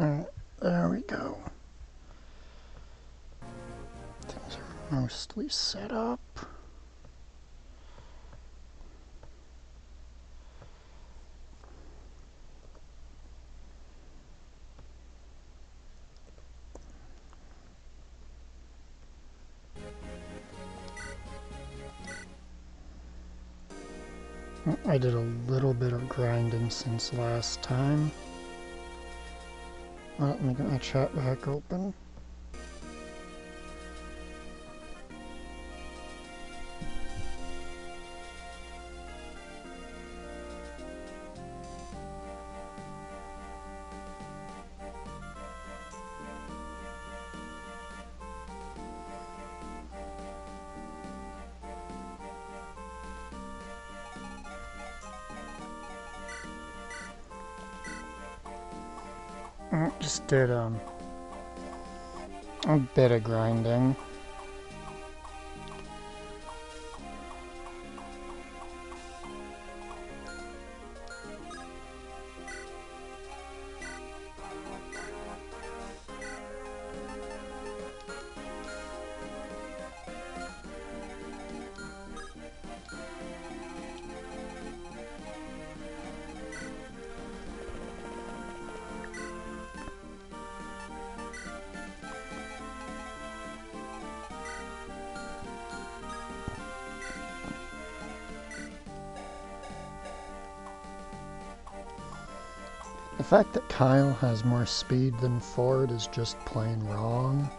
Alright, there we go. Things are mostly set up. I did a little bit of grinding since last time. Let me get my chat back open. I just did a bit of grinding. The fact that Kyle has more speed than Ford is just plain wrong.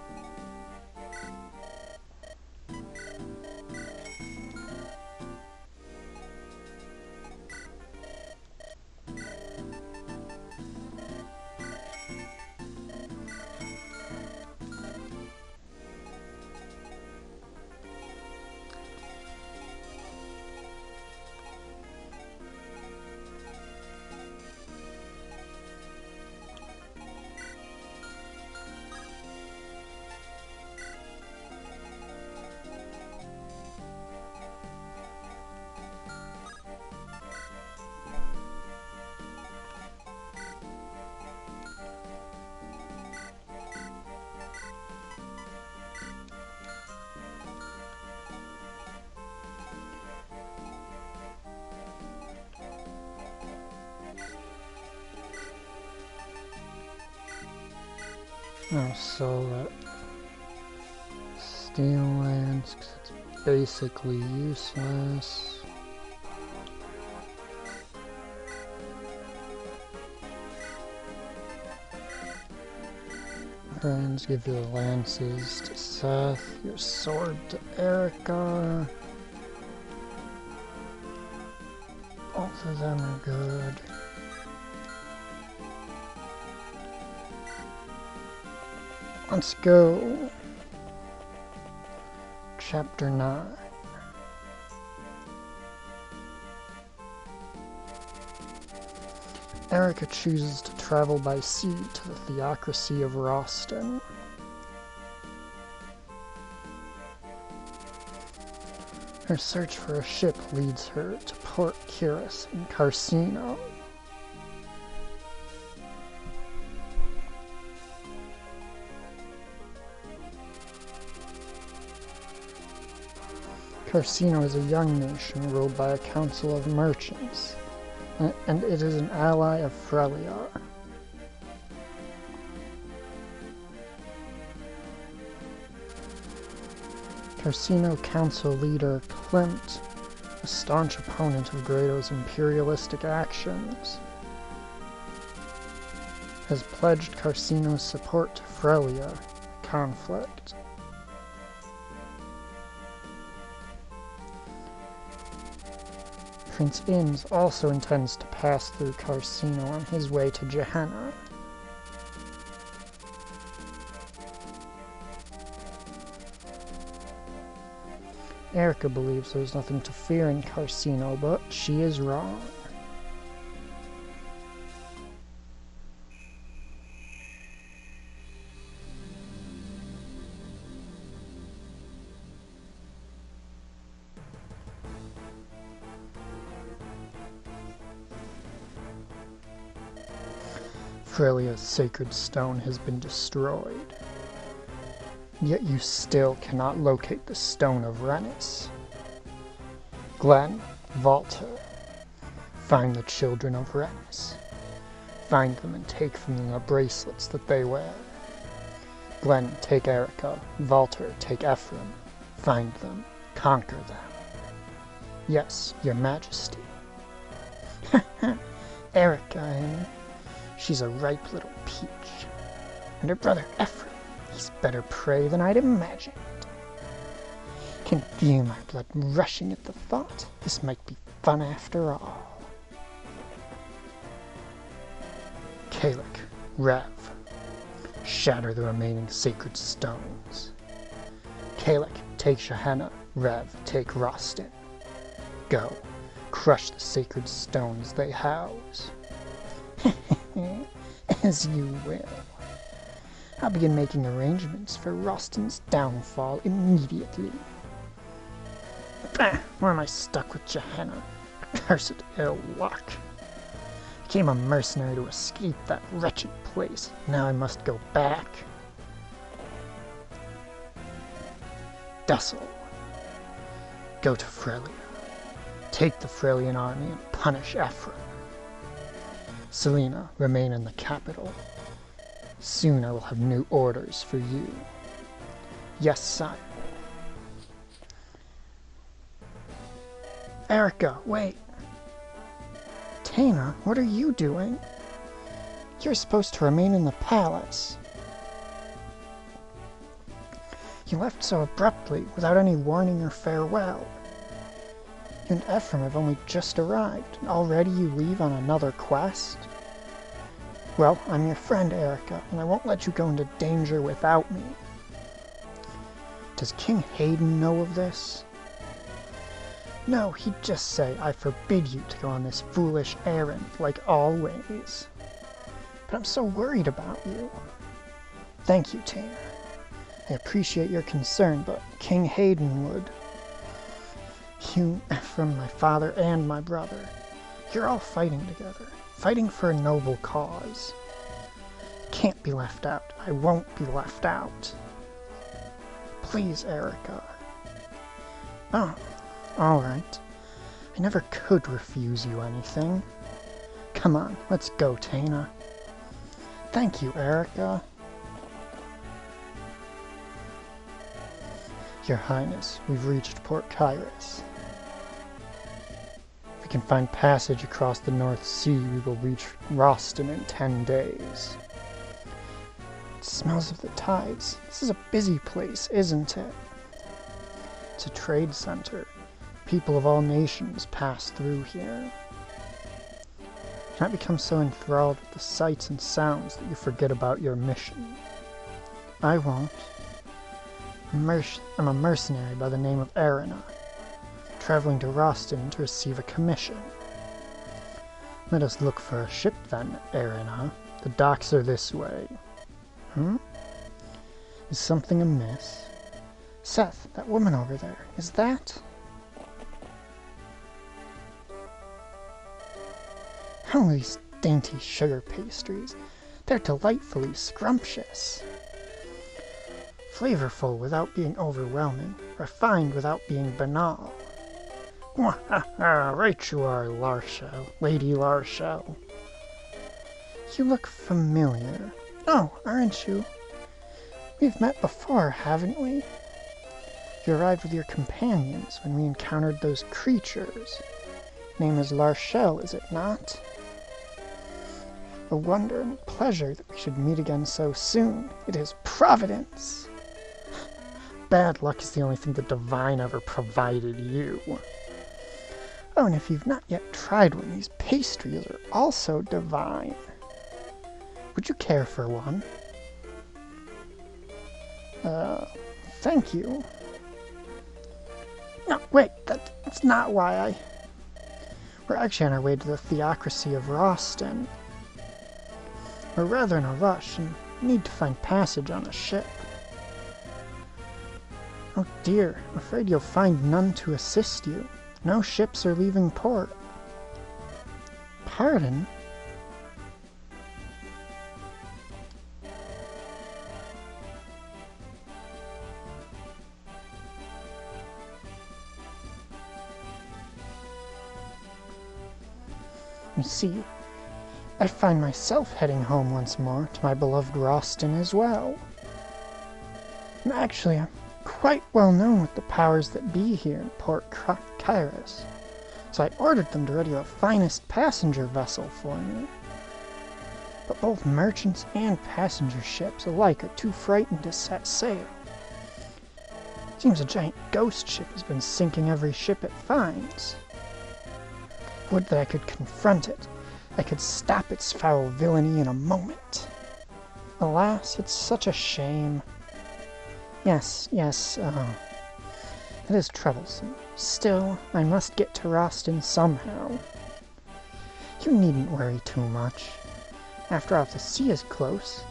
I'll sell that steel lance because it's basically useless. Friends, give your lances to Seth, your sword to Erica. Both of them are good. Let's go. Chapter 9. Erica chooses to travel by sea to the theocracy of Roston. Her search for a ship leads her to Port Kiris in Carcino. Carcino is a young nation ruled by a council of merchants, and it is an ally of Freljord. Carcino Council leader Klimt, a staunch opponent of Grado's imperialistic actions, has pledged Carcino's support to Freljord in the conflict. Prince Inns also intends to pass through Carcino on his way to Gehenna. Erica believes there's nothing to fear in Carcino, but she is wrong. Frelia's sacred stone has been destroyed. Yet you still cannot locate the Stone of Rennis. Glenn, Walter, find the children of Rennis. Find them and take from them the bracelets that they wear. Glenn, take Erica. Walter, take Ephraim. Find them. Conquer them. Yes, your majesty. Erica, eh? She's a ripe little peach. And her brother Ephraim, he's better prey than I'd imagined. Can feel my blood rushing at the thought. This might be fun after all. Kalek, Rev, shatter the remaining sacred stones. Kalek, take Shehenna. Rev, take Rostin. Go, crush the sacred stones they house. As you will. I'll begin making arrangements for Rostin's downfall immediately. Why am I stuck with Shehenna? Accursed ill luck. I became a mercenary to escape that wretched place. Now I must go back. Dussel, go to Frelia. Take the Frelian army and punish Ephraim. Selena, remain in the capital. Soon I will have new orders for you. Yes, sire. Erica, wait. Tana, what are you doing? You're supposed to remain in the palace. You left so abruptly, without any warning or farewell. You and Ephraim have only just arrived, and already you leave on another quest? Well, I'm your friend, Erica, and I won't let you go into danger without me. Does King Hayden know of this? No, he'd just say, I forbid you to go on this foolish errand, like always. But I'm so worried about you. Thank you, Tana. I appreciate your concern, but King Hayden would. You, Ephraim, my father, and my brother, you're all fighting together, fighting for a noble cause. Can't be left out. I won't be left out. Please, Erica. Oh, all right. I never could refuse you anything. Come on, let's go, Tana. Thank you, Erica. Your Highness, we've reached Port Kairos. If we can find passage across the North Sea, we will reach Rostin in 10 days. It smells of the tides. This is a busy place, isn't it? It's a trade center. People of all nations pass through here. Do not become so enthralled with the sights and sounds that you forget about your mission. I won't. I'm a mercenary by the name of Arena, traveling to Rostin to receive a commission. Let us look for a ship then, Arena. The docks are this way. Is something amiss? Seth, that woman over there, is that? Oh, these dainty sugar pastries. They're delightfully scrumptious. Flavorful without being overwhelming, refined without being banal. Right you are, Larshel, Lady Larshel. You look familiar. Oh, aren't you? We've met before, haven't we? You arrived with your companions when we encountered those creatures. Name is Larshel, is it not? A wonder and pleasure that we should meet again so soon. It is Providence. Bad luck is the only thing the divine ever provided you. Oh, and if you've not yet tried one, these pastries are also divine. Would you care for one? Thank you. No, wait, that's not why We're actually on our way to the theocracy of Rostin. We're rather in a rush and need to find passage on a ship. Oh dear, I'm afraid you'll find none to assist you. No ships are leaving port. Pardon? You see, I find myself heading home once more to my beloved Roston as well. And actually, I'm quite well known with the powers that be here in Port Kairos, so I ordered them to ready the finest passenger vessel for me. But both merchants and passenger ships alike are too frightened to set sail. Seems a giant ghost ship has been sinking every ship it finds. Would that I could confront it. I could stop its foul villainy in a moment. Alas, it's such a shame. Yes, it is troublesome. Still, I must get to Roston somehow. You needn't worry too much. After all, if the sea is close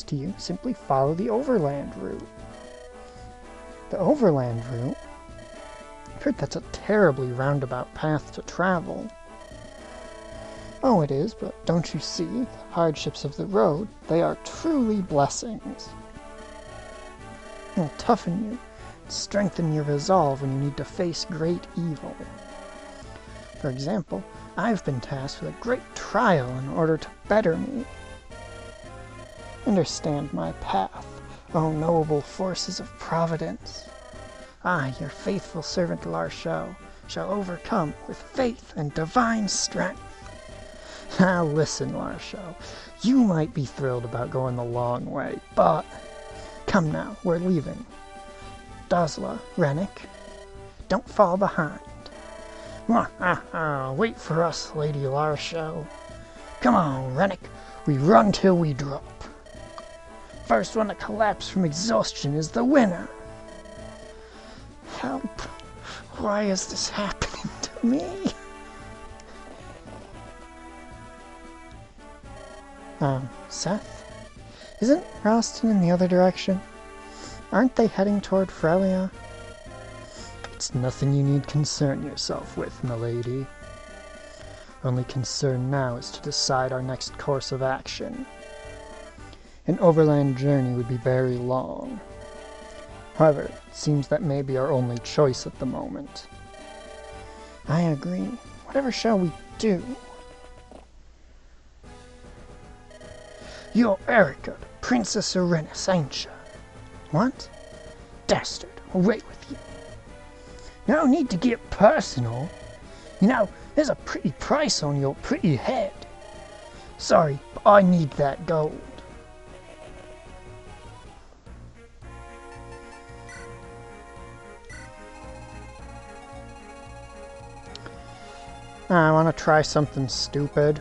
to you, simply follow the overland route. The overland route? I've heard that's a terribly roundabout path to travel. Oh, it is, but don't you see, the hardships of the road, they are truly blessings. They'll toughen you, strengthen your resolve when you need to face great evil. For example, I've been tasked with a great trial in order to better me. Understand my path, O noble forces of Providence. I, your faithful servant Larchot, shall overcome with faith and divine strength. Now listen, Larchot, you might be thrilled about going the long way, but come now, we're leaving. Dosla, Rennick, don't fall behind. Wait for us, Lady Larchot. Come on, Rennick, we run till we drop. First one to collapse from exhaustion is the winner. Help. Why is this happening to me? Seth? Isn't Roston in the other direction? Aren't they heading toward Frelia? It's nothing you need concern yourself with, milady. Only concern now is to decide our next course of action. An overland journey would be very long. However, it seems that may be our only choice at the moment. I agree. Whatever shall we do? You're Erica, Princess Arenis, ain't ya? What? Dastard, away with you. No need to get personal. You know, there's a pretty price on your pretty head. Sorry, but I need that gold. I want to try something stupid.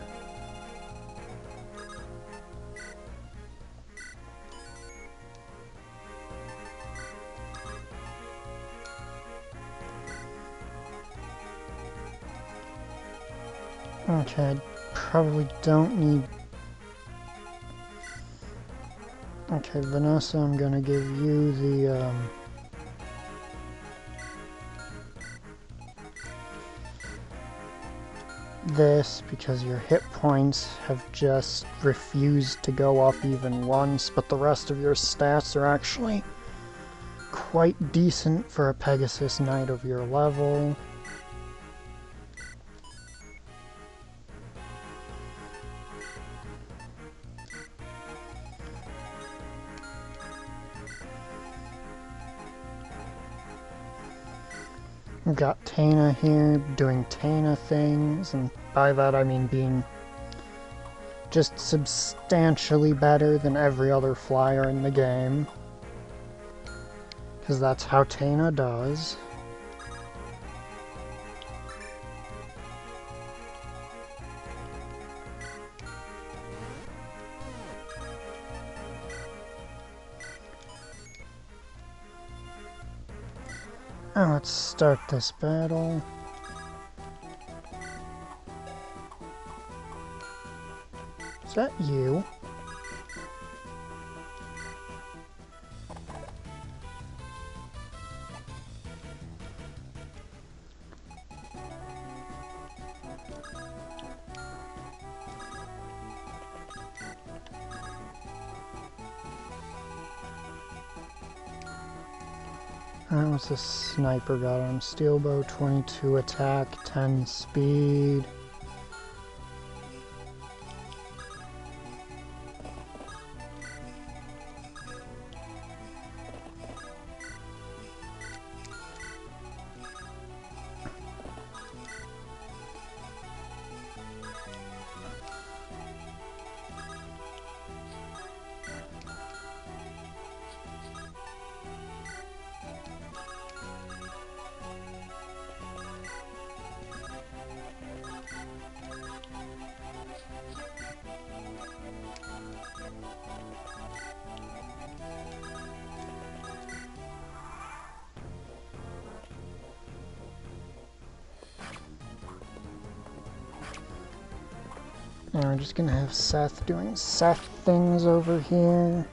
Okay, I probably don't need... Okay, Vanessa, I'm gonna give you the, this, because your hit points have just refused to go up even once, but the rest of your stats are actually quite decent for a Pegasus Knight of your level. We've got Tana here doing Tana things, and by that I mean being just substantially better than every other flyer in the game. Because that's how Tana does. Now let's start this battle. Is that you? What's this sniper got on him? Steel bow, 22 attack, 10 speed. And we're just gonna have Seth doing Seth things over here.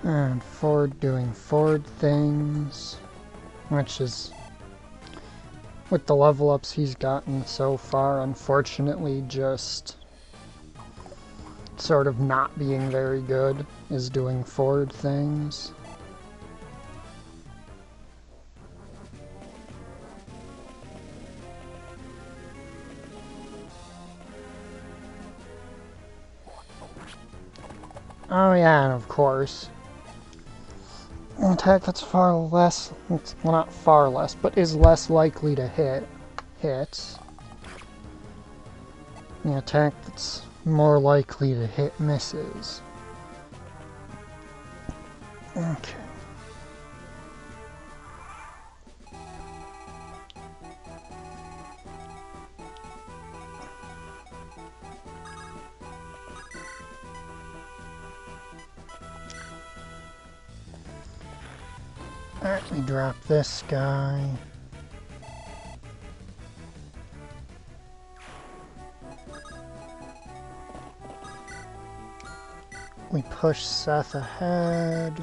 And Ford doing Ford things, which is, with the level ups he's gotten so far, unfortunately just sort of not being very good is doing Ford things. Oh yeah, and of course, an attack that's far less, well, not far less, but is less likely to hits. The attack that's more likely to hit misses. Okay. Alright, we drop this guy. We push Seth ahead.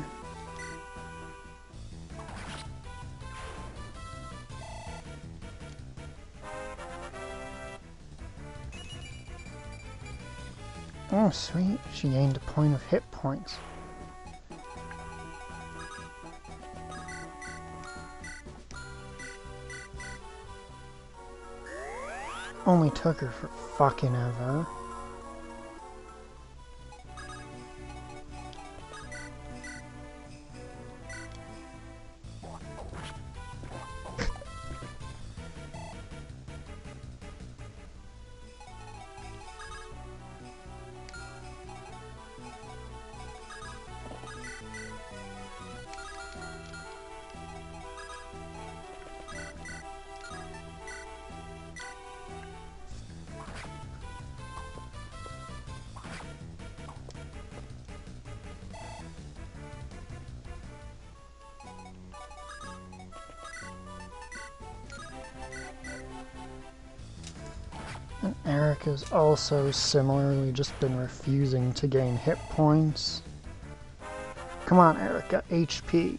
Oh, sweet. She gained a point of hit points. Only took her for fucking ever. And Erica's also similarly just been refusing to gain hit points. Come on, Erica, HP.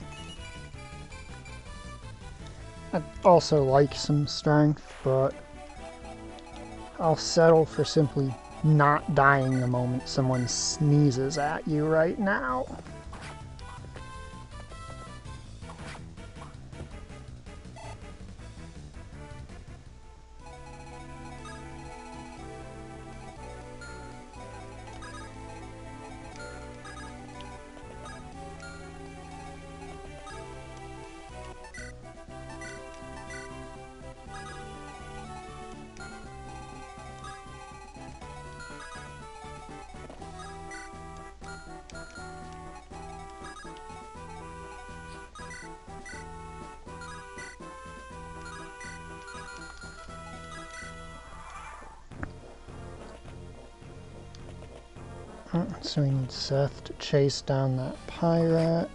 I'd also like some strength, but I'll settle for simply not dying the moment someone sneezes at you right now. So we need Seth to chase down that pirate.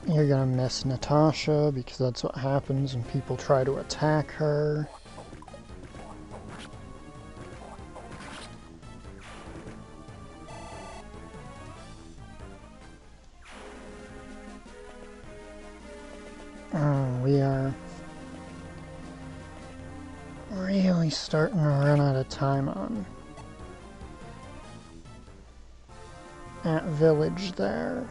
You're gonna miss Natasha because that's what happens when people try to attack her. We are really starting to run out of time on that village there.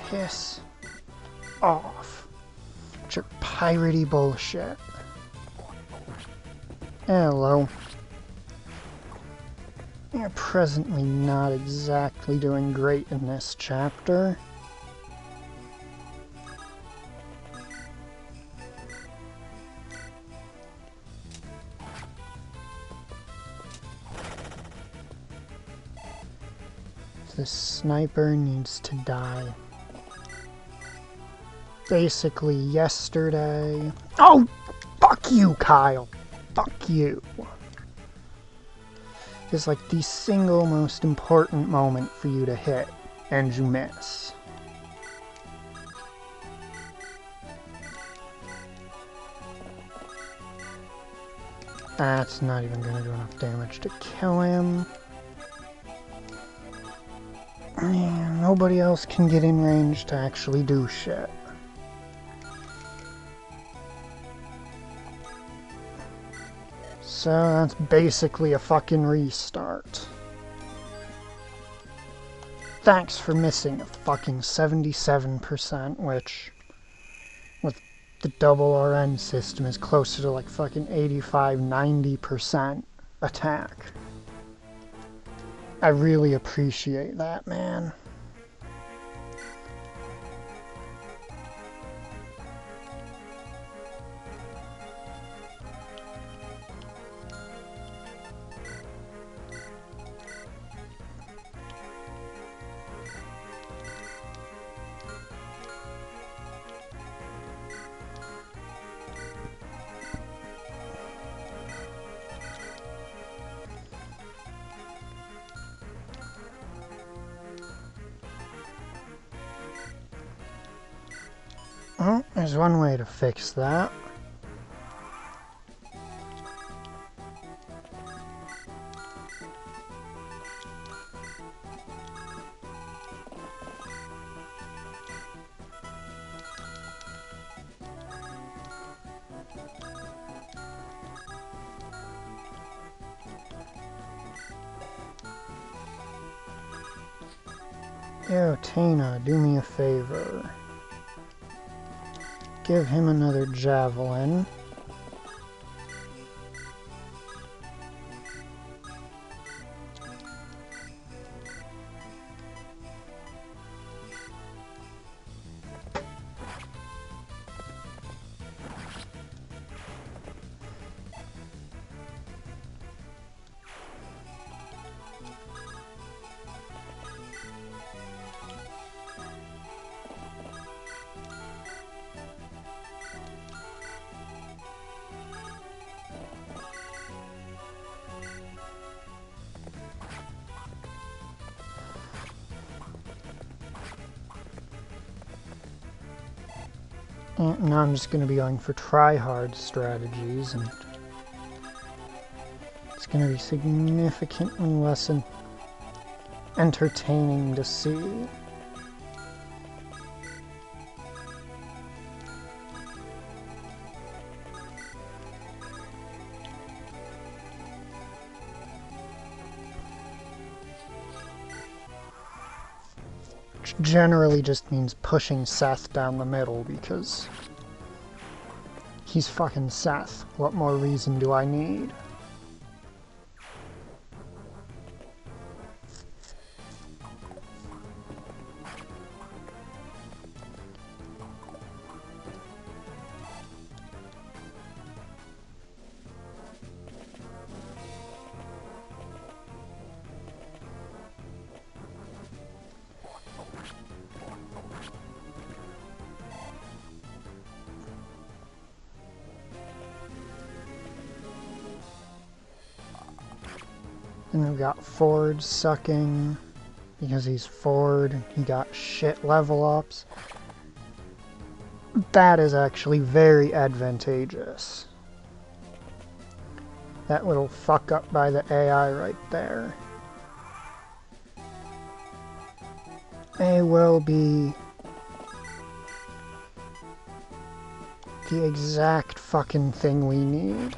piss off. With your piratey bullshit. Hello. You're presently not exactly doing great in this chapter. This sniper needs to die. Basically yesterday. Oh! Fuck you, Kyle! Fuck you! It's like the single most important moment for you to hit, and you miss. That's not even gonna do enough damage to kill him. Man, nobody else can get in range to actually do shit. So that's basically a fucking restart. Thanks for missing a fucking 77%, which with the double RN system is closer to like fucking 85-90% attack. I really appreciate that, man. Oh, there's one way to fix that. Yo, Tina, do me a favor. Give him another javelin. And now I'm just going to be going for try-hard strategies, and it's going to be significantly less entertaining to see. Which generally just means pushing Seth down the middle, because he's fucking Seth. What more reason do I need? And we've got Ford sucking, because he's Ford, he got shit level ups. That is actually very advantageous. That little fuck up by the AI right there. May well be the exact fucking thing we need.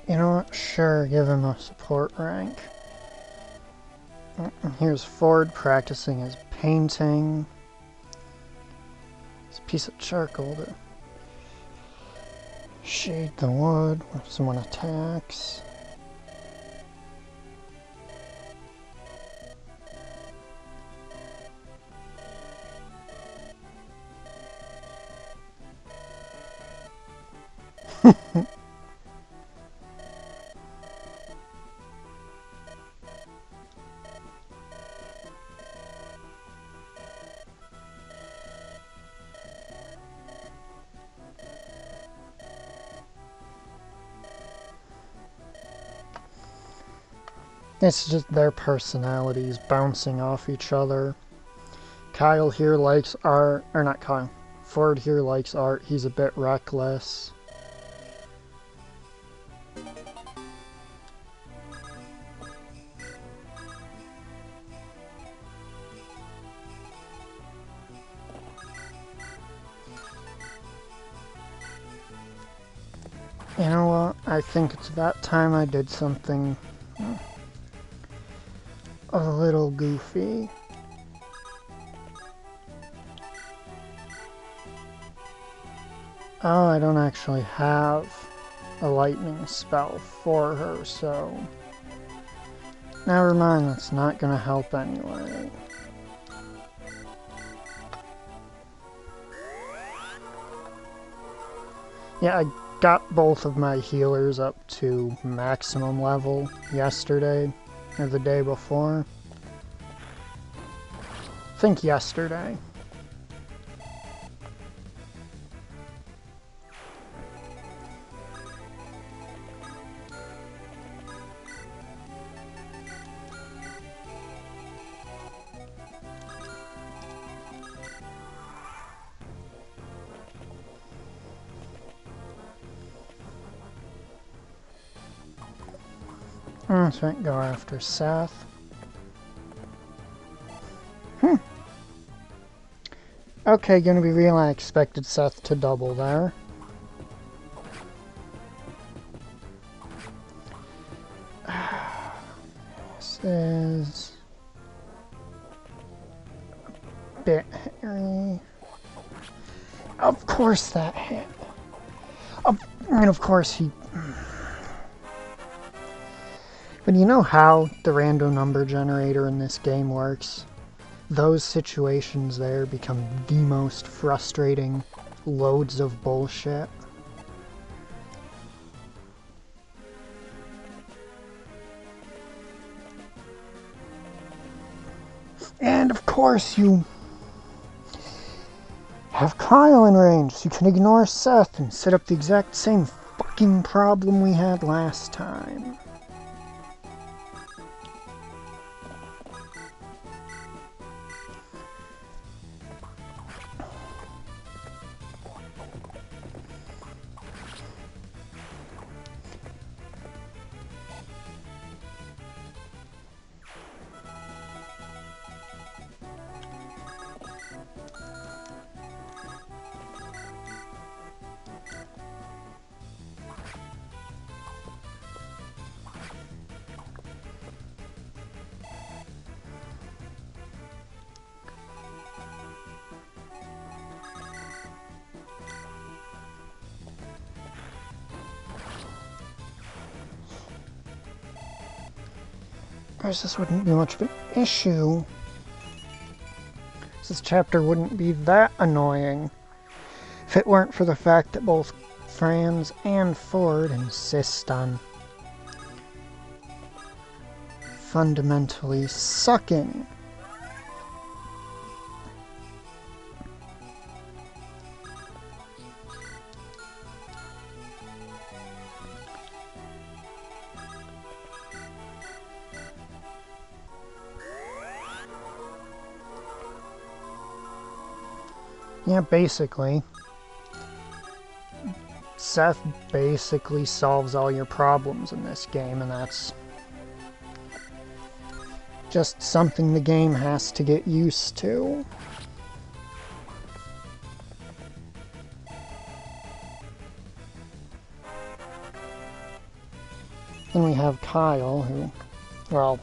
You know what? Sure, give him a support rank. Here's Ford practicing his painting. It's a piece of charcoal to shade the wood when someone attacks. It's just their personalities bouncing off each other. Kyle here likes art, or not Kyle. Ford here likes art. He's a bit reckless. You know what? I think it's about time I did something a little goofy. Oh, I don't actually have a lightning spell for her, so never mind, that's not gonna help anyway. Yeah, I got both of my healers up to maximum level yesterday, or the day before. I think yesterday. That's right, go after Seth. Okay, gonna be real. I expected Seth to double there. This is a bit hairy. Of course that hit. And of course he... But you know how the random number generator in this game works? Those situations there become the most frustrating loads of bullshit. And of course you have Kyle in range, so you can ignore Seth and set up the exact same fucking problem we had last time. This wouldn't be much of an issue. This chapter wouldn't be that annoying if it weren't for the fact that both Franz and Ford insist on fundamentally sucking. Yeah, basically. Seth basically solves all your problems in this game, and that's just something the game has to get used to. Then we have Kyle, who, well,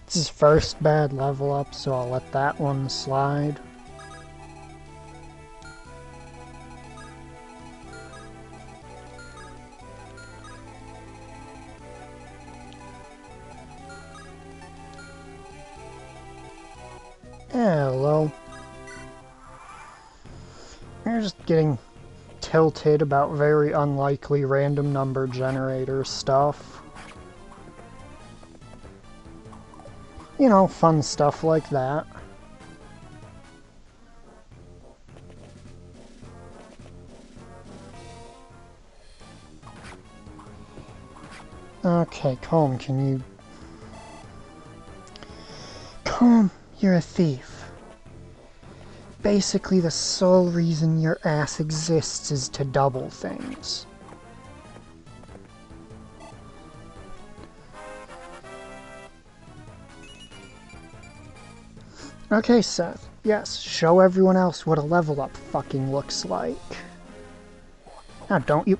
it's his first bad level up, so I'll let that one slide. Hello. You're just getting tilted about very unlikely random number generator stuff. You know, fun stuff like that. Okay, Comb, can you... Comb, you're a thief. Basically, the sole reason your ass exists is to double things. Okay, Seth. Yes, show everyone else what a level up fucking looks like. Now, don't you...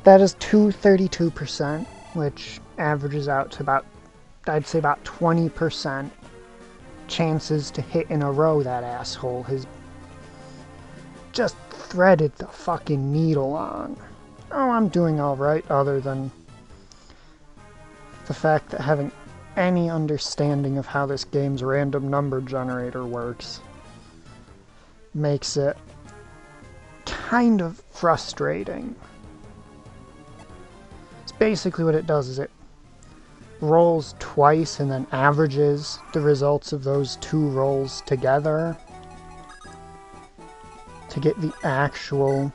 That is 232%, which averages out to about, I'd say about 20% chances to hit in a row. That asshole has just threaded the fucking needle on. Oh, I'm doing alright, other than the fact that having any understanding of how this game's random number generator works makes it kind of frustrating. It's basically what it does is it rolls twice and then averages the results of those two rolls together to get the actual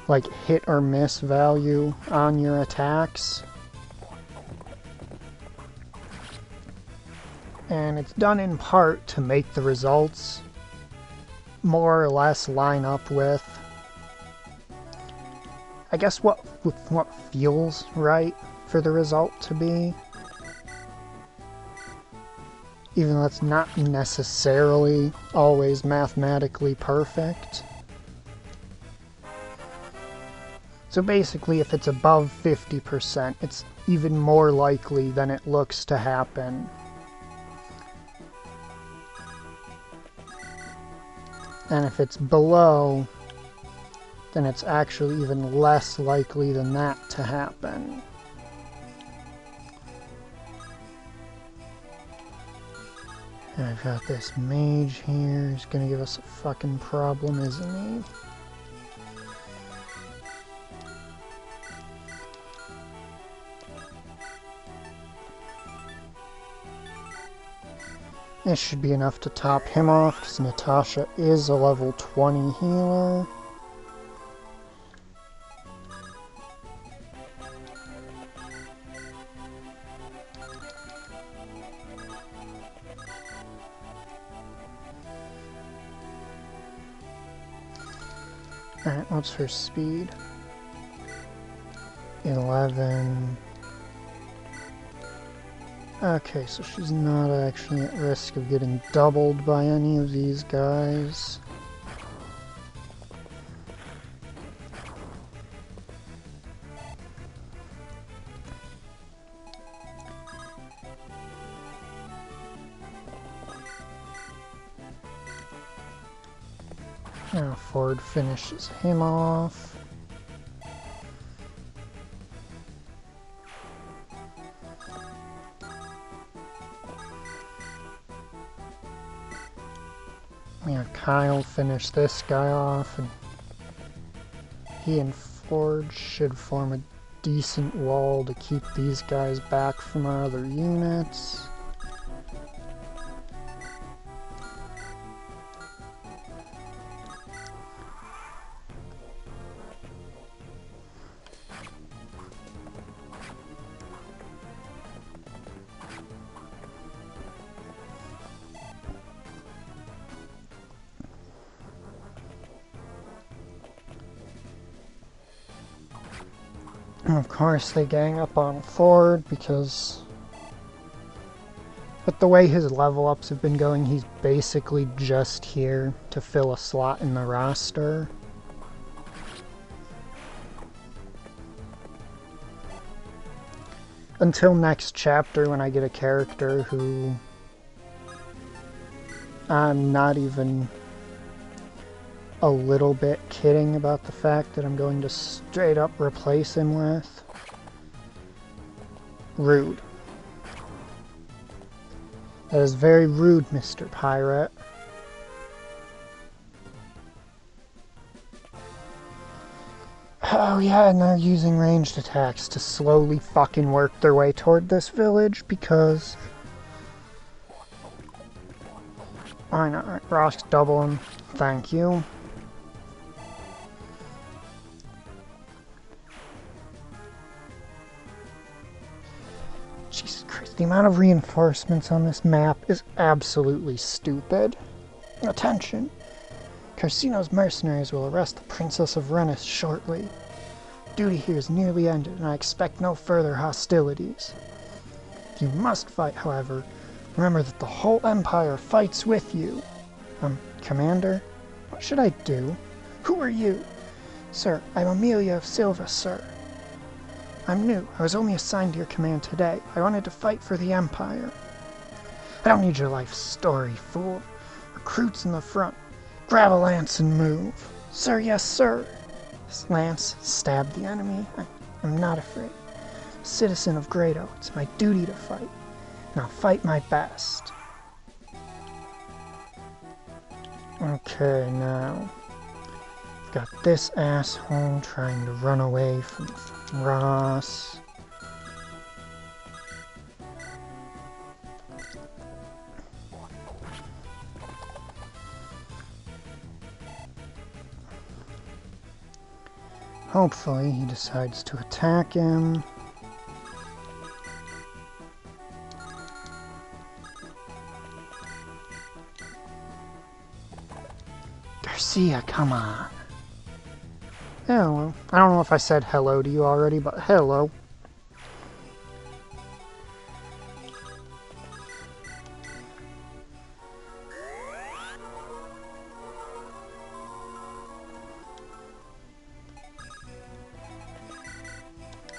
like hit or miss value on your attacks. And it's done in part to make the results more or less line up with, I guess, what feels right for the result to be. Even though it's not necessarily always mathematically perfect. So basically, if it's above 50%, it's even more likely than it looks to happen. And if it's below, then it's actually even less likely than that to happen. And I've got this mage here, he's gonna give us a fucking problem, isn't he? This should be enough to top him off, because Natasha is a level 20 healer. Alright, what's her speed? 11. Okay, so she's not actually at risk of getting doubled by any of these guys. Now Ford finishes him off. We have Kyle finish this guy off, and he and Ford should form a decent wall to keep these guys back from our other units. And of course they gang up on Ford because with the way his level ups have been going, he's basically just here to fill a slot in the roster. until next chapter when I get a character who I'm not even a little bit kidding about the fact that I'm going to straight up replace him with. Rude. That is very rude, Mr. Pirate. Oh yeah, and they're using ranged attacks to slowly fucking work their way toward this village because... Why not? Right, Ross, double him. Thank you. Jesus Christ, the amount of reinforcements on this map is absolutely stupid. Attention! Carcino's mercenaries will arrest the Princess of Rennes shortly. Duty here is nearly ended, and I expect no further hostilities. If you must fight, however, remember that the whole Empire fights with you. Commander? What should I do? Who are you? Sir, I'm Amelia of Silva, sir. I'm new. I was only assigned to your command today. I wanted to fight for the Empire. I don't need your life story, fool. Recruits in the front. Grab a lance and move. Sir, yes, sir. This lance stabbed the enemy. I'm not afraid. A citizen of Grado, it's my duty to fight. And I'll fight my best. Okay, now. Got this asshole trying to run away from Ross. Hopefully he decides to attack him. Garcia, come on. Hello. I don't know if I said hello to you already, but hello.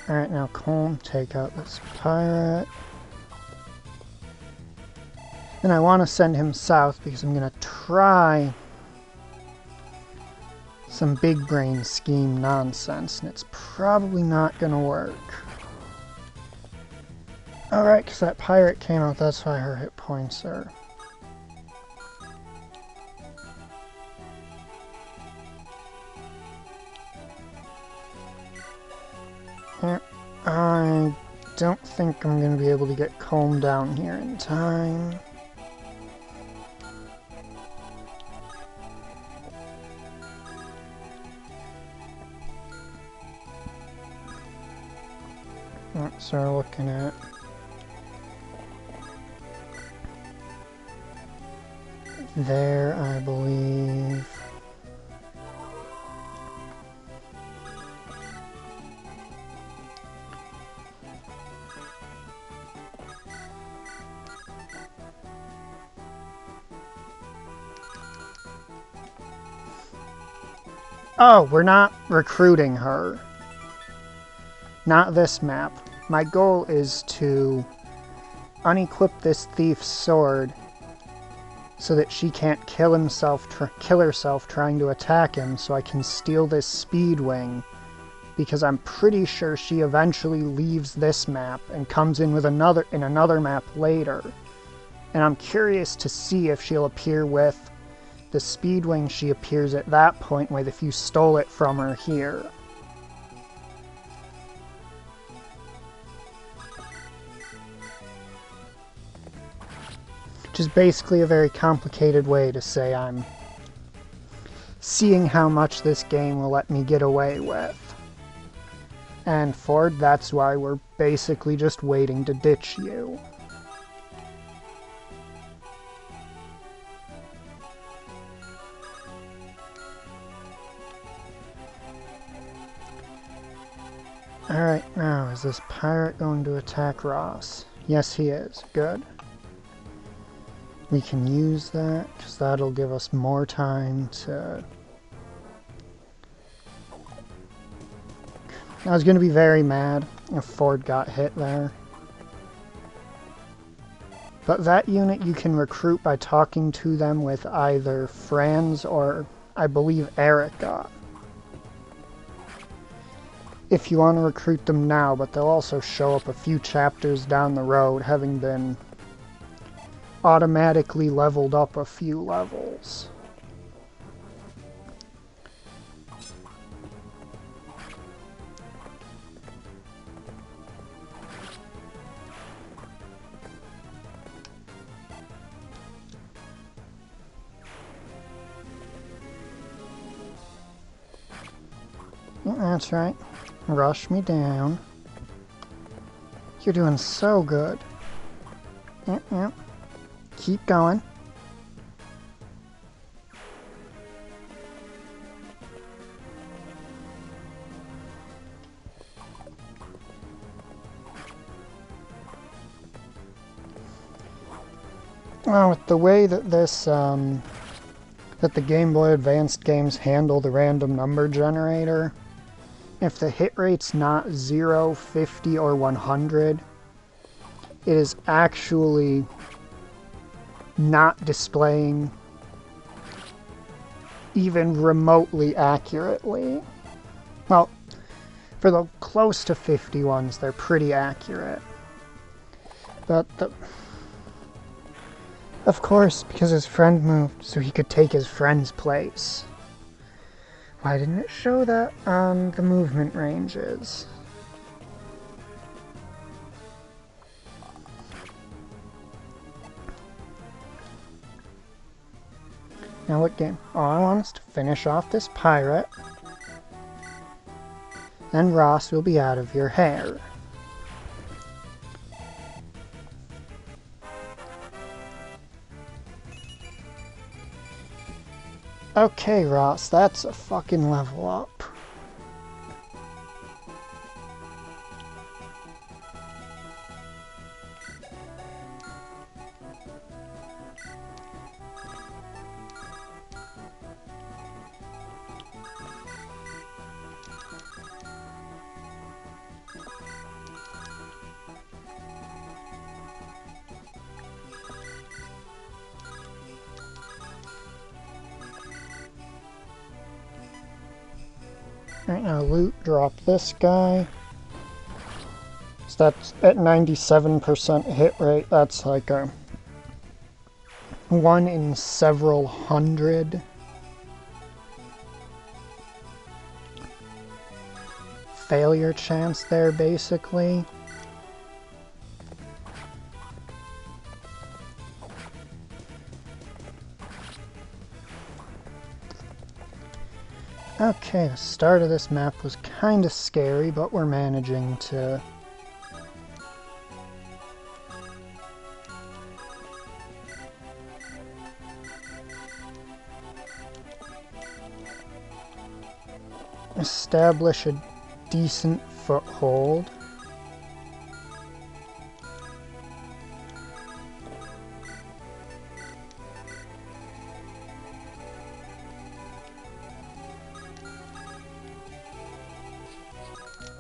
Alright, now Colm, take out this pirate. And I want to send him south because I'm going to try some big brain scheme nonsense, and it's probably not going to work. Alright, because that pirate came out, that's why her hit points are... I don't think I'm going to be able to get Colm down here in time. So we're looking at there, I believe. Oh, we're not recruiting her. Not this map. My goal is to unequip this thief's sword so that she can't kill herself trying to attack him, so I can steal this speed wing, because I'm pretty sure she eventually leaves this map and comes in with another map later. And I'm curious to see if she'll appear with the speed wing she appears at that point with if you stole it from her here. Which is basically a very complicated way to say I'm seeing how much this game will let me get away with. And Ford, that's why we're basically just waiting to ditch you. Alright, now, is this pirate going to attack Ross? Yes, he is. Good. We can use that, because that'll give us more time to... I was going to be very mad if Ford got hit there. But that unit you can recruit by talking to them with either Franz or, I believe, Eric got. If you want to recruit them now, but they'll also show up a few chapters down the road, having been automatically leveled up a few levels. Yeah, that's right. Rush me down. You're doing so good. Yep, yep. Keep going. Well, with the way that this, that the Game Boy Advanced games handle the random number generator, if the hit rate's not 0, 50, or 100, it is actually not displaying even remotely accurately. Well, for the close to 50 ones, they're pretty accurate. But of course, because his friend moved, so he could take his friend's place. Why didn't it show that on the movement ranges? Now what game? Oh, I want us to finish off this pirate. Then Ross will be out of your hair. Okay, Ross, that's a fucking level up. Alright, now loot, drop this guy. So that's at 97% hit rate. That's like a 1 in several hundred. Failure chance there, basically. Okay, the start of this map was kind of scary, but we're managing to establish a decent foothold.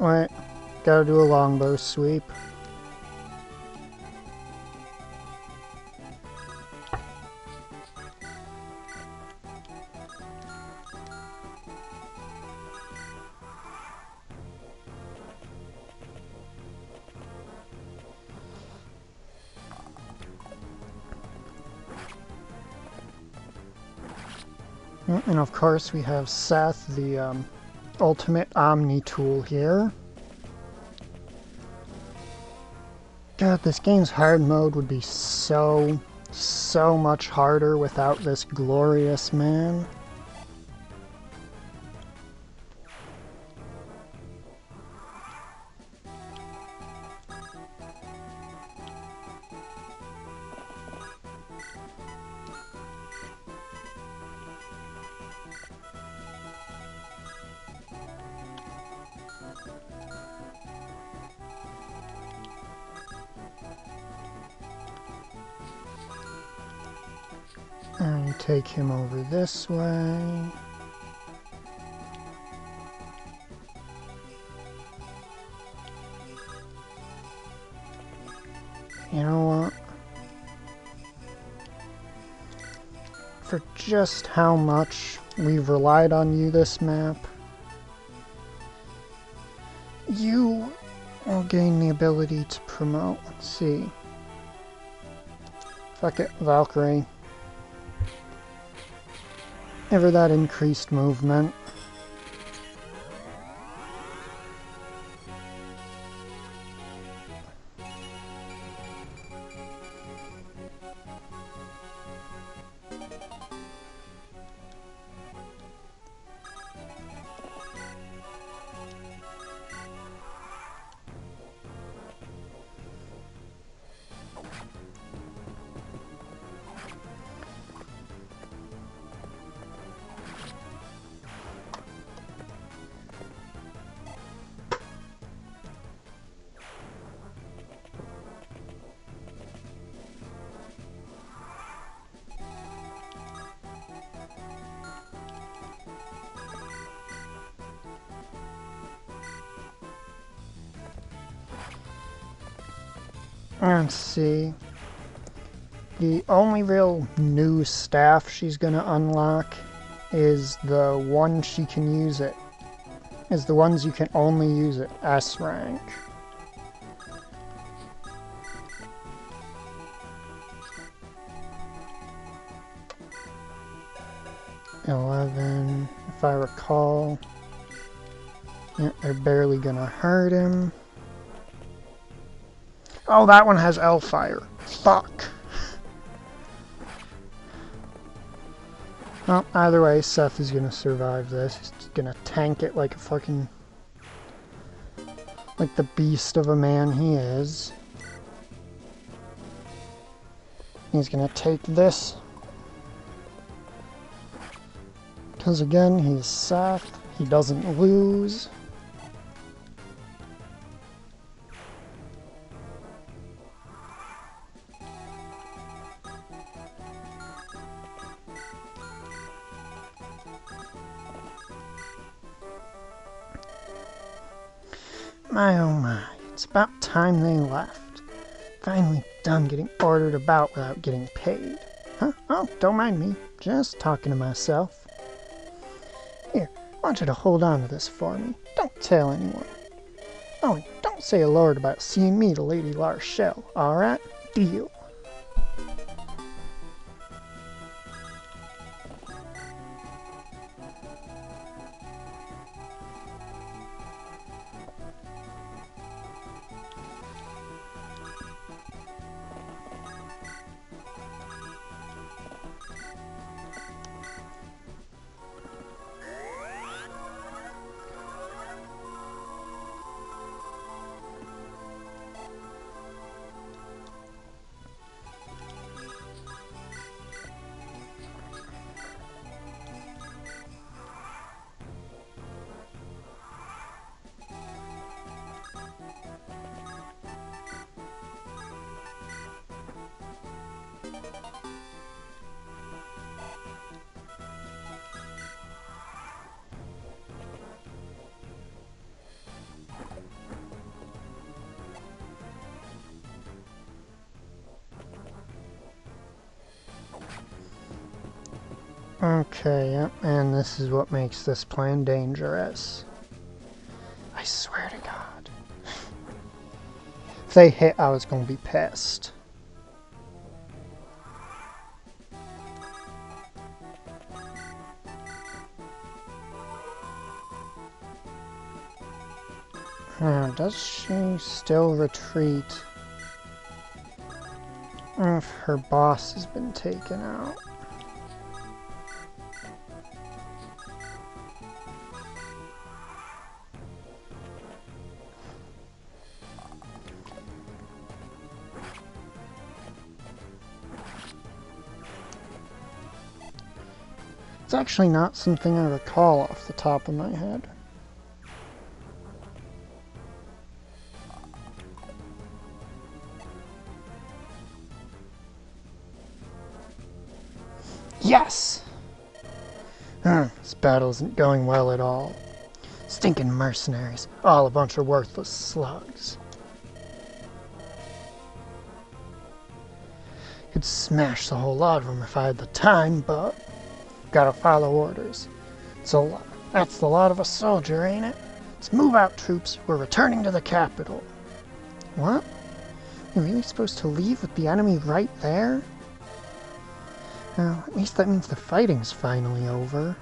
Wait, gotta do a longbow sweep. And of course we have Seth, the ultimate Omni tool here. God, this game's hard mode would be so much harder without this glorious man. And take him over this way. You know what? for just how much we've relied on you this map, you will gain the ability to promote. Let's see. Fuck it, Valkyrie. Give her that increased movement. Let's see. The only real new staff she's gonna unlock is the one she can use it. Is the ones you can only use at S rank. $11, if I recall. Yeah, they're barely gonna hurt him. Oh, that one has L-Fire. Fuck. Well, either way, Seth is gonna survive this. He's gonna tank it like a fucking... like the beast of a man he is. He's gonna take this. Because again, he's Seth. He doesn't lose. My oh my, it's about time they left. Finally done getting ordered about without getting paid. Huh? Oh, don't mind me. Just talking to myself. Here, I want you to hold on to this for me. Don't tell anyone. Oh, and don't say a word about seeing me to Lady Larshell, alright? Deal. Okay, yep, and this is what makes this plan dangerous. I swear to God. If they hit, I was gonna be pissed. Does she still retreat if her boss has been taken out? It's actually not something I recall off the top of my head. Yes! This battle isn't going well at all. Stinking mercenaries, all a bunch of worthless slugs. Could I'd smash the whole lot of them if I had the time, but gotta follow orders. So that's the lot of a soldier, ain't it? Let's move out, troops. We're returning to the capital. What? You're really supposed to leave with the enemy right there? Well, at least that means the fighting's finally over.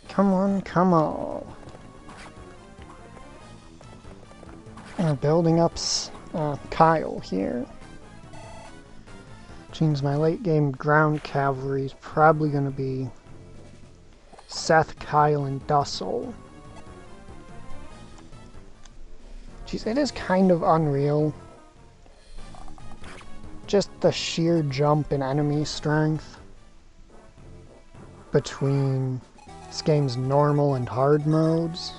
Come on, come on. We're building up Kyle here. Which means my late game ground cavalry is probably going to be Seth, Kyle, and Dussel. Jeez, it is kind of unreal. Just the sheer jump in enemy strength between this game's normal and hard modes.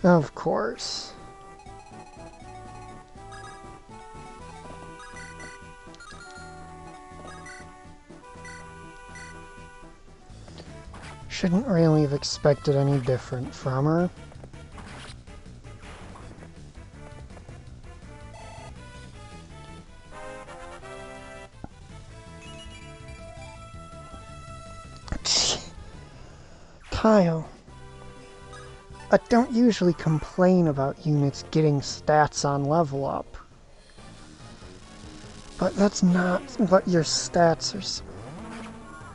Of course. Shouldn't really have expected any different from her. Kyle. I don't usually complain about units getting stats on level up. But that's not what your stats are.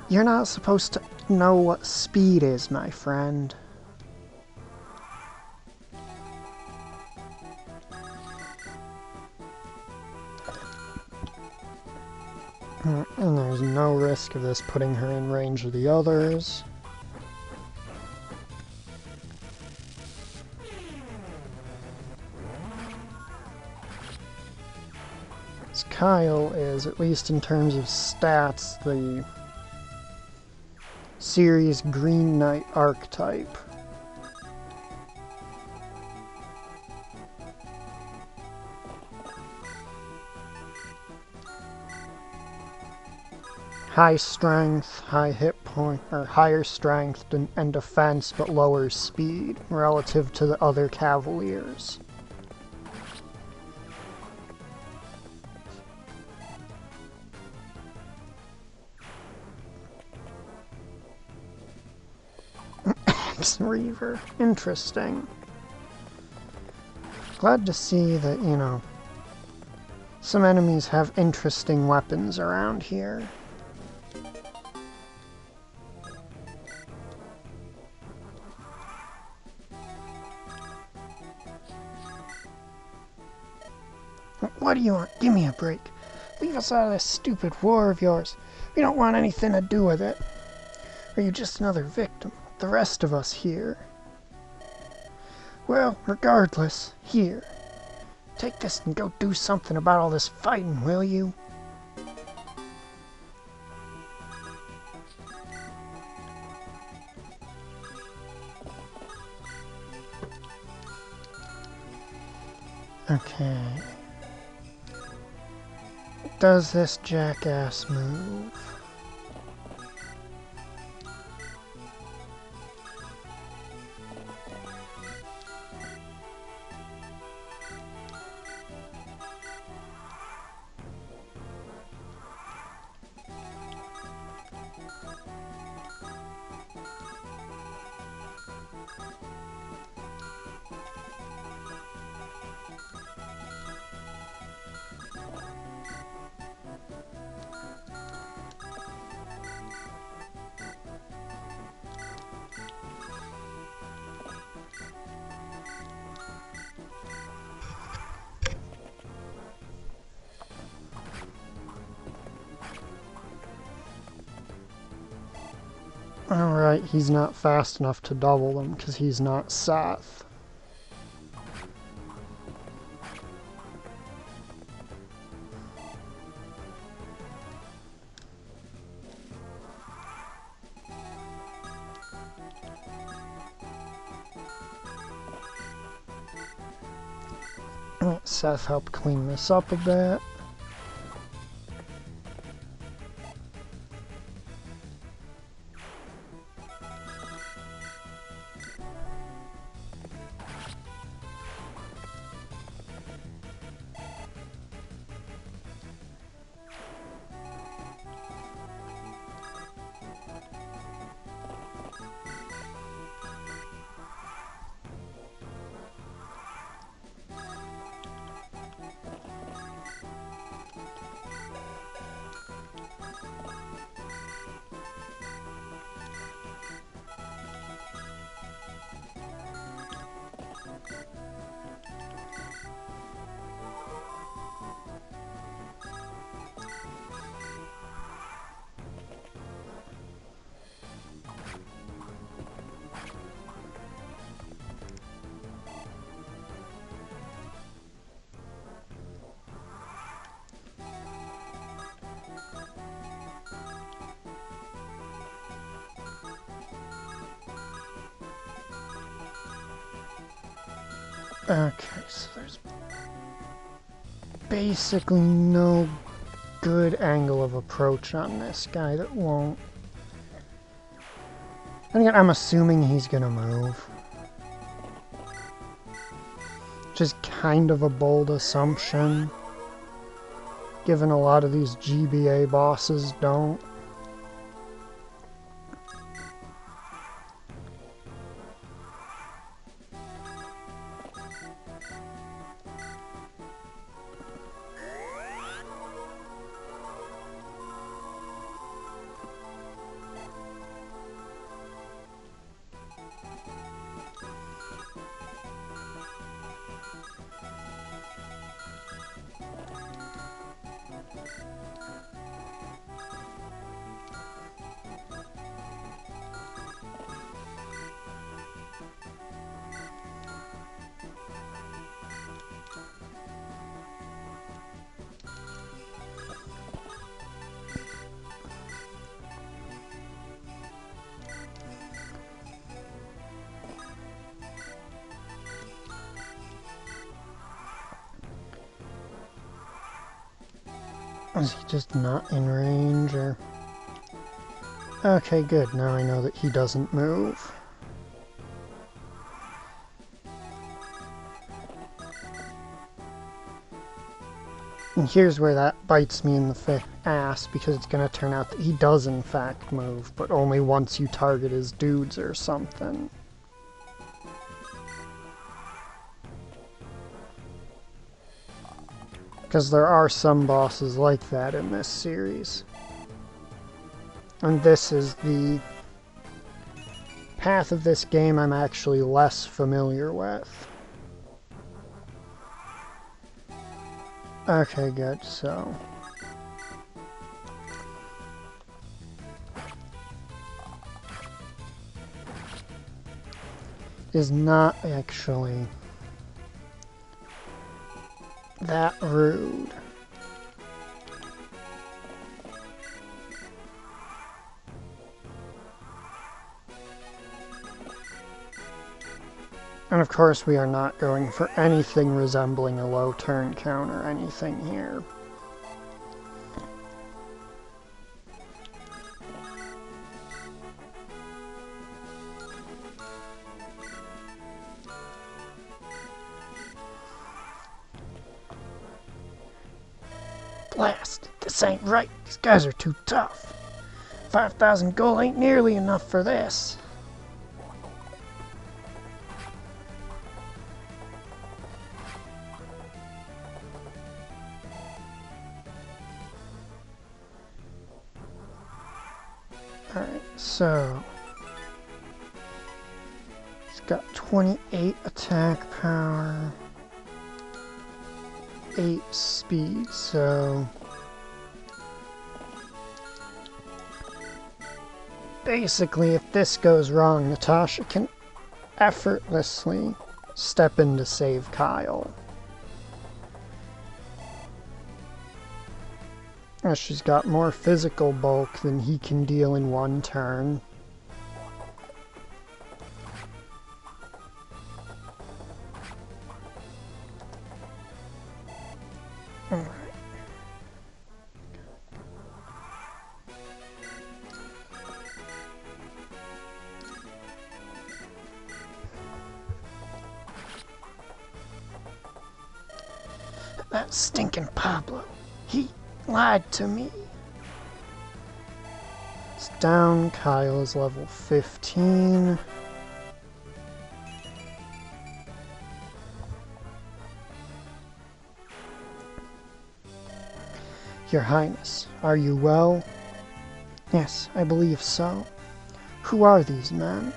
You're not supposed to know what speed is, my friend. And there's no risk of this putting her in range of the others. Kyle is, at least in terms of stats, the serious Green Knight archetype. High strength, high hit point, or higher strength and defense, but lower speed relative to the other Cavaliers. Reaver. Interesting. Glad to see that, you know, some enemies have interesting weapons around here. What do you want? Give me a break. Leave us out of this stupid war of yours. We don't want anything to do with it. Are you just another victim? The rest of us here. Well, regardless, here. Take this and go do something about all this fighting, will you? Okay. Does this jackass move? Alright, he's not fast enough to double them because he's not Seth. Seth helped clean this up a bit. Okay, so there's basically no good angle of approach on this guy that won't. And again, I'm assuming he's gonna move. Which is kind of a bold assumption, given a lot of these GBA bosses don't. Is he just not in range, or... Okay, good. Now I know that he doesn't move. And here's where that bites me in the ass, because it's going to turn out that he does in fact move, but only once you target his dudes or something. Because there are some bosses like that in this series. And this is the path of this game I'm actually less familiar with. Okay, good, so... is not actually that rude. And of course we are not going for anything resembling a low turn count or anything here. Blast! This ain't right. These guys are too tough. 5,000 gold ain't nearly enough for this. Alright, so... he's got 28 attack power. 8 speed, so... Basically, if this goes wrong, Natasha can effortlessly step in to save Kyle. As she's got more physical bulk than he can deal in one turn. Alright. That stinking Pablo. He lied to me. It's down. Kyle is level 15. Your Highness, are you well? Yes, I believe so. Who are these men?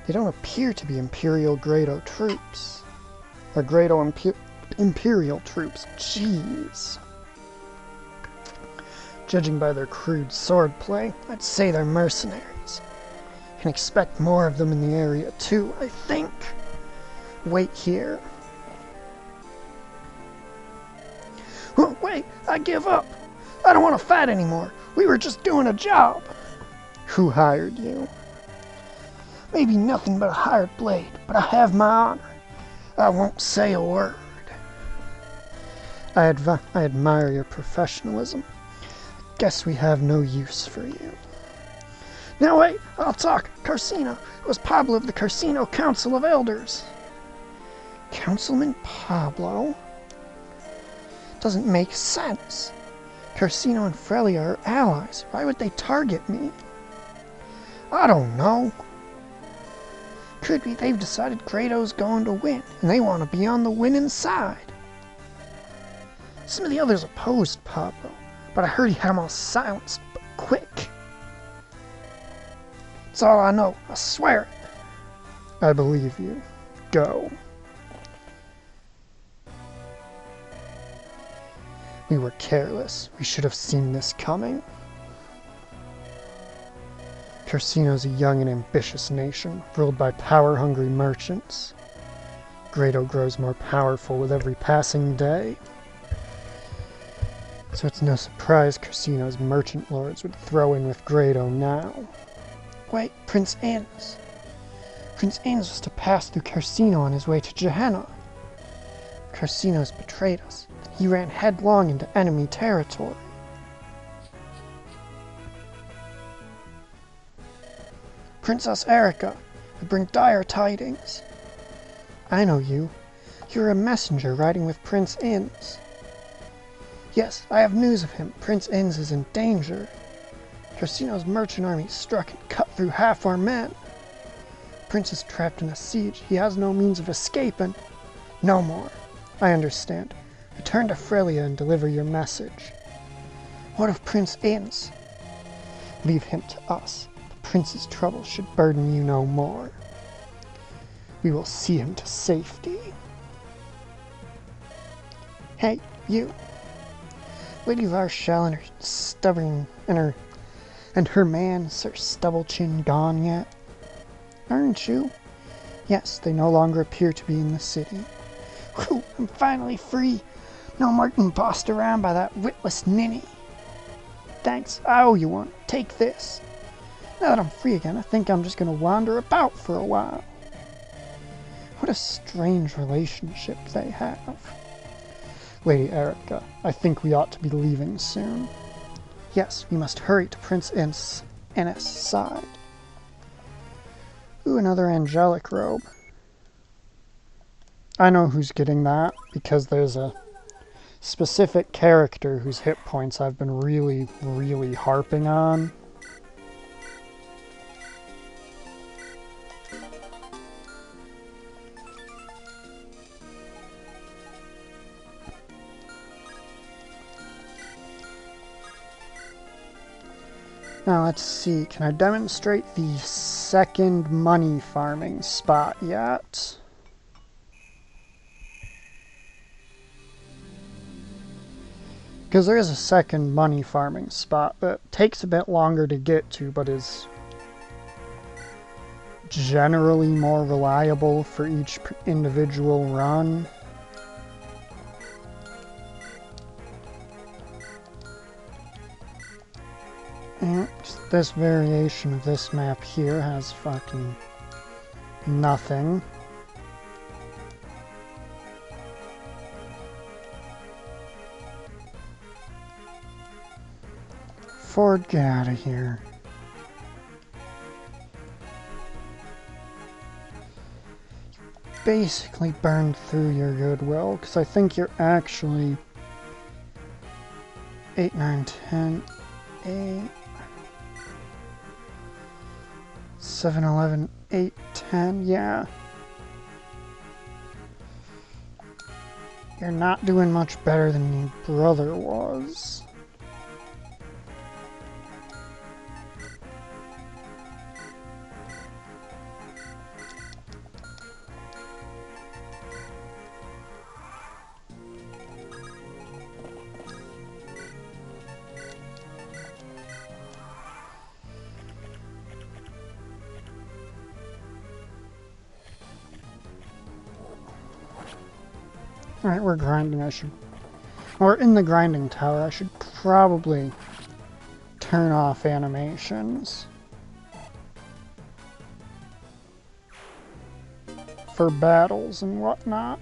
They don't appear to be Imperial Grado troops. Or Grado Imperial troops. Jeez. Judging by their crude swordplay, I'd say they're mercenaries. Can expect more of them in the area too, I think. Wait here. Wait, I give up. I don't want to fight anymore. We were just doing a job. Who hired you? Maybe nothing but a hired blade, but I have my honor. I won't say a word. I admire your professionalism. Guess we have no use for you. Now wait, I'll talk. Carcino. It was Pablo of the Carcino Council of Elders. Councilman Pablo? Doesn't make sense. Carcino and Frelia are allies. Why would they target me? I don't know. Could be they've decided Grado's going to win, and they want to be on the winning side. Some of the others opposed Pablo, but I heard he had them all silenced, but quick. That's all I know, I swear it. I believe you. Go. We were careless. We should have seen this coming. Carcino's a young and ambitious nation, ruled by power-hungry merchants. Grado grows more powerful with every passing day. So it's no surprise Carcino's merchant lords would throw in with Grado now. Wait, Prince Annes. Prince Annes was to pass through Carcino on his way to Gehenna. Carcino's betrayed us. He ran headlong into enemy territory. Princess Erica, I bring dire tidings. I know you. You're a messenger riding with Prince Inns. Yes, I have news of him. Prince Inns is in danger. Carcino's merchant army struck and cut through half our men. Prince is trapped in a siege. He has no means of escape and... No more. I understand. Return to Frelia and deliver your message. What of Prince Inns? Leave him to us. The prince's trouble should burden you no more. We will see him to safety. Hey, you. Lady Varshel and her stubborn and her man, Sir Stubblechin, gone yet? Aren't you? Yes, they no longer appear to be in the city. Whew, I'm finally free. No more being bossed around by that witless ninny. Thanks, I owe you one. Take this. Now that I'm free again, I think I'm just going to wander about for a while. What a strange relationship they have. Lady Erica, I think we ought to be leaving soon. Yes, we must hurry to Prince Ennis' side. Ooh, another angelic robe. I know who's getting that, because there's a specific character whose hit points I've been really, really harping on. Now let's see, can I demonstrate the second money farming spot yet? Because there is a second money farming spot that takes a bit longer to get to, but is generally more reliable for each individual run. And this variation of this map here has fucking nothing. Ford, get out of here. Basically burned through your goodwill, because I think you're actually 8, 9, 10, 8, 7, 11, 8, 10, yeah. You're not doing much better than your brother was. Alright, we're grinding. Or in the grinding tower, I should probably turn off animations for battles and whatnot.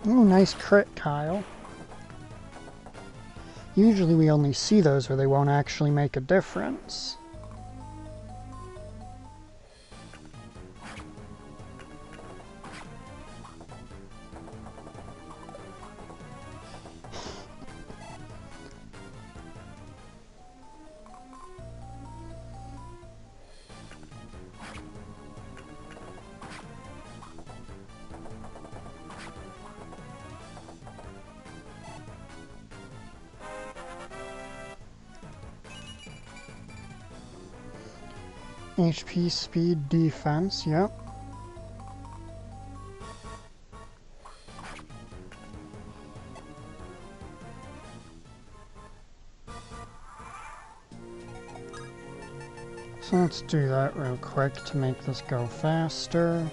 Oh, nice crit, Kyle. Usually we only see those where they won't actually make a difference. HP, speed, defense, yep. So let's do that real quick to make this go faster.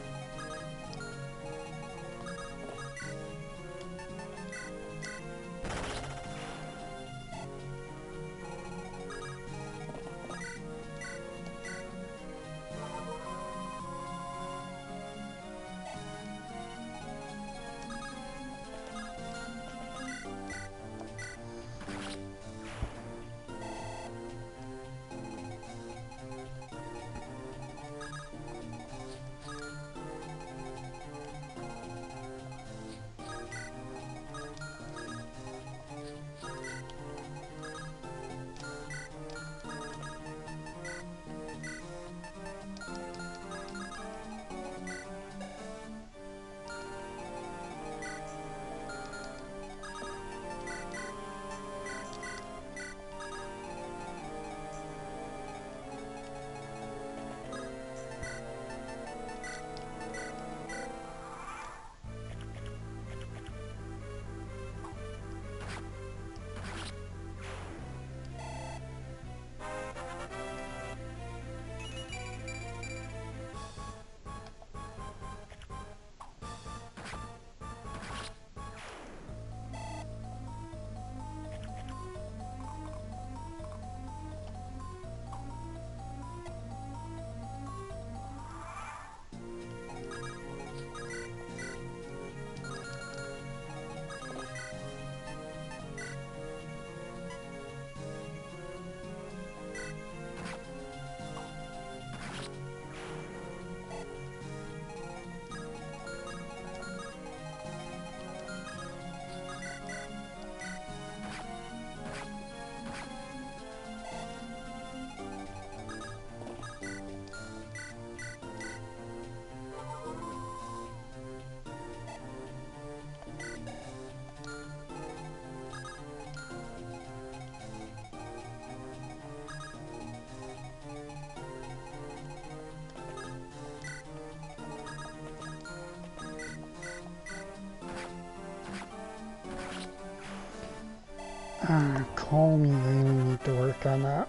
Calm, you really need to work on that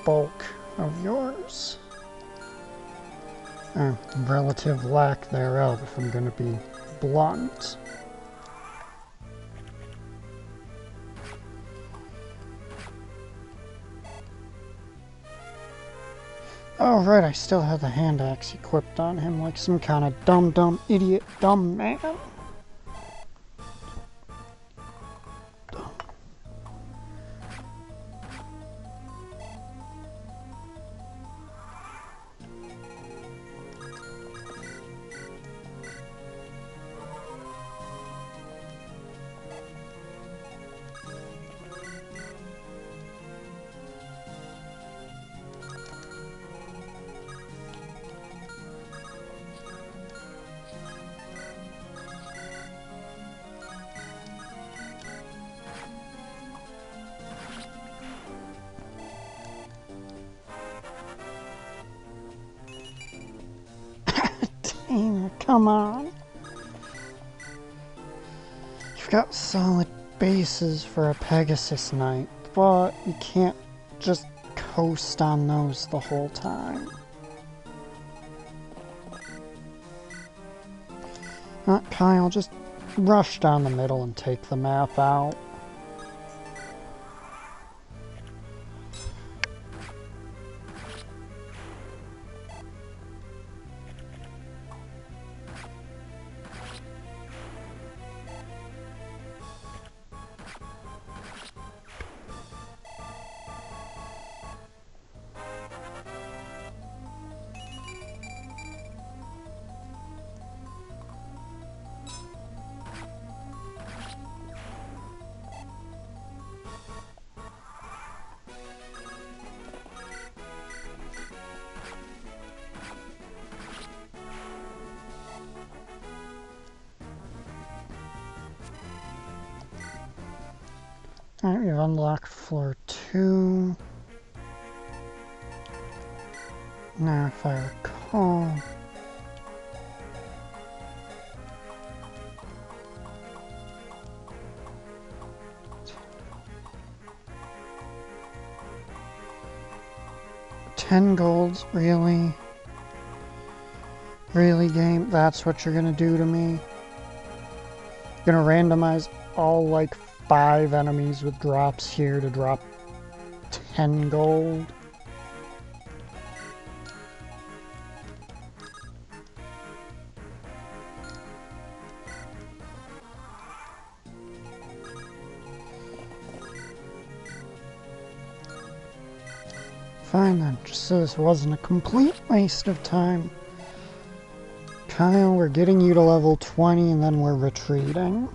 bulk of yours. Relative lack thereof, if I'm gonna be blunt. Oh right, I still have the hand axe equipped on him like some kind of dumb idiot dumb man. Come on. You've got solid bases for a Pegasus Knight, but you can't just coast on those the whole time. Kyle, just rush down the middle and take the map out. Alright, we've unlocked floor 2. Now, if I recall... $10, really? Really, game? That's what you're gonna do to me? Gonna randomize all, like, 5 enemies with drops here to drop 10 gold? Fine then, just so this wasn't a complete waste of time. Kyle, we're getting you to level 20 and then we're retreating.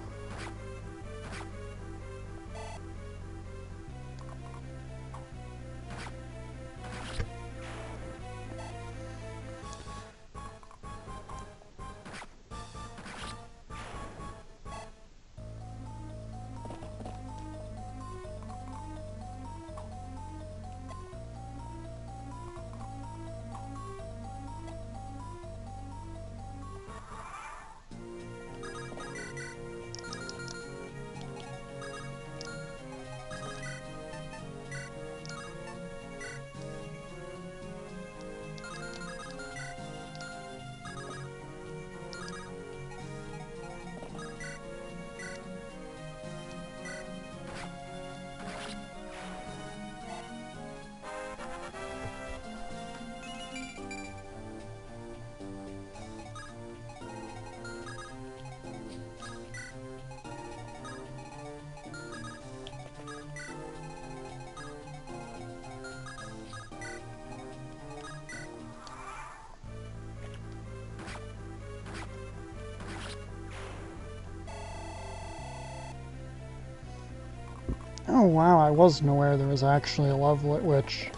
Oh wow, I wasn't aware there was actually a level at which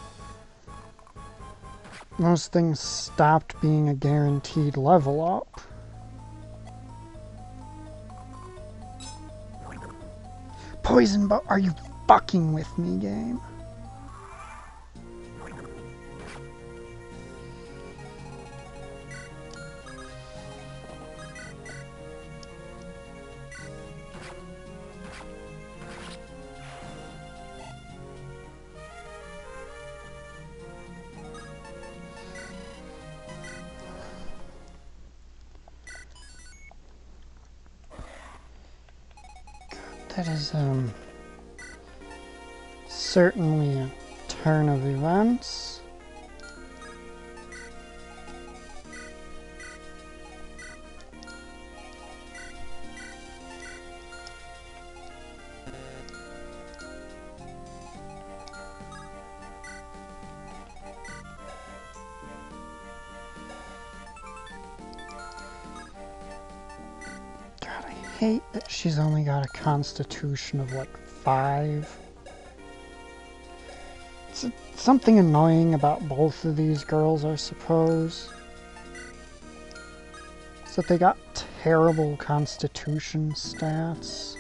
most things stopped being a guaranteed level up. Poison but are you fucking with me, game? That is, certainly a turn of events. God, I hate that she's only got a constitution of like 5. It's something annoying about both of these girls, I suppose. It's that they got terrible constitution stats.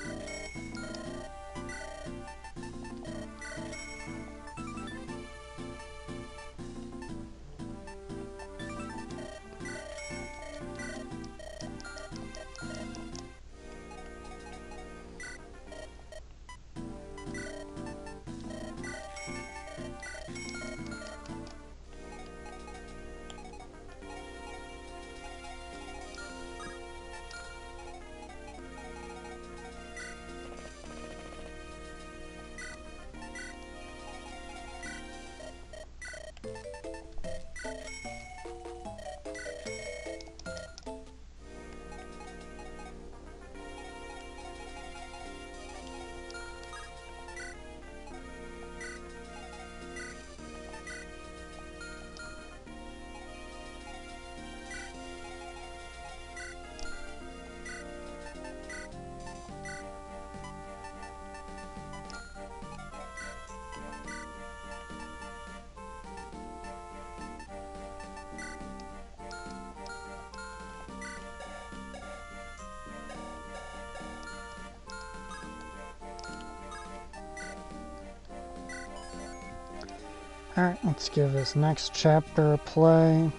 Alright, let's give this next chapter a play.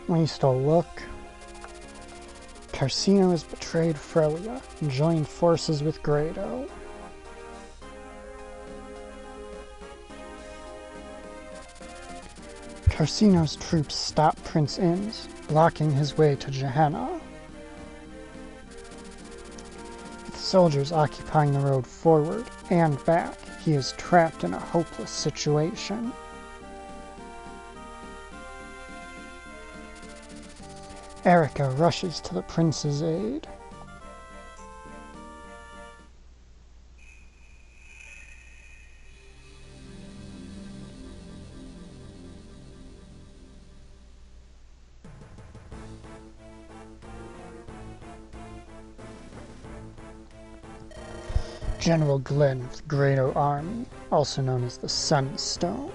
At least a look. Carsino has betrayed Frelia and joined forces with Grado. Carsino's troops stop Prince Inns, blocking his way to Gehenna. With soldiers occupying the road forward and back, he is trapped in a hopeless situation. Erica rushes to the prince's aid. General Glenn of the Grado Army, also known as the Sunstone.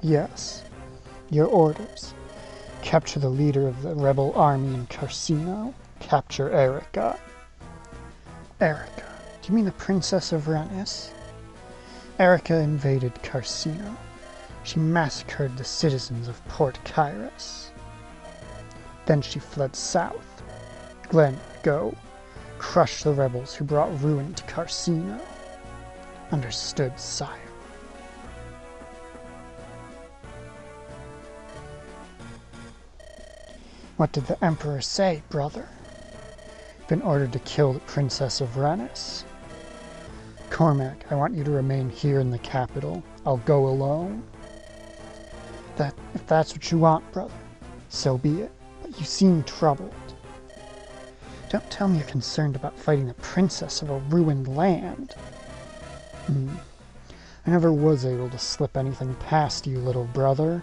Yes, your orders. Capture the leader of the rebel army in Carsino. Capture Erica. Erica? Do you mean the Princess of Venice? Erica invaded Carsino. She massacred the citizens of Port Kairos. Then she fled south. Glenn, go. Crush the rebels who brought ruin to Carsino. Understood, sire. What did the Emperor say, brother? Been ordered to kill the Princess of Venice. Cormac, I want you to remain here in the capital. I'll go alone. If that's what you want, brother, so be it. But you seem troubled. Don't tell me you're concerned about fighting the princess of a ruined land. I never was able to slip anything past you, little brother.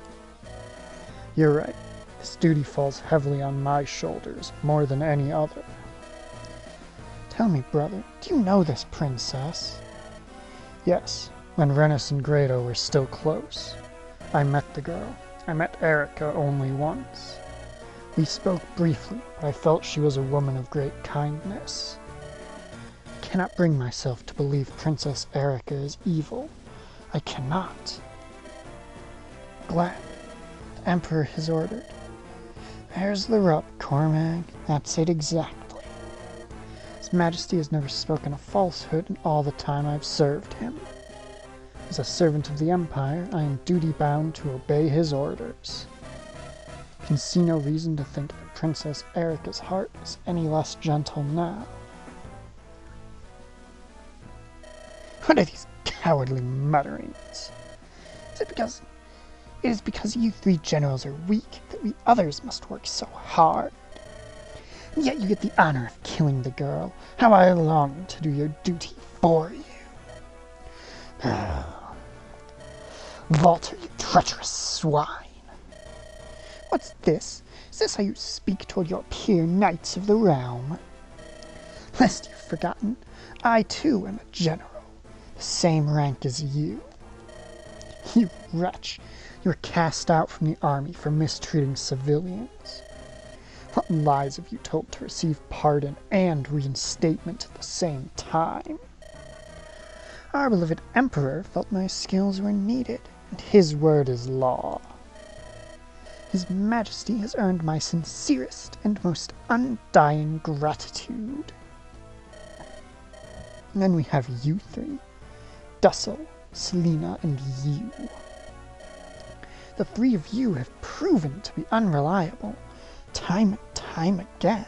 You're right. This duty falls heavily on my shoulders, more than any other. Tell me, brother, do you know this princess? Yes, when Rennis and Grado were still close. I met the girl. I met Erica only once. We spoke briefly, but I felt she was a woman of great kindness. I cannot bring myself to believe Princess Erica is evil. I cannot. Glad. The Emperor has ordered. There's the rub, Cormac. That's it exactly. His Majesty has never spoken a falsehood in all the time I've served him. As a servant of the Empire, I am duty-bound to obey his orders. Can see no reason to think that Princess Erica's heart is any less gentle now. What are these cowardly mutterings? It is because you three generals are weak that we others must work so hard. And yet you get the honor of killing the girl. How I long to do your duty for you. Walter, you treacherous swine. What's this? Is this how you speak toward your peer knights of the realm? Lest you've forgotten, I too am a general, the same rank as you. You wretch, you were cast out from the army for mistreating civilians. What lies have you told to receive pardon and reinstatement at the same time? Our beloved emperor felt my skills were needed, and his word is law. His Majesty has earned my sincerest and most undying gratitude. And then we have you three, Dussel, Selena, and you. The three of you have proven to be unreliable, time and time again.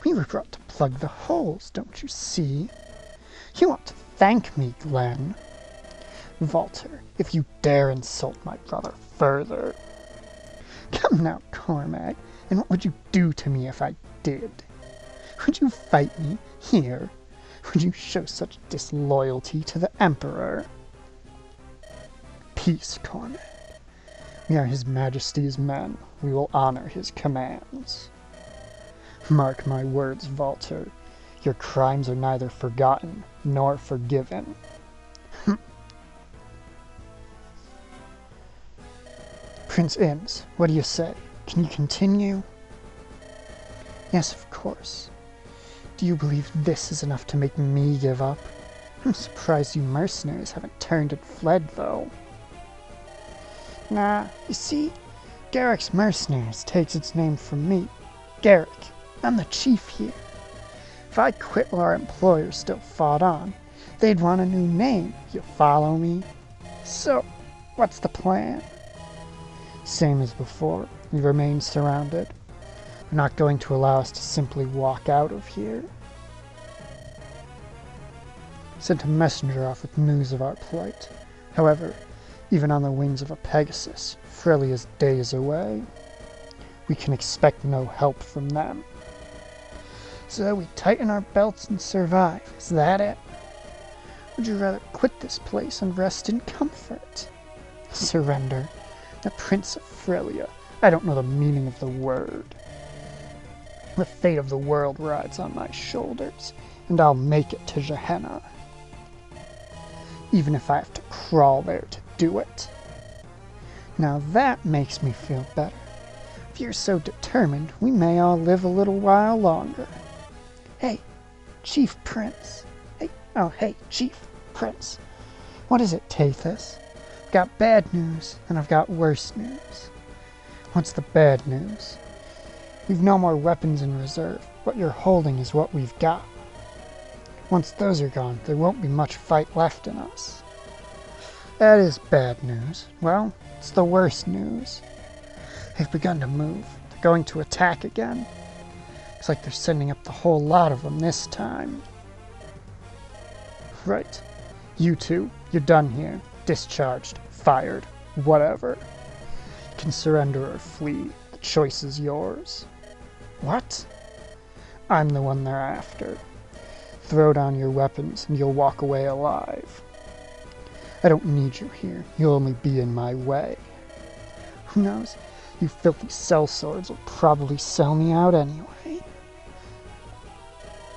We were brought to plug the holes, don't you see? You ought to thank me, Glenn. Walter, if you dare insult my brother further. Come now, Cormac, and what would you do to me if I did? Would you fight me here? Would you show such disloyalty to the Emperor? Peace, Cormac. We are His Majesty's men. We will honor his commands. Mark my words, Walter. Your crimes are neither forgotten nor forgiven. Prince Inns, what do you say? Can you continue? Yes, of course. Do you believe this is enough to make me give up? I'm surprised you mercenaries haven't turned and fled, though. Nah, you see, Garrick's Mercenaries takes its name from me. Garrick, I'm the chief here. If I quit while our employers still fought on, they'd want a new name, you follow me? So, what's the plan? Same as before, we remain surrounded. They're not going to allow us to simply walk out of here. Sent a messenger off with news of our plight. However, even on the wings of a Pegasus, Frelia's days away. We can expect no help from them. So we tighten our belts and survive, is that it? Would you rather quit this place and rest in comfort? Surrender? The Prince of Frelia. I don't know the meaning of the word. The fate of the world rides on my shoulders, and I'll make it to Gehenna. Even if I have to crawl there to do it. Now that makes me feel better. If you're so determined, we may all live a little while longer. Hey, Chief Prince. Hey, Chief Prince. What is it, Tathus? I've got bad news, and I've got worse news. What's the bad news? We've no more weapons in reserve. What you're holding is what we've got. Once those are gone, there won't be much fight left in us. That is bad news. Well, it's the worst news. They've begun to move. They're going to attack again. Looks like they're sending up the whole lot of them this time. Right. You two, you're done here. Discharged. Fired. Whatever. You can surrender or flee. The choice is yours. What? I'm the one they're after. Throw down your weapons and you'll walk away alive. I don't need you here. You'll only be in my way. Who knows? You filthy sellswords will probably sell me out anyway.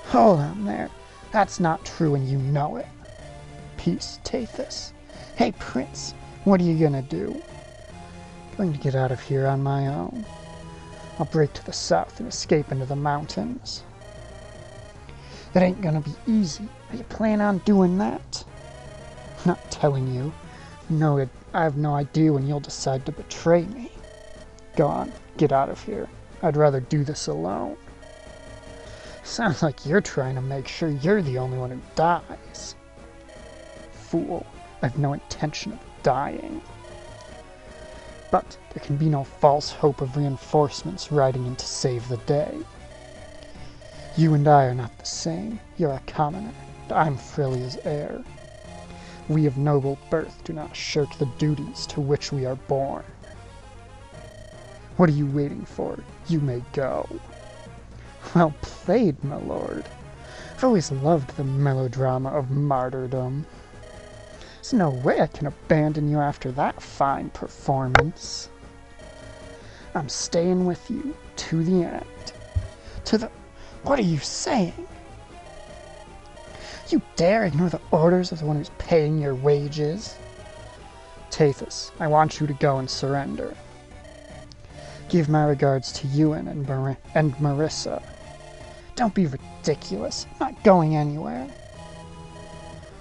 Hold on there. That's not true and you know it. Peace, Tathus. Hey, Prince. What are you gonna do? Going to get out of here on my own. I'll break to the south and escape into the mountains. That ain't gonna be easy. How you plan on doing that? I'm not telling you. No, I have no idea when you'll decide to betray me. Go on, get out of here. I'd rather do this alone. Sounds like you're trying to make sure you're the only one who dies. Fool, I've no intention of dying. But there can be no false hope of reinforcements riding in to save the day. You and I are not the same. You're a commoner. I'm Frillia's heir. We of noble birth do not shirk the duties to which we are born. What are you waiting for? You may go. Well played, my lord. I've always loved the melodrama of martyrdom. There's no way I can abandon you after that fine performance. I'm staying with you to the end. To the... What are you saying? You dare ignore the orders of the one who's paying your wages? Tethys, I want you to go and surrender. Give my regards to Ewan and Marissa. Don't be ridiculous. I'm not going anywhere.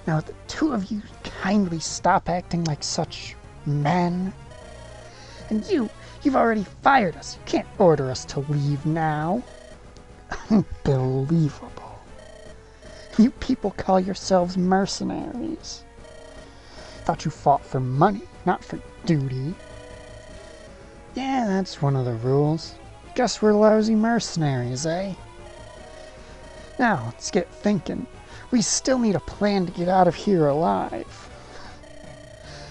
Now, the two of you kindly stop acting like such men. And you've already fired us. You can't order us to leave now. Unbelievable. You people call yourselves mercenaries. Thought you fought for money, not for duty. Yeah, that's one of the rules. Guess we're lousy mercenaries, eh? Now, let's get thinking. We still need a plan to get out of here alive.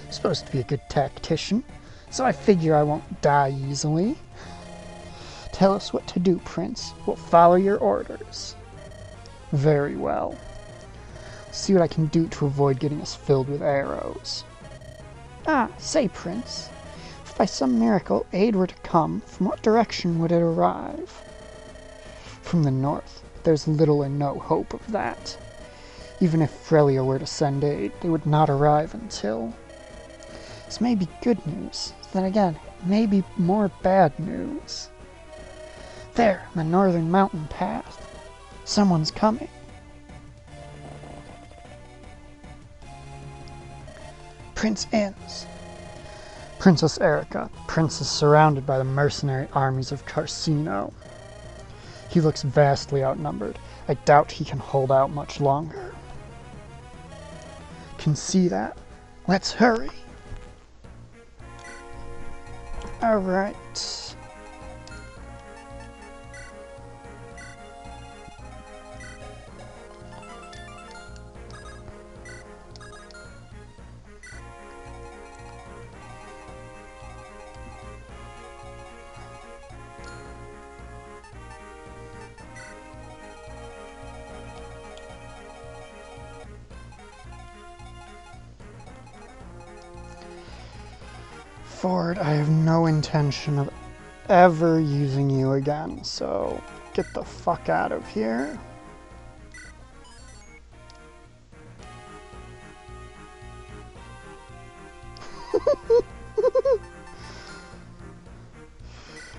I'm supposed to be a good tactician, so I figure I won't die easily. Tell us what to do, Prince. We'll follow your orders. Very well. See what I can do to avoid getting us filled with arrows. Ah, say, Prince. If by some miracle aid were to come, from what direction would it arrive? From the north. There's little or no hope of that. Even if Frelia were to send aid, they would not arrive until... This may be good news. Then again, it may be more bad news. There, the northern mountain path. Someone's coming. Prince Inns. Princess Erica. Prince is surrounded by the mercenary armies of Carcino. He looks vastly outnumbered. I doubt he can hold out much longer. Can see that. Let's hurry. Alright. Ford, I have no intention of ever using you again, so get the fuck out of here.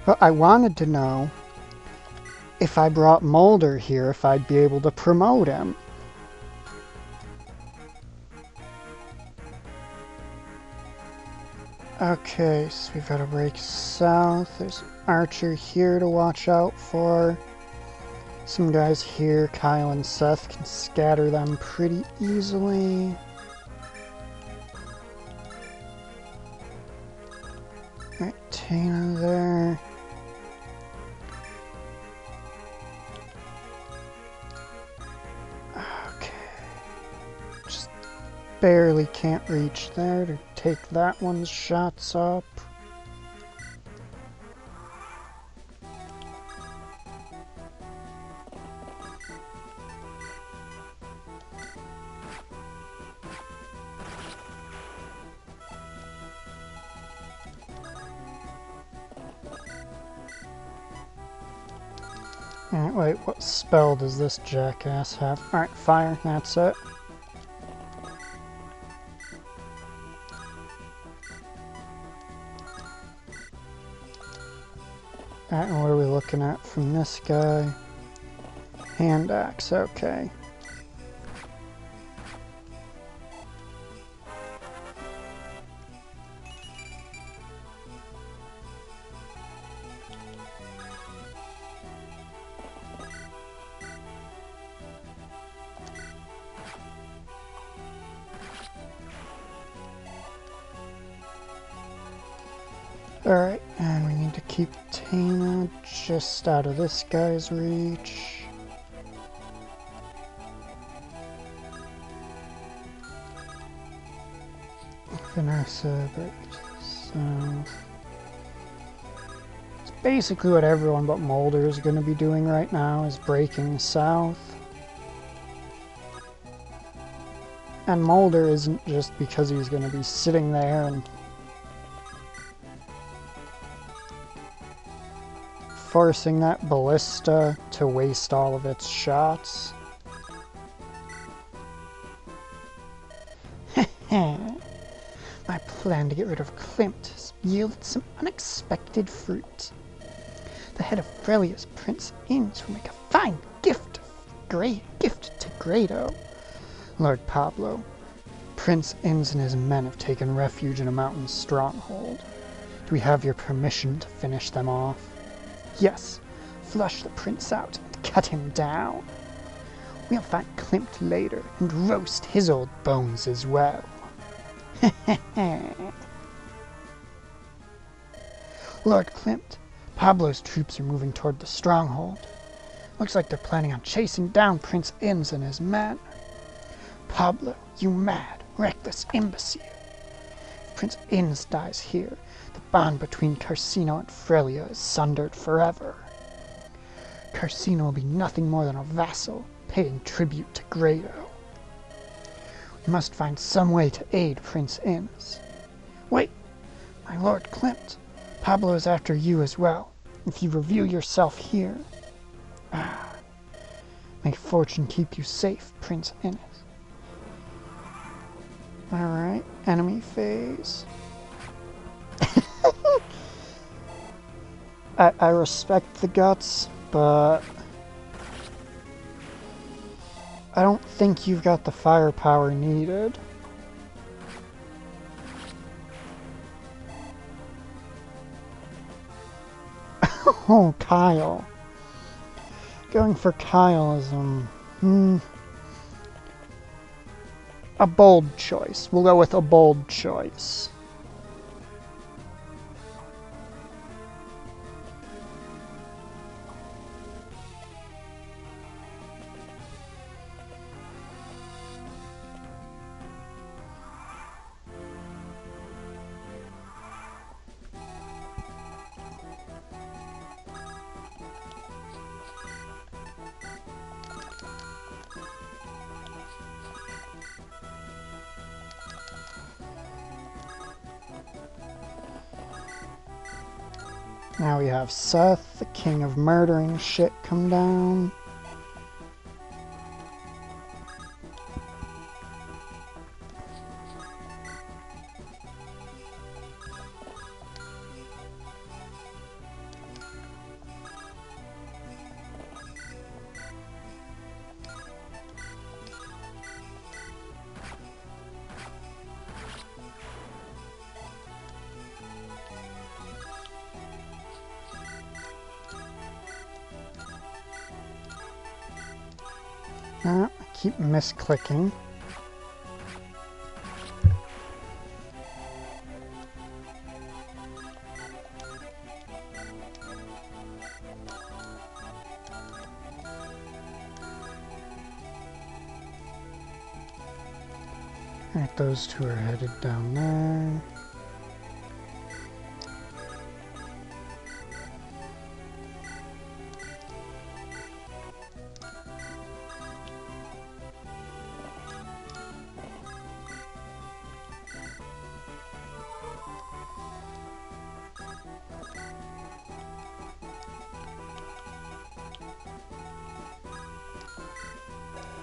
Well, I wanted to know if I brought Mulder here, if I'd be able to promote him. Okay, so we've got to break south. There's an archer here to watch out for. Some guys here, Kyle and Seth, can scatter them pretty easily. Alright, Tana there. Okay. Just barely can't reach there to take that one's shots up. Alright, wait, what spell does this jackass have? Alright, fire, that's it. Alright, and what are we looking at from this guy? Hand axe, okay. Alright, and we need to keep Tana just out of this guy's reach. Vanessa, but south. It's basically what everyone but Mulder is going to be doing right now, is breaking south. And Mulder isn't just because he's going to be sitting there and forcing that ballista to waste all of its shots. My plan to get rid of Klimt has yielded some unexpected fruit. The head of Frelia's Prince Inns will make a fine gift to Grado. Lord Pablo, Prince Inns and his men have taken refuge in a mountain stronghold. Do we have your permission to finish them off? Yes, flush the prince out and cut him down. We'll find Klimt later and roast his old bones as well. Lord Klimt, Pablo's troops are moving toward the stronghold. Looks like they're planning on chasing down Prince Inns and his men. Pablo, you mad, reckless imbecile. If Prince Inns dies here, the bond between Carsino and Frelia is sundered forever. Carsino will be nothing more than a vassal, paying tribute to Grado. We must find some way to aid Prince Inns. Wait, my Lord Klimt, Pablo is after you as well. If you reveal yourself here... may fortune keep you safe, Prince Innes. Alright, enemy phase. I respect the guts, but I don't think you've got the firepower needed. Oh, Kyle. Going for Kyle is, a bold choice. We'll go with a bold choice. Now we have Seth, the king of murdering shit, come down. I keep misclicking. Alright, those two are headed down there.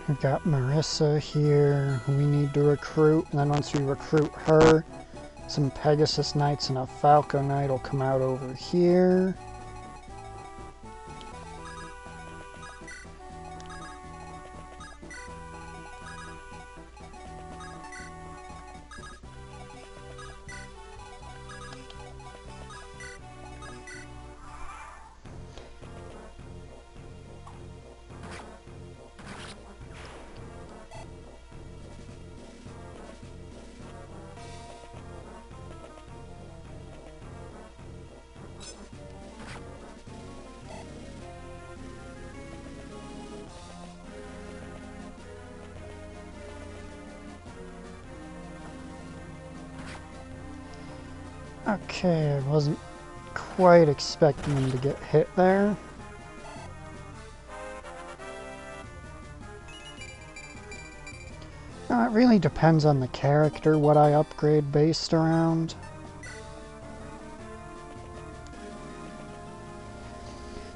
We've got Marissa here, who we need to recruit, and then once we recruit her, some Pegasus Knights and a Falco Knight will come out over here. Okay, I wasn't quite expecting him to get hit there. It really depends on the character, what I upgrade based around.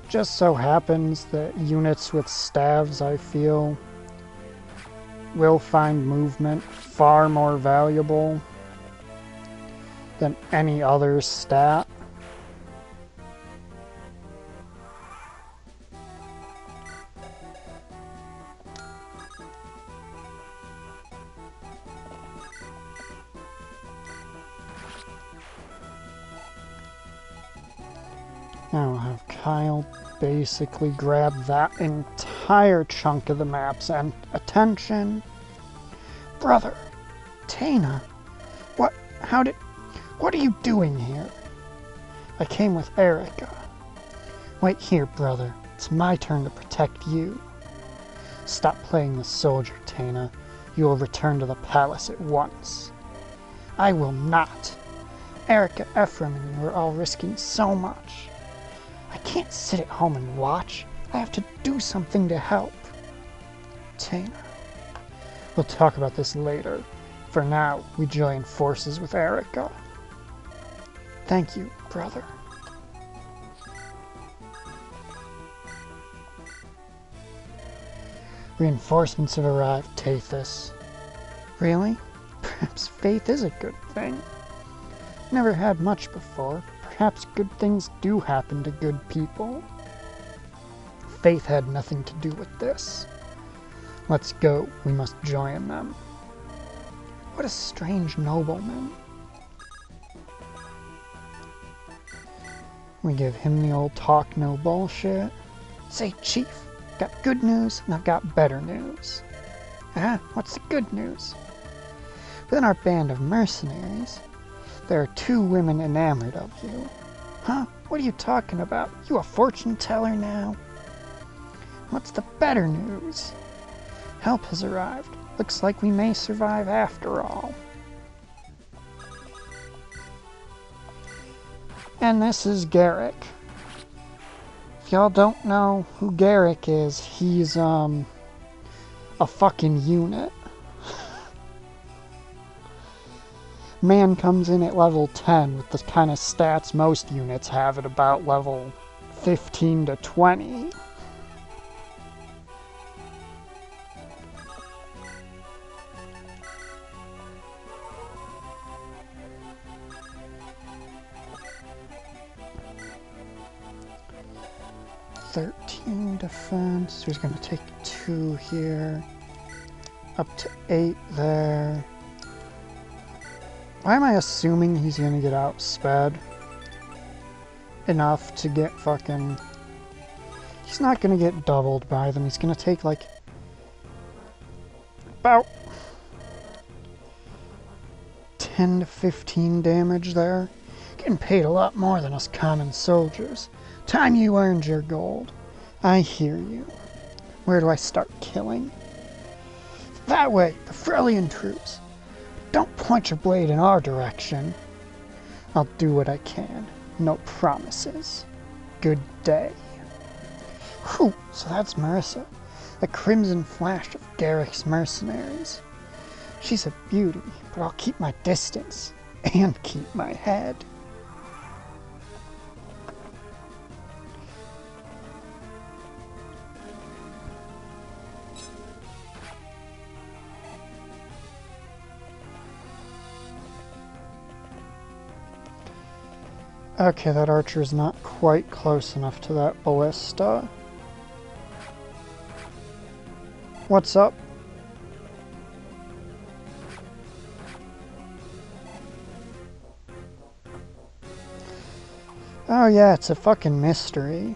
Just so happens that units with staves, I feel, will find movement far more valuable than any other stat. Now I'll have Kyle basically grab that entire chunk of the maps and attention. Brother, Tana, what are you doing here? I came with Erica. Wait here, brother. It's my turn to protect you. Stop playing the soldier, Tana. You will return to the palace at once. I will not. Erica, Ephraim, and you are all risking so much. I can't sit at home and watch. I have to do something to help. Tana. We'll talk about this later. For now, we join forces with Erica. Thank you, brother. Reinforcements have arrived, Tathus. Really? Perhaps faith is a good thing. Never had much before. Perhaps good things do happen to good people. Faith had nothing to do with this. Let's go. We must join them. What a strange nobleman. We give him the old talk no bullshit. Say, Chief, got good news and I've got better news. What's the good news? Within our band of mercenaries, there are 2 women enamored of you. Huh? What are you talking about? You a fortune teller now? What's the better news? Help has arrived. Looks like we may survive after all. And this is Garrick. If y'all don't know who Garrick is, he's a fucking unit. Man comes in at level 10 with the kind of stats most units have at about level 15 to 20. Defense, so he's going to take 2 here, up to 8 there. Why am I assuming he's going to get outsped enough to get fucking... He's not going to get doubled by them. He's going to take like about 10 to 15 damage there. Getting paid a lot more than us common soldiers. Time you earned your gold. I hear you. Where do I start killing? That way, the Frelian troops. Don't point your blade in our direction. I'll do what I can. No promises. Good day. Whew, so that's Marissa. The crimson flash of Garrick's mercenaries. She's a beauty, but I'll keep my distance. And keep my head. Okay, that archer's not quite close enough to that ballista. What's up? Oh yeah, it's a fucking mystery.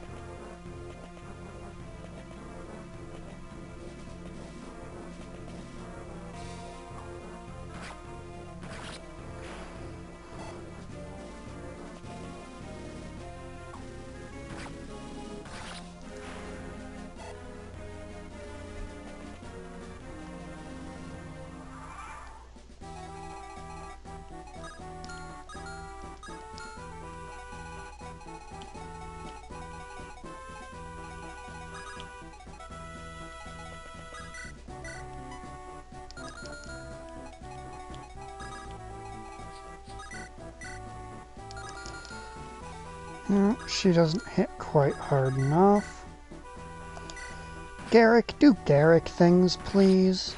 No, she doesn't hit quite hard enough. Garrick, do Garrick things, please.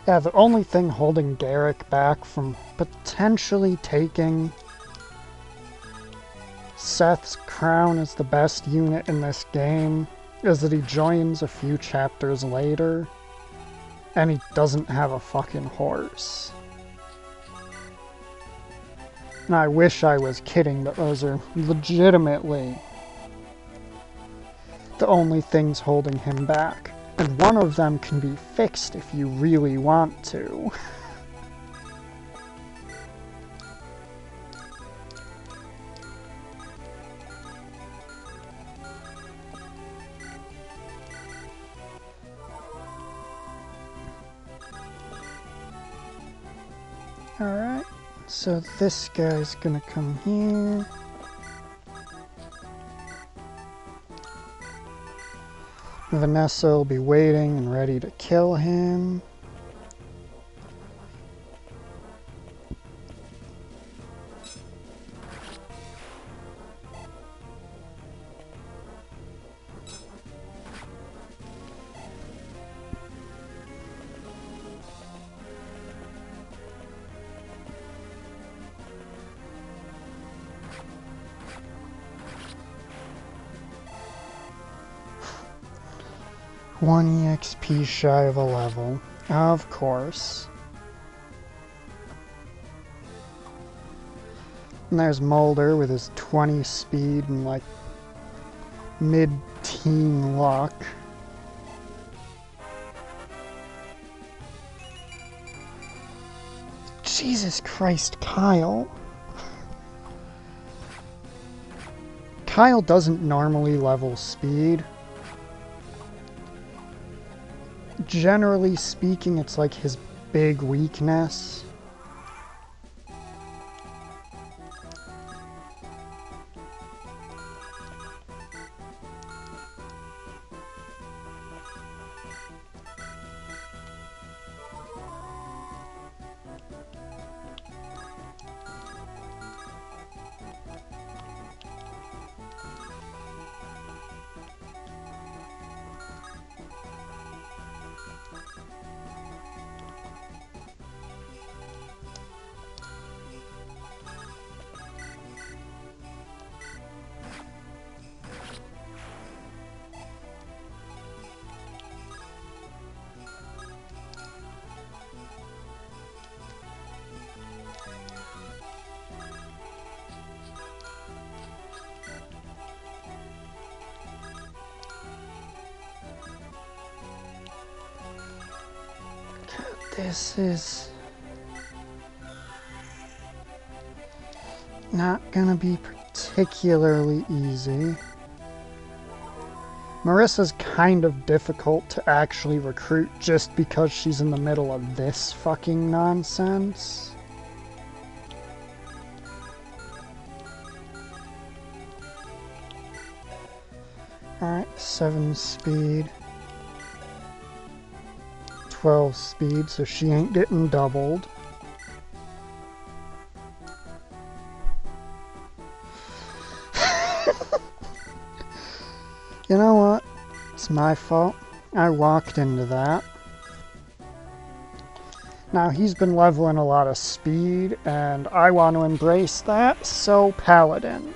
Yeah, the only thing holding Garrick back from potentially taking Seth's crown as the best unit in this game is that he joins a few chapters later and he doesn't have a fucking horse. And I wish I was kidding, but those are legitimately the only things holding him back. And one of them can be fixed if you really want to. Alright, so this guy's gonna come here. Vanessa will be waiting and ready to kill him. One EXP shy of a level, of course. And there's Mulder with his 20 speed and like mid-teen luck. Jesus Christ, Kyle. Kyle doesn't normally level speed. Generally speaking, it's like his big weakness. This is not gonna be particularly easy. Marissa's kind of difficult to actually recruit just because she's in the middle of this fucking nonsense. Alright, 7 speed. 12 speed, so she ain't getting doubled. You know what? It's my fault. I walked into that. Now he's been leveling a lot of speed, and I want to embrace that, so Paladin.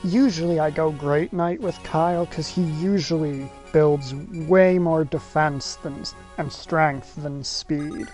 Usually I go Great Knight with Kyle because he usually builds way more defense and strength than speed.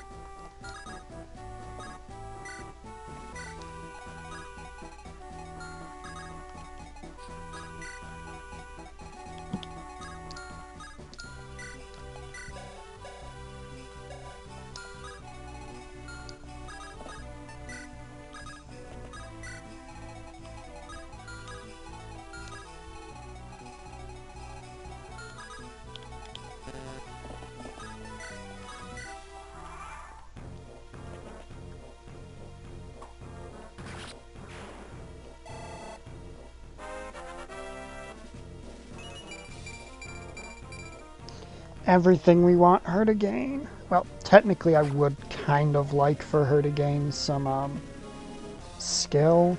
everything we want her to gain. Well, technically I would kind of like for her to gain some, skill.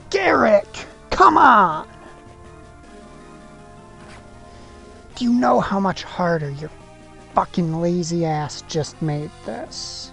Garrick! Come on! Do you know how much harder your fucking lazy ass just made this?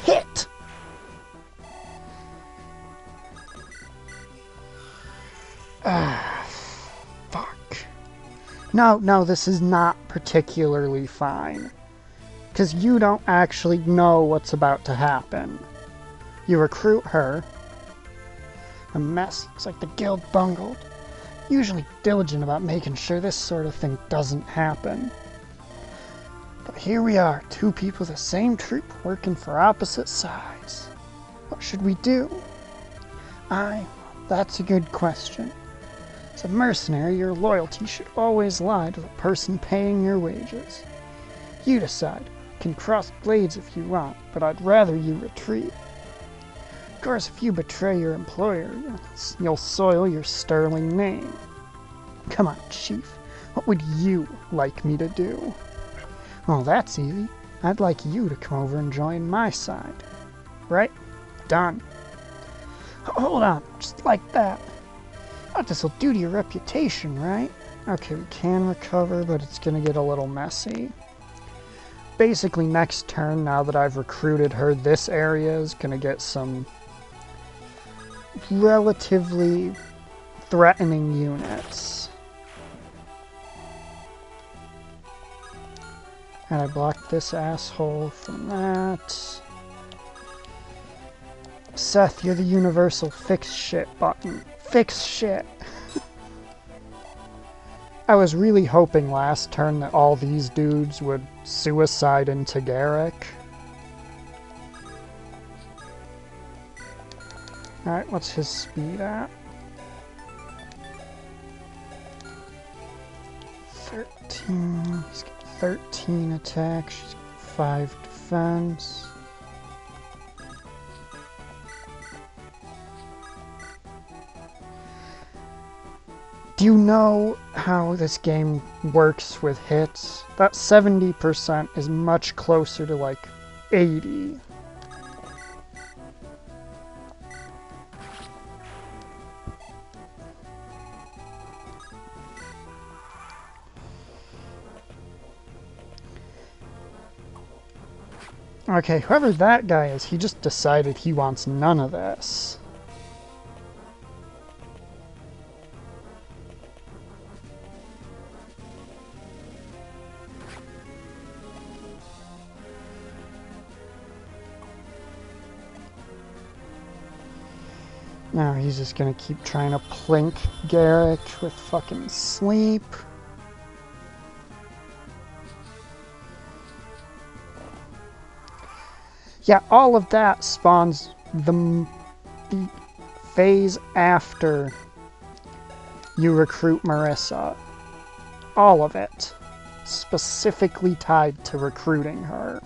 Hit! Fuck. No, this is not particularly fine. Because you don't actually know what's about to happen. You recruit her. A mess. It's like the guild bungled. Usually diligent about making sure this sort of thing doesn't happen. But here we are, two people the same troop working for opposite sides. What should we do? That's a good question. As a mercenary, your loyalty should always lie to the person paying your wages. You decide. You can cross blades if you want, but I'd rather you retreat. Of course, if you betray your employer, you'll soil your sterling name. Come on, Chief. What would you like me to do? Well, that's easy. I'd like you to come over and join my side. Right? Done. Hold on, just like that. What this'll do to your reputation, right? Okay, we can recover, but it's gonna get a little messy. Basically, next turn, now that I've recruited her, this area is gonna get some relatively threatening units. And I blocked this asshole from that. Seth, you're the universal fix shit button. Fix shit! I was really hoping last turn that all these dudes would suicide into Garrick. Alright, what's his speed at? 13. He's got 13 attack. She's got 5 defense. Do you know how this game works with hits? That 70% is much closer to like 80. Okay, whoever that guy is, he just decided he wants none of this. Now he's just gonna keep trying to plink Garrick with fucking sleep. Yeah, all of that spawns the phase after you recruit Marissa. All of it. Specifically tied to recruiting her.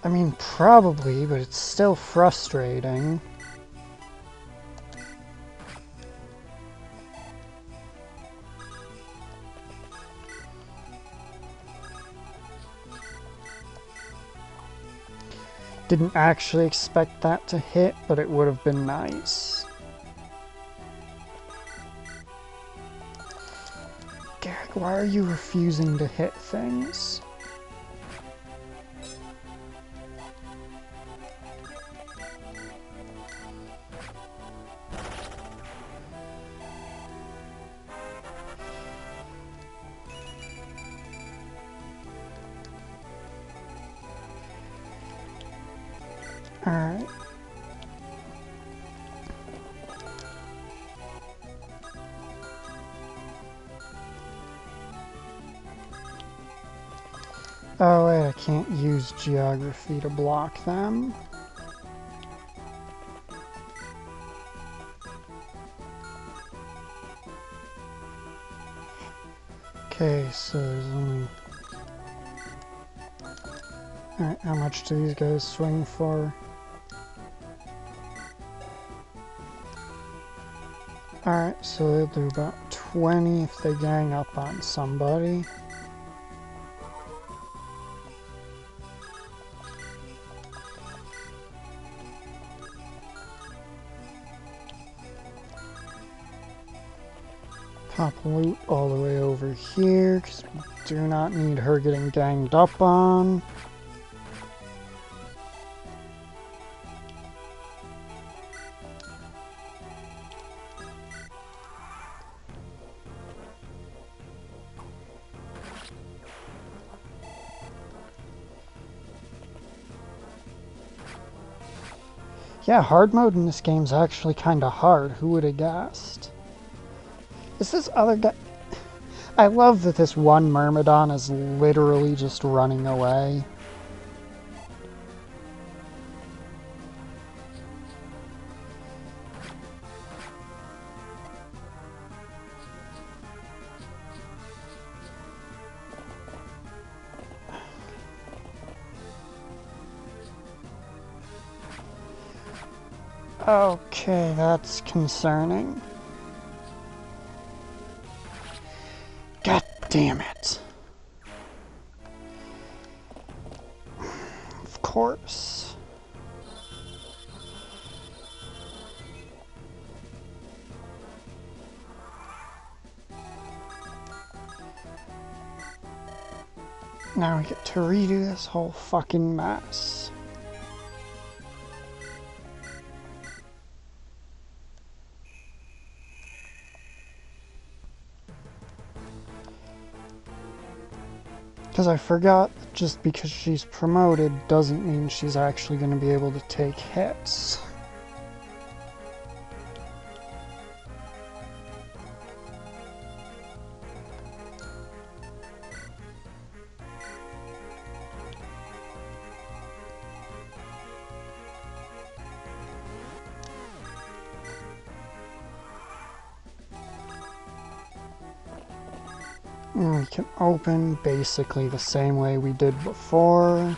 I mean, probably, but it's still frustrating. Didn't actually expect that to hit, but it would have been nice. Garrick, why are you refusing to hit things? Alright. Oh wait, I can't use geography to block them. Okay, so there's only... Alright, how much do these guys swing for? Alright, so they'll do about 20 if they gang up on somebody. Pop loot all the way over here, because we do not need her getting ganged up on. Yeah, hard mode in this game's actually kinda hard. Who would have guessed? Is this other guy... I love that this one Myrmidon is literally just running away. Okay, that's concerning. God damn it. Of course. Now we get to redo this whole fucking mess. Because I forgot, just because she's promoted doesn't mean she's actually going to be able to take hits. And we can open basically the same way we did before.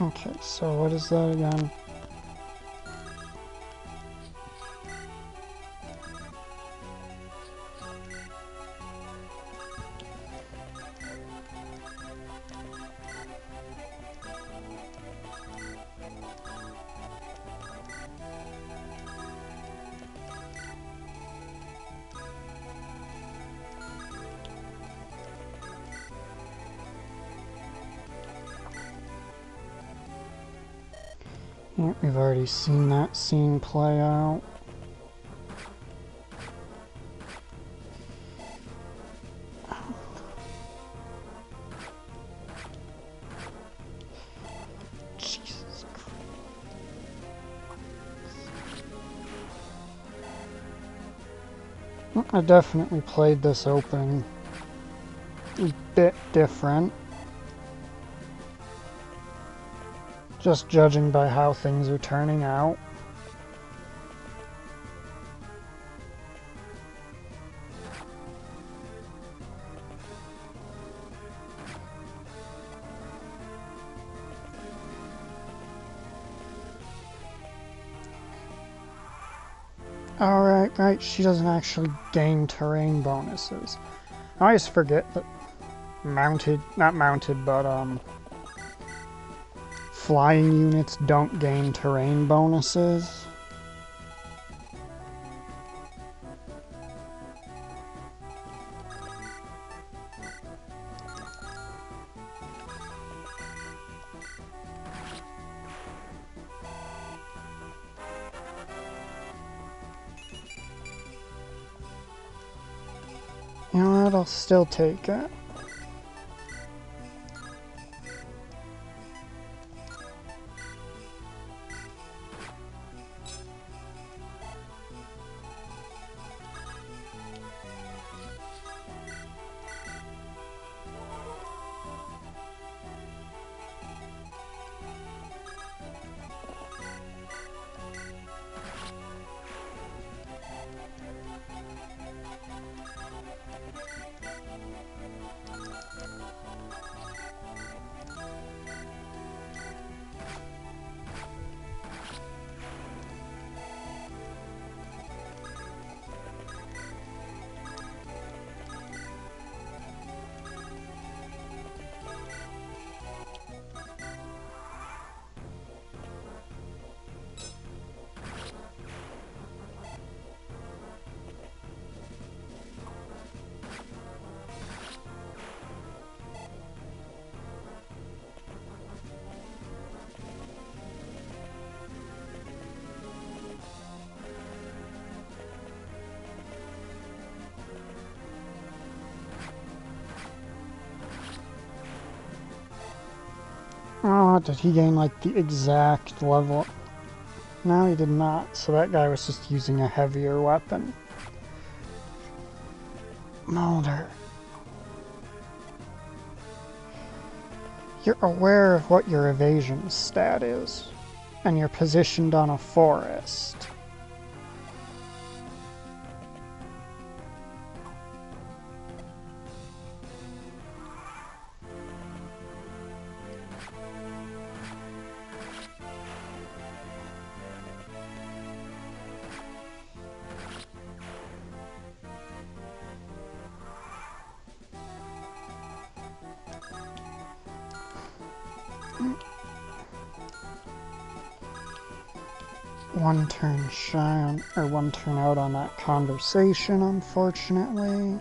Okay, so what is that again? Yeah, we've already seen that scene play out. Jesus Christ. I definitely played this opening a bit different. Just judging by how things are turning out. Alright, right, she doesn't actually gain terrain bonuses. I always forget that not mounted, but flying units don't gain terrain bonuses. You know what, I'll still take it. Oh, did he gain like the exact level? No, he did not. So that guy was just using a heavier weapon. Mulder. You're aware of what your evasion stat is, and you're positioned on a forest. One turn shy on, or one turn out on that conversation, unfortunately.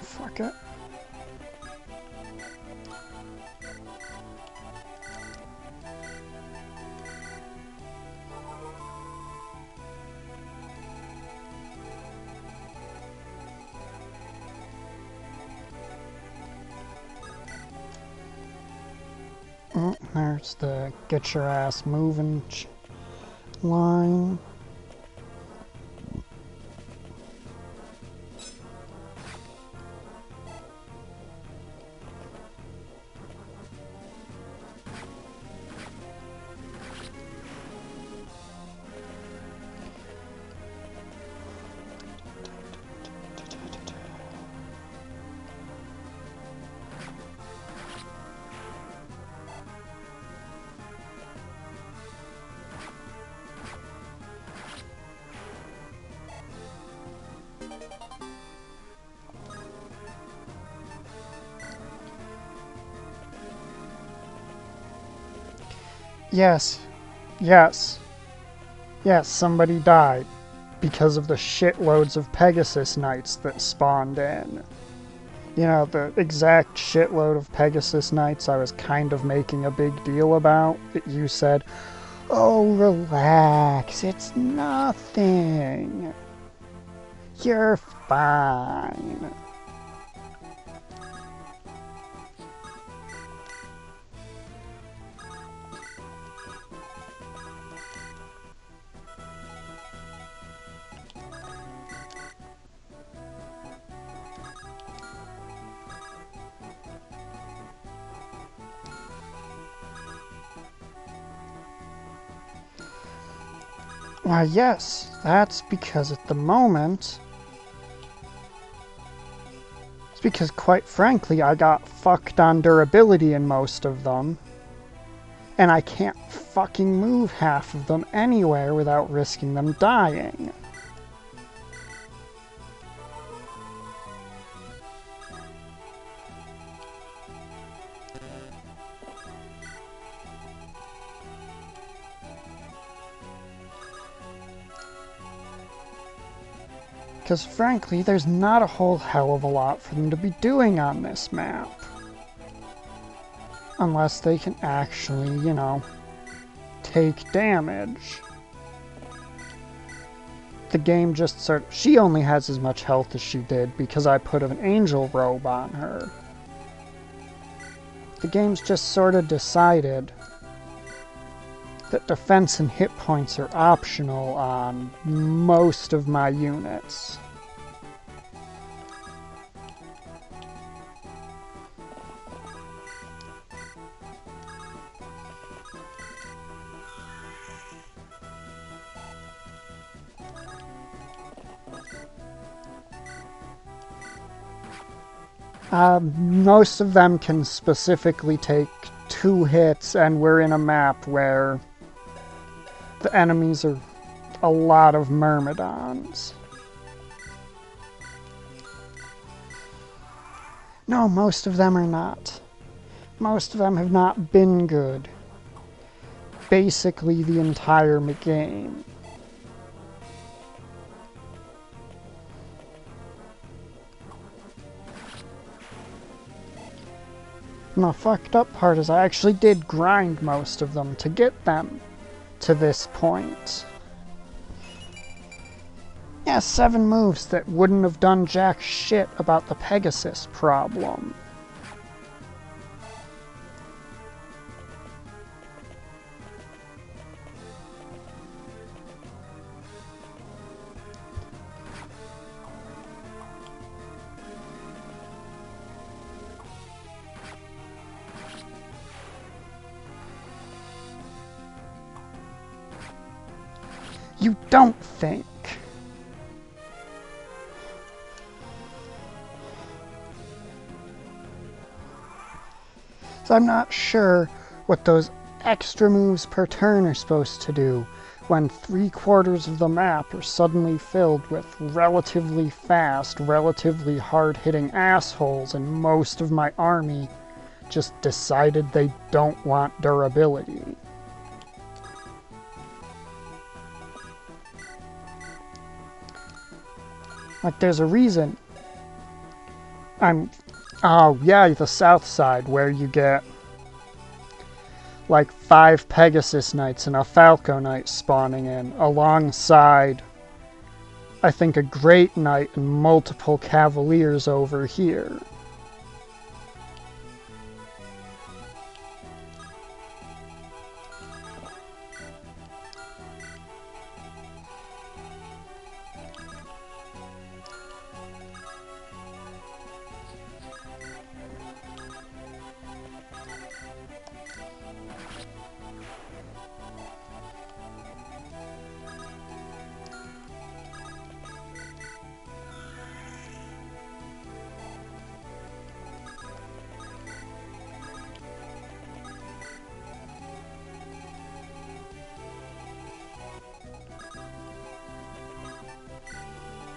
Fuck it. There's the get your ass moving line. Yes. Yes. Yes, somebody died. Because of the shitloads of Pegasus Knights that spawned in. You know, the exact shitload of Pegasus Knights I was kind of making a big deal about, that you said, "Oh, relax, it's nothing. You're fine." Why, yes, that's because at the moment... It's because, quite frankly, I got fucked on durability in most of them. And I can't fucking move half of them anywhere without risking them dying. Because frankly, there's not a whole hell of a lot for them to be doing on this map. Unless they can actually, you know, take damage. The game just sort of... She only has as much health as she did because I put an angel robe on her. The game's just sort of decided that defense and hit points are optional on most of my units. Most of them can specifically take 2 hits, and we're in a map where the enemies are a lot of Myrmidons. No, most of them are not. Most of them have not been good. Basically the entire game. And the fucked up part is I actually did grind most of them to get them to this point. Yeah, 7 moves that wouldn't have done jack shit about the Pegasus problem. You don't think. So I'm not sure what those extra moves per turn are supposed to do when 3/4 of the map are suddenly filled with relatively fast, relatively hard-hitting assholes, and most of my army just decided they don't want durability. Like, there's a reason oh yeah, the south side, where you get like 5 Pegasus Knights and a Falco Knight spawning in, alongside, I think, a Great Knight and multiple Cavaliers over here.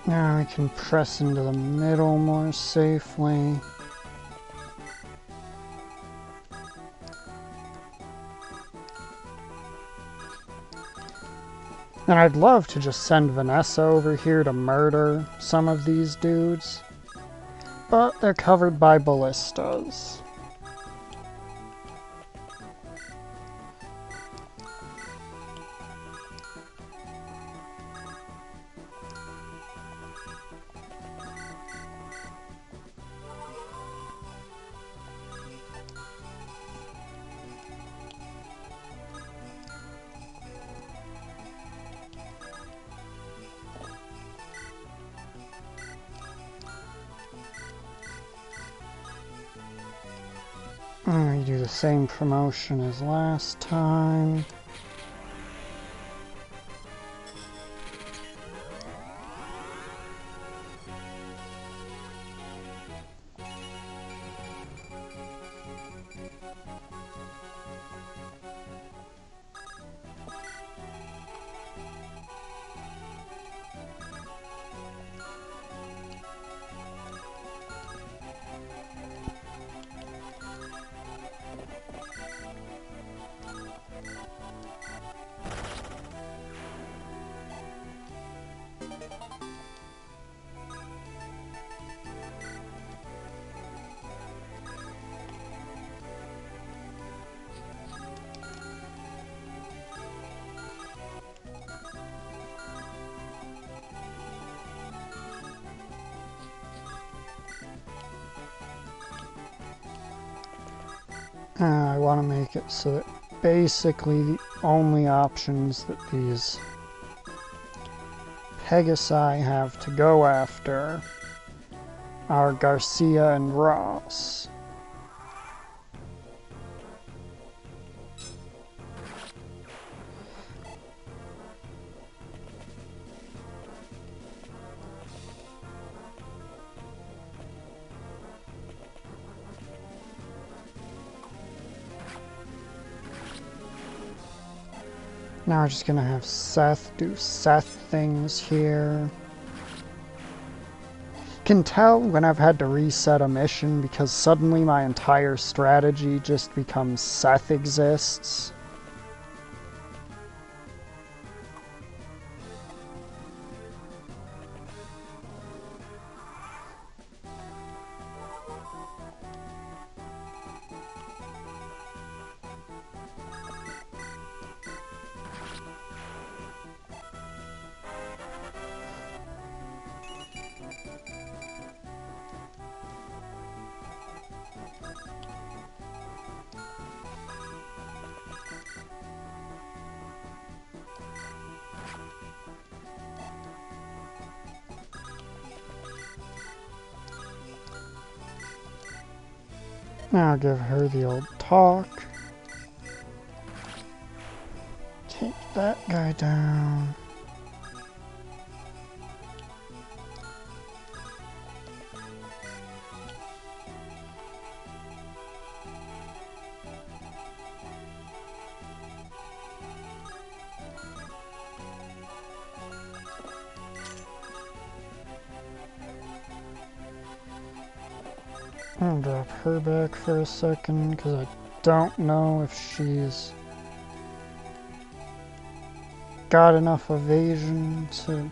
Now I can press into the middle more safely. And I'd love to just send Vanessa over here to murder some of these dudes, but they're covered by ballistas. We do the same promotion as last time. I want to make it so that basically the only options that these Pegasi have to go after are Garcia and Ross. Now we're just gonna have Seth do Seth things here. Can tell when I've had to reset a mission because suddenly my entire strategy just becomes Seth exists. Now I'll give her the old talk. Take that guy down. I'll drop her back for a second because I don't know if she's got enough evasion to...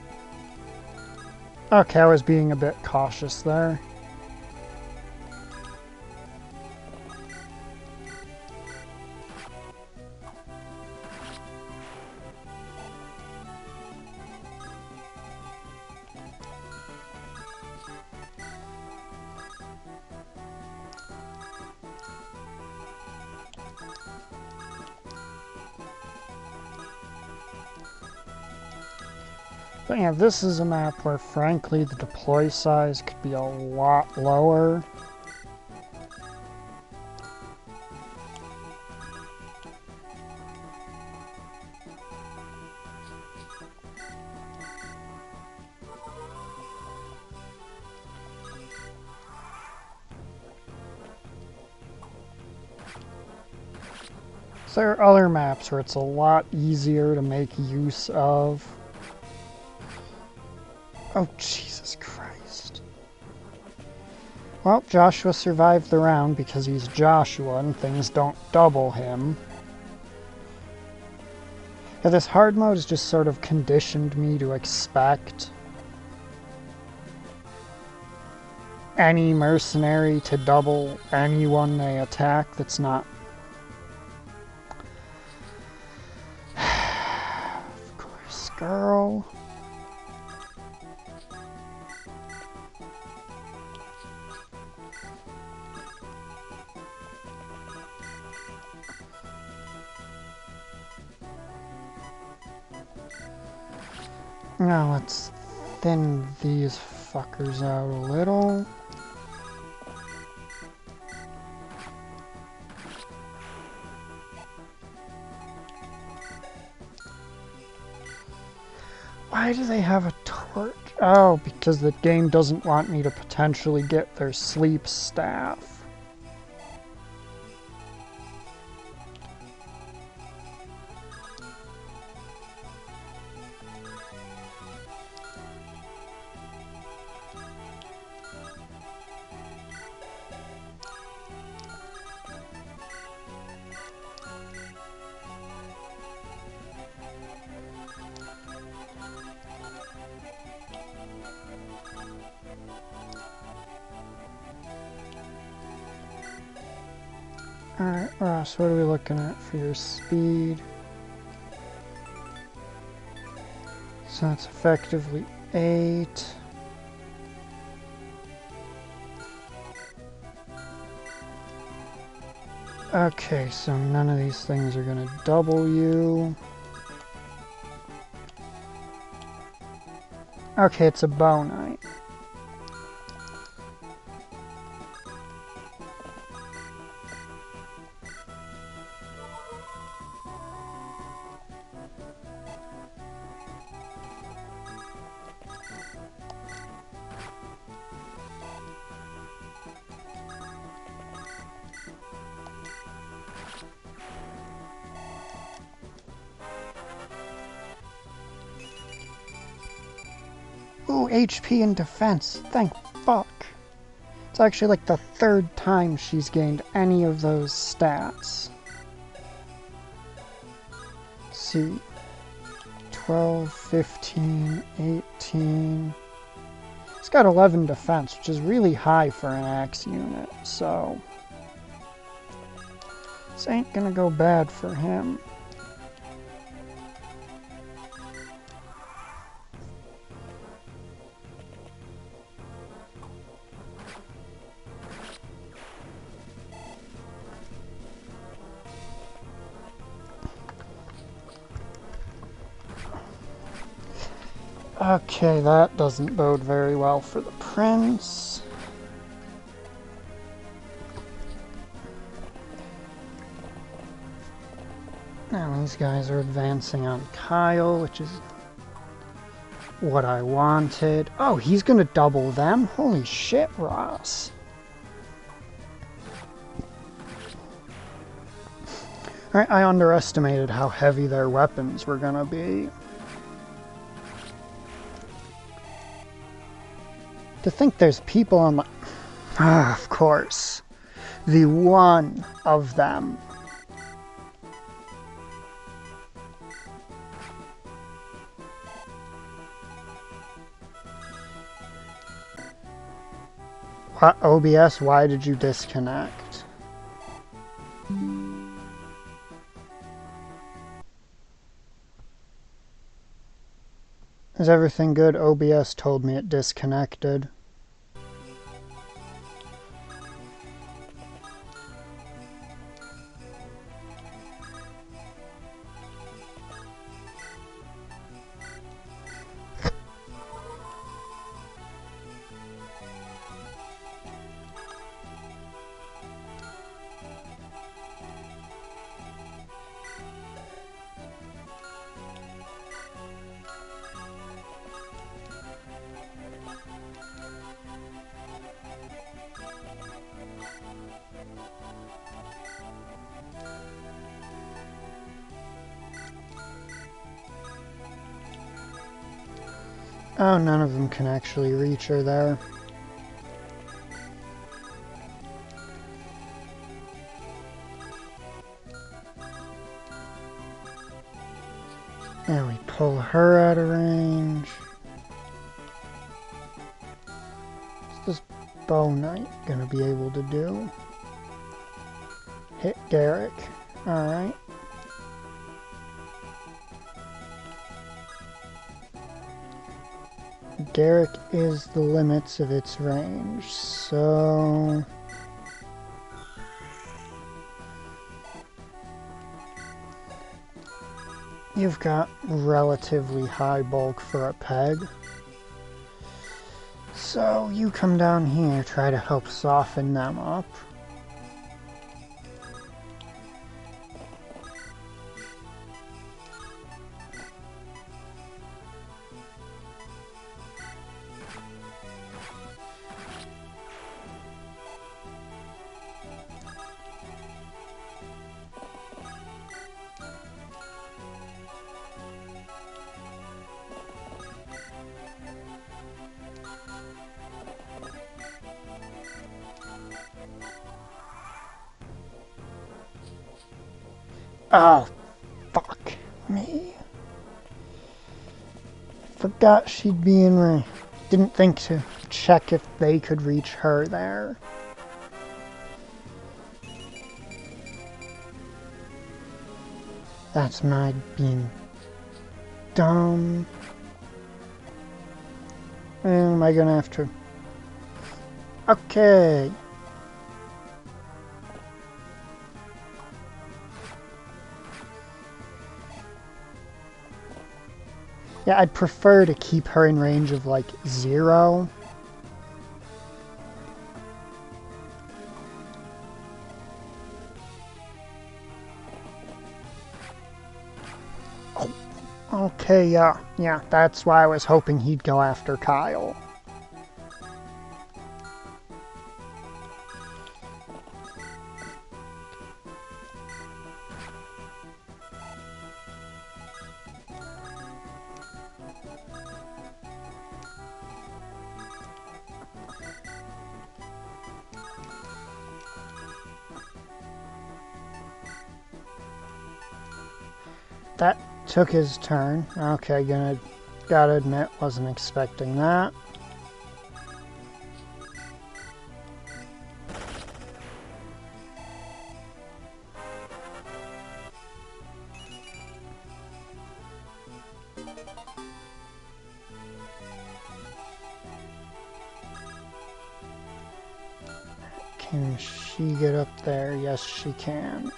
Okay, I was being a bit cautious there. But yeah, this is a map where, frankly, the deploy size could be a lot lower. So there are other maps where it's a lot easier to make use of. Oh, Jesus Christ. Well, Joshua survived the round because he's Joshua and things don't double him. Yeah, this hard mode has just sort of conditioned me to expect any mercenary to double anyone they attack that's not... Of course, girl. Now let's thin these fuckers out a little. Why do they have a torch? Oh, because the game doesn't want me to potentially get their sleep staff. Alright, Ross, what are we looking at for your speed? So it's effectively 8. Okay, so none of these things are going to double you. Okay, it's a bow knight. Ooh, HP and defense. Thank fuck. It's actually like the 3rd time she's gained any of those stats. Let's see. 12, 15, 18. It's got 11 defense, which is really high for an axe unit, so this ain't gonna go bad for him. Okay, that doesn't bode very well for the prince. Now these guys are advancing on Kyle, which is what I wanted. Oh, he's gonna double them? Holy shit, Ross. Alright, I underestimated how heavy their weapons were gonna be. To think there's people on my... Ah, of course. The one of them. What, OBS, why did you disconnect? Is everything good? OBS told me it disconnected. Oh, none of them can actually reach her there. pull her out of range. What's this bow knight gonna be able to do? Hit Derek. Alright. Derek is the limits of its range, so... You've got relatively high bulk for a peg. So you come down here, try to help soften them up. Oh, fuck me. Forgot she'd be in range. Didn't think to check if they could reach her there. That's my being dumb. Am I gonna have to... Okay. Yeah, I'd prefer to keep her in range of, like, 0. Oh, okay, yeah, that's why I was hoping he'd go after Kyle. That took his turn. Okay, gotta admit, wasn't expecting that. Can she get up there? Yes, she can.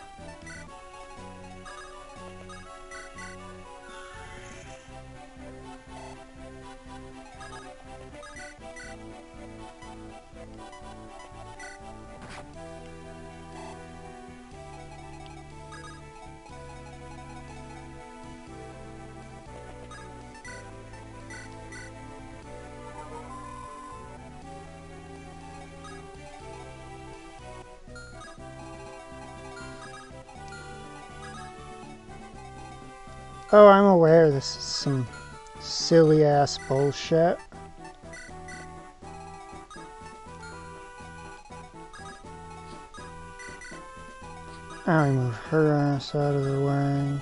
Oh, I'm aware this is some silly-ass bullshit. I'll move her ass out of the way.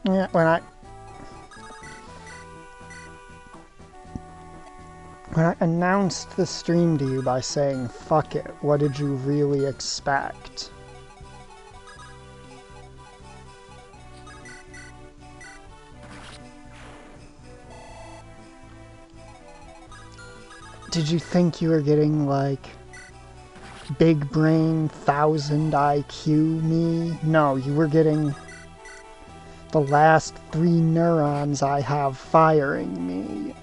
Yeah, when I announced the stream to you by saying, fuck it, what did you really expect? Did you think you were getting, like, big brain, 1000 IQ me? No, you were getting the last 3 neurons I have firing me.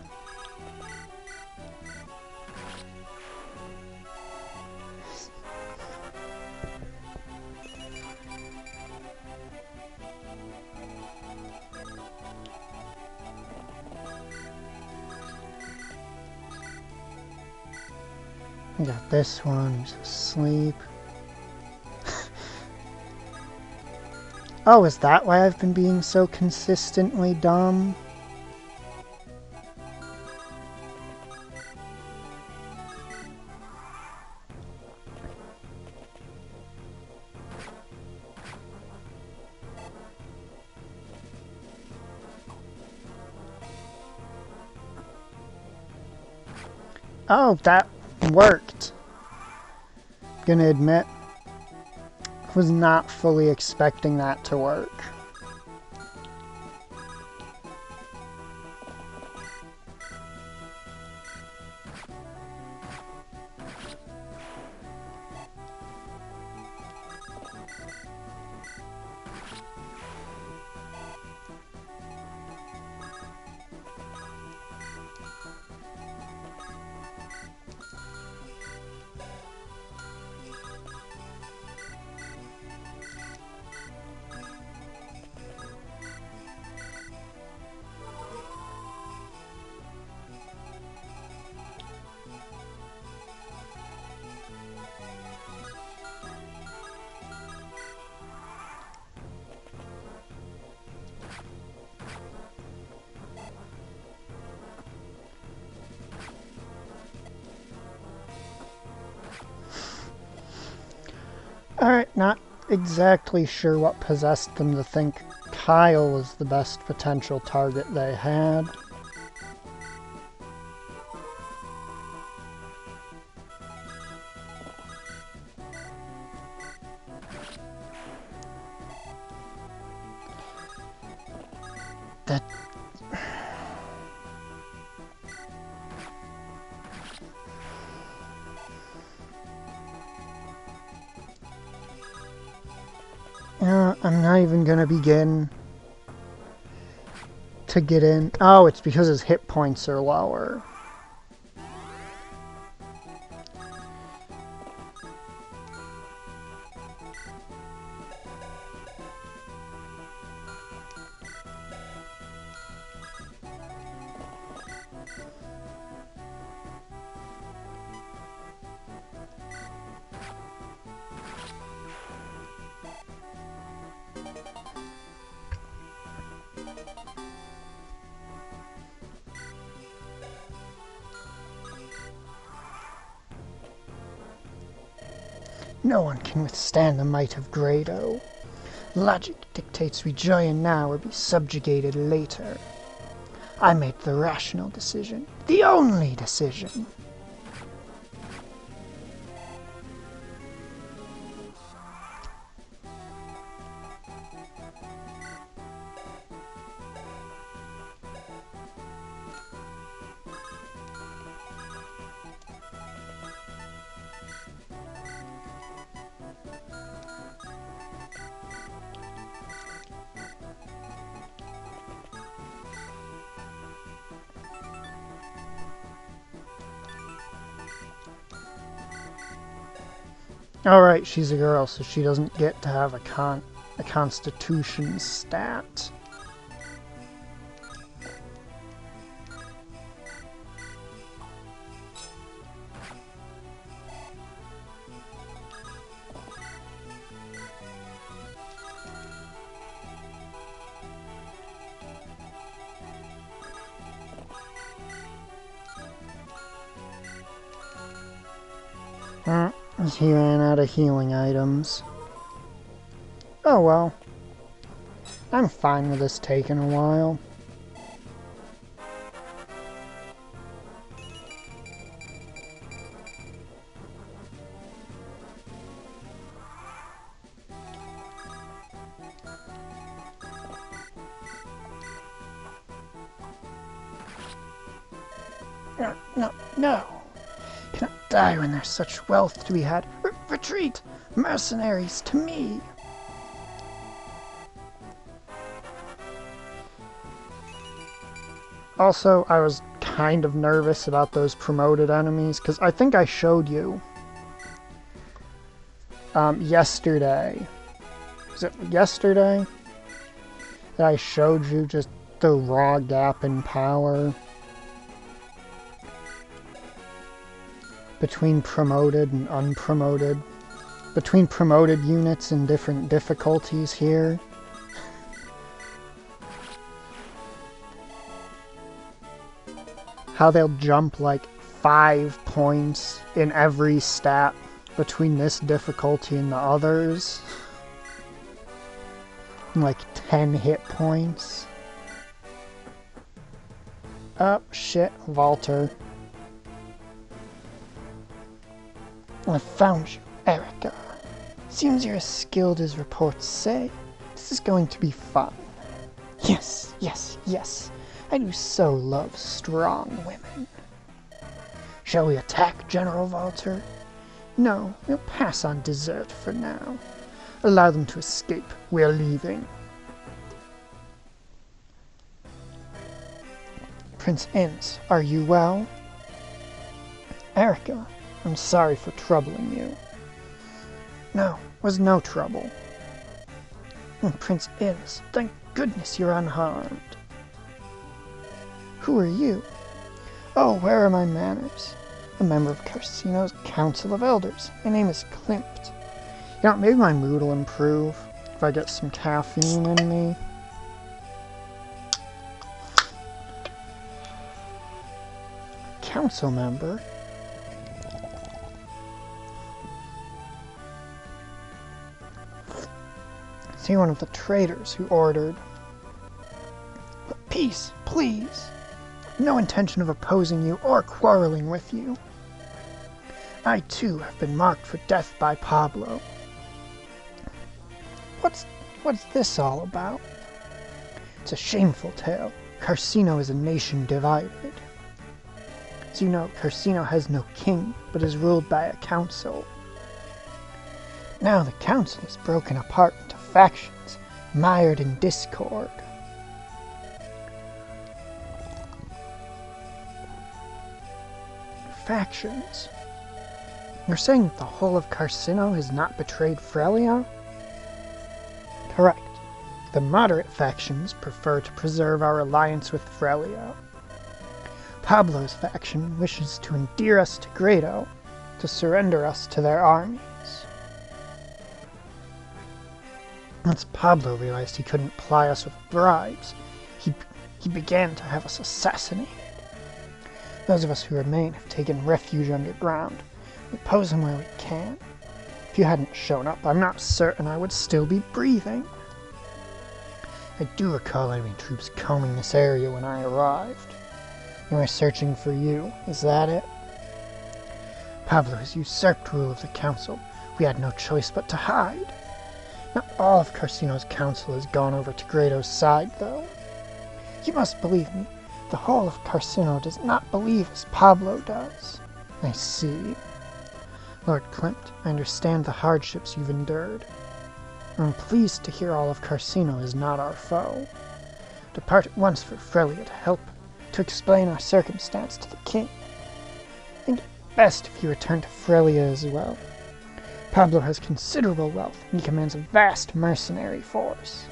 I got this one, who's asleep. Oh, is that why I've been being so consistently dumb? Oh, that worked. Gonna admit, was not fully expecting that to work. Alright, not exactly sure what possessed them to think Kyle was the best potential target they had. That... I'm not even gonna begin to get in. Oh, it's because his hit points are lower. No one can withstand the might of Grado. Logic dictates we join now or be subjugated later. I made the rational decision, the only decision. Alright, she's a girl, so she doesn't get to have a constitution stat. He ran out of healing items. Oh well. I'm fine with this taking a while. No. die when there's such wealth to be had. Retreat! Mercenaries, to me! Also, I was kind of nervous about those promoted enemies, because I think I showed you yesterday. Was it yesterday that I showed you just the raw gap in power between promoted and unpromoted, between promoted units in different difficulties here? How they'll jump like 5 points in every stat between this difficulty and the others. Like 10 hit points. Oh, shit, Walter. I found you, Erica. Seems you're as skilled as reports say. This is going to be fun. Yes, yes, yes. I do so love strong women. Shall we attack, General Walter? No, we'll pass on dessert for now. Allow them to escape. We're leaving. Prince Inns, are you well? Erica, I'm sorry for troubling you. No, was no trouble. Prince Inns, thank goodness you're unharmed. Who are you? Oh, where are my manners? A member of Carsino's Council of Elders. My name is Klimt. You know, maybe my mood will improve if I get some caffeine in me. Council member? Is he one of the traitors who ordered? Peace, please. No intention of opposing you or quarreling with you. I too have been marked for death by Pablo. What's this all about? It's a shameful tale. Carsino is a nation divided. As you know, Carsino has no king, but is ruled by a council. Now the council is broken apart into factions, mired in discord. Factions? You're saying that the whole of Carsino has not betrayed Frelia? Correct. The moderate factions prefer to preserve our alliance with Frelia. Pablo's faction wishes to endear us to Grado, to surrender us to their armies. Once Pablo realized he couldn't ply us with bribes, he began to have us assassinated. Those of us who remain have taken refuge underground. We oppose him where we can. If you hadn't shown up, I'm not certain I would still be breathing. I do recall enemy troops combing this area when I arrived. They were searching for you, is that it? Pablo has usurped rule of the council. We had no choice but to hide. Not all of Carsino's council has gone over to Grado's side, though. You must believe me. The whole of Carsino does not believe as Pablo does. I see. Lord Klimt, I understand the hardships you've endured. I'm pleased to hear all of Carsino is not our foe. Depart at once for Frelia to help, to explain our circumstance to the king. I think it best if you return to Frelia as well. Pablo has considerable wealth, and he commands a vast mercenary force.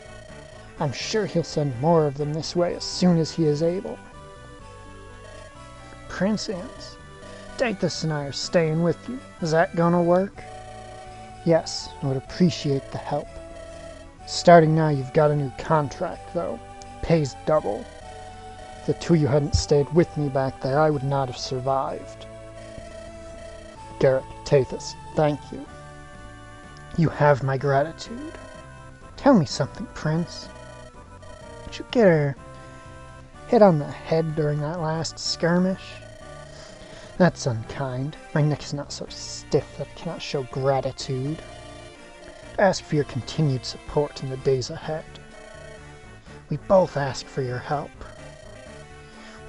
I'm sure he'll send more of them this way as soon as he is able. Prince Inns, Dathus and I are staying with you. Is that gonna work? Yes, I would appreciate the help. Starting now, you've got a new contract, though. Pays double. If the two of you hadn't stayed with me back there, I would not have survived. Garrick, Dathus, thank you. You have my gratitude. Tell me something, Prince. Did you get her hit on the head during that last skirmish? That's unkind. My neck is not so stiff that I cannot show gratitude. I ask for your continued support in the days ahead. We both ask for your help.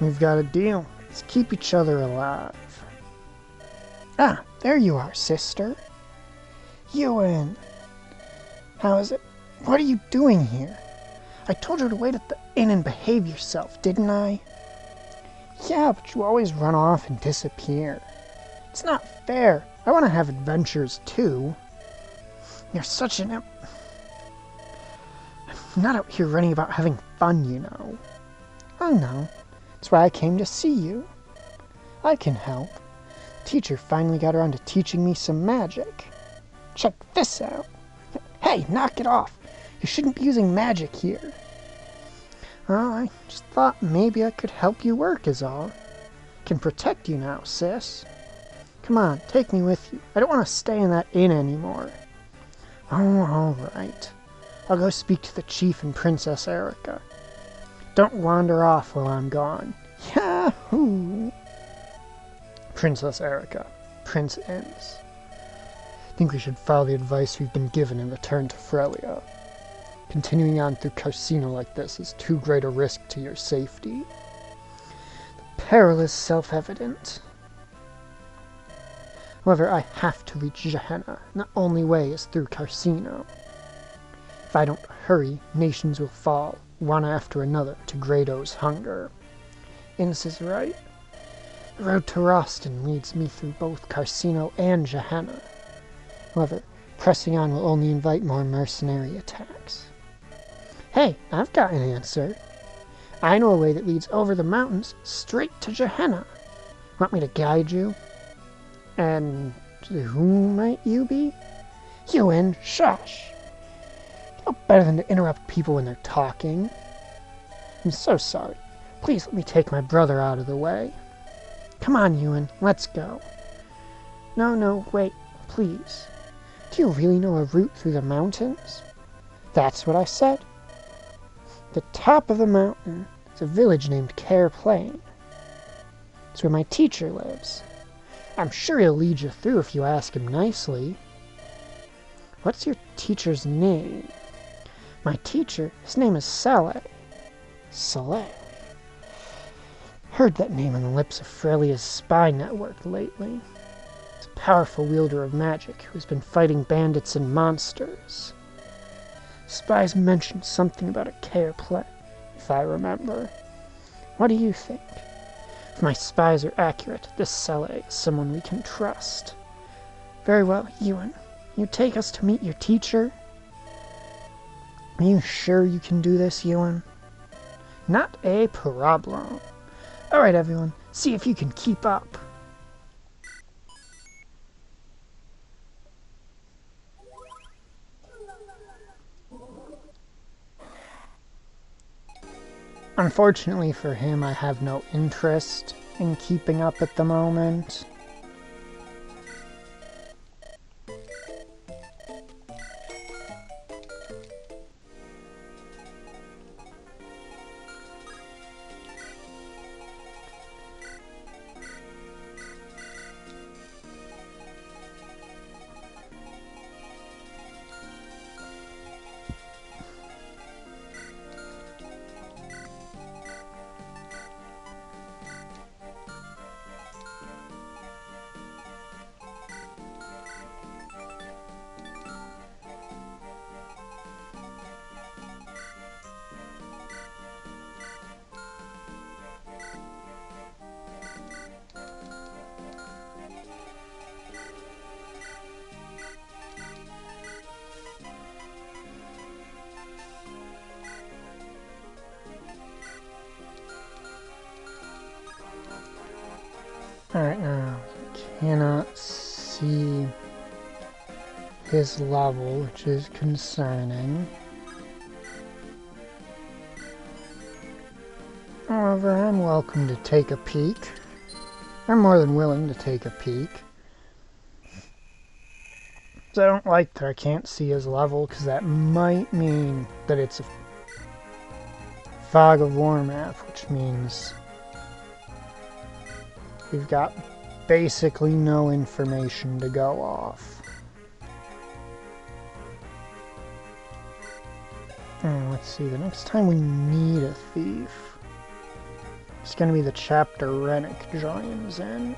We've got a deal. Let's keep each other alive. Ah, there you are, sister. Ewan! How is it? What are you doing here? I told you to wait at the inn and behave yourself, didn't I? Yeah, but you always run off and disappear. It's not fair. I want to have adventures, too. You're such an... I'm not out here running about having fun, you know. I know. That's why I came to see you. I can help. Teacher finally got around to teaching me some magic. Check this out. Hey, knock it off. You shouldn't be using magic here. Oh, I just thought maybe I could help you work is all. Can protect you now, sis. Come on, take me with you. I don't want to stay in that inn anymore. Oh, all right. I'll go speak to the chief and Princess Erica. Don't wander off while I'm gone. Yahoo! Princess Erica. Prince ends. I think we should follow the advice we've been given and return to Frelia. Continuing on through Carsino like this is too great a risk to your safety. The peril is self-evident. However, I have to reach Gehenna, and the only way is through Carsino. If I don't hurry, nations will fall, one after another, to Grado's hunger. Innes is right. The road to Roston leads me through both Carsino and Gehenna. However, pressing on will only invite more mercenary attacks. Hey, I've got an answer. I know a way that leads over the mountains straight to Gehenna. Want me to guide you? And who might you be? Ewan, shush! You know better than to interrupt people when they're talking. I'm so sorry. Please let me take my brother out of the way. Come on, Ewan, let's go. No, wait, please. Do you really know a route through the mountains? That's what I said. The top of the mountain is a village named Care Plain. It's where my teacher lives. I'm sure he'll lead you through if you ask him nicely. What's your teacher's name? My teacher, his name is Saleh. Saleh? Heard that name on the lips of Frelia's spy network lately. He's a powerful wielder of magic who's been fighting bandits and monsters. Spies mentioned something about a Care Plain, if I remember. What do you think? If my spies are accurate, this Saleh is someone we can trust. Very well, Ewan. You take us to meet your teacher? Are you sure you can do this, Ewan? Not a problem. Alright, everyone. See if you can keep up. Unfortunately for him, I have no interest in keeping up at the moment. Alright, now, cannot see his level, which is concerning. However, I'm welcome to take a peek. I'm more than willing to take a peek. So I don't like that I can't see his level, because that might mean that it's a Fog of War map, which means we've got basically no information to go off. Let's see, the next time we need a thief, it's going to be the chapter Rennick joins in.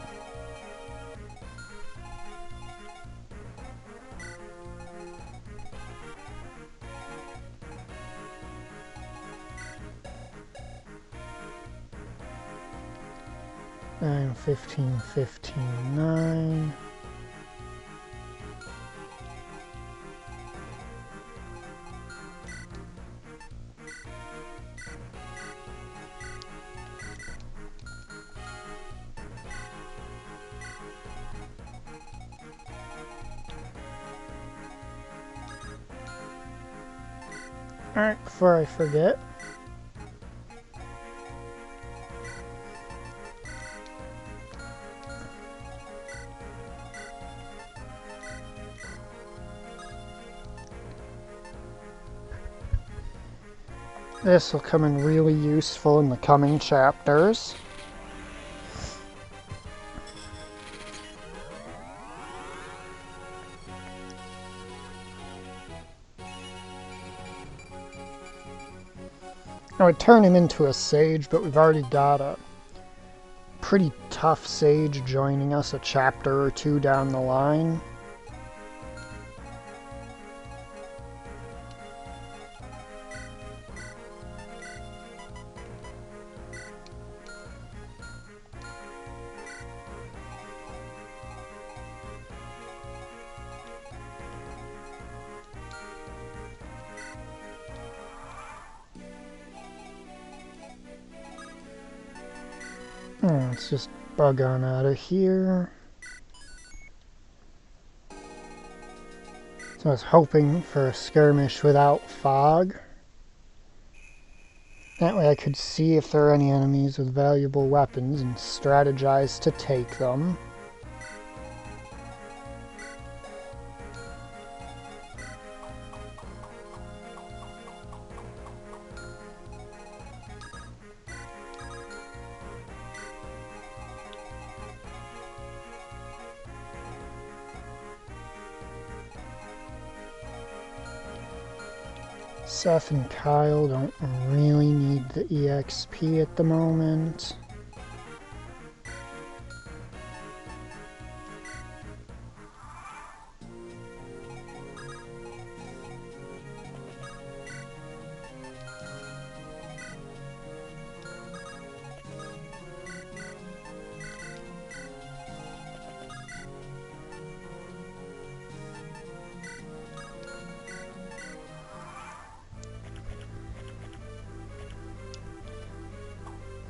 9, 15, 15, 9. Alright, before I forget, this will come in really useful in the coming chapters. I would turn him into a sage, but we've already got a pretty tough sage joining us a chapter or two down the line. Let's just bug on out of here. So I was hoping for a skirmish without fog. That way I could see if there are any enemies with valuable weapons and strategize to take them. Seth and Kyle don't really need the EXP at the moment.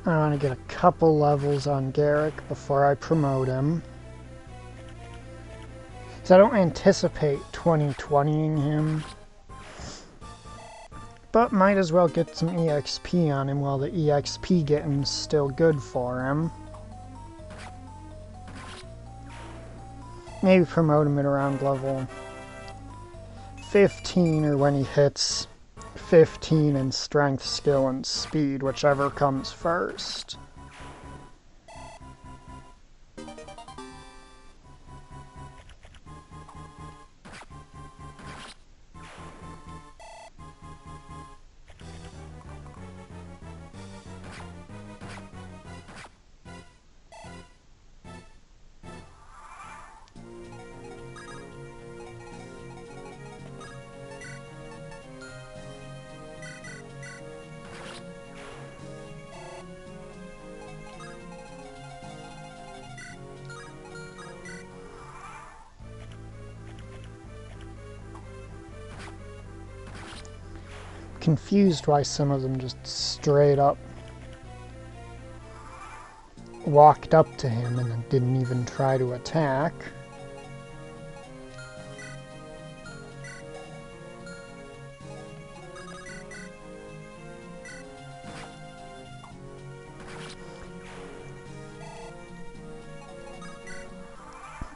I want to get a couple levels on Garrick before I promote him. So I don't anticipate 2020ing him. But might as well get some EXP on him while the EXP getting's still good for him. Maybe promote him at around level 15 or when he hits 15 in strength, skill, and speed, whichever comes first. Confused why some of them just straight up walked up to him and then didn't even try to attack.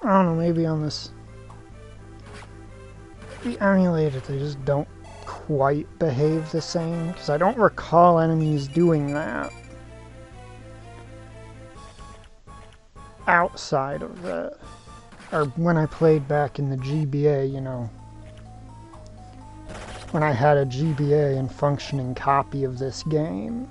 I don't know, maybe on this the emulated they just don't quite behave the same, because I don't recall enemies doing that outside of that, or when I played back in the GBA, you know, when I had a GBA and functioning copy of this game.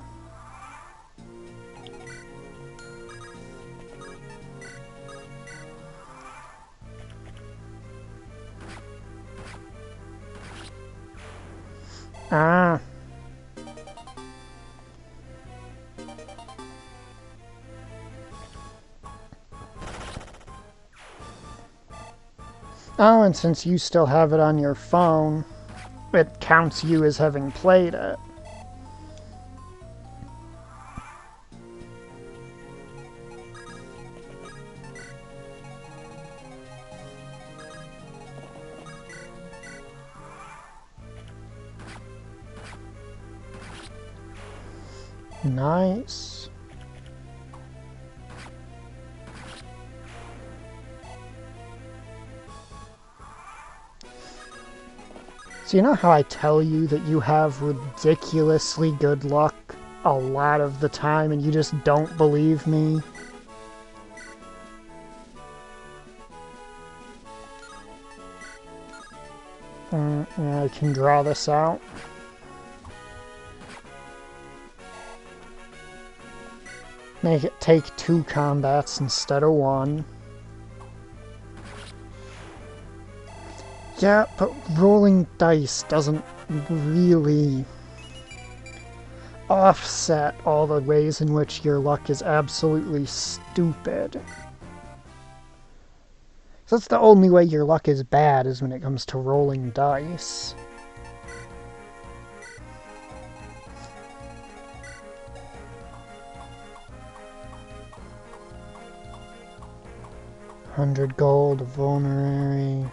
Ah. Oh, and since you still have it on your phone, it counts you as having played it. Nice. So you know how I tell you that you have ridiculously good luck a lot of the time and you just don't believe me? Yeah, I can draw this out. Make it take 2 combats instead of 1. Yeah, but rolling dice doesn't really offset all the ways in which your luck is absolutely stupid. So that's the only way your luck is bad, is when it comes to rolling dice. $100 gold, vulnerary.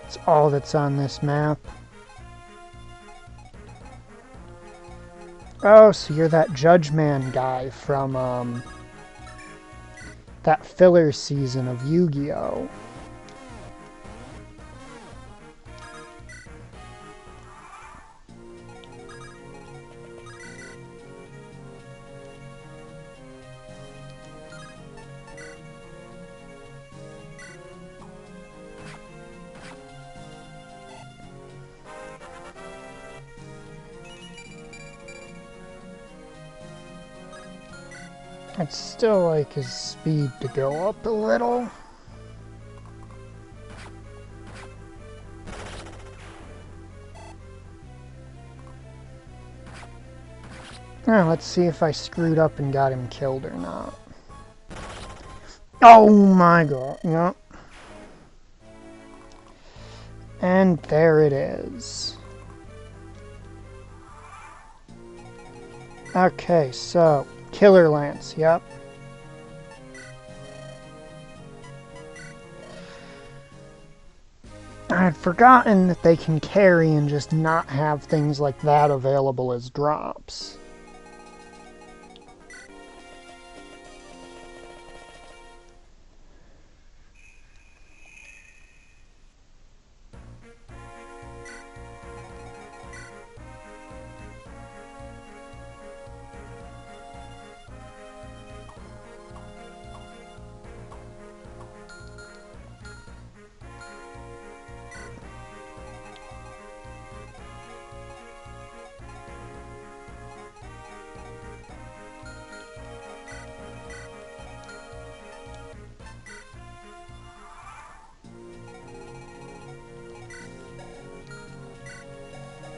It's all that's on this map. Oh, so you're that Judge Man guy from, that filler season of Yu-Gi-Oh! I'd still like his speed to go up a little. Now, let's see if I screwed up and got him killed or not. Oh my god, yep. And there it is. Okay, so Killer Lance, yep. I'd forgotten that they can carry and just not have things like that available as drops.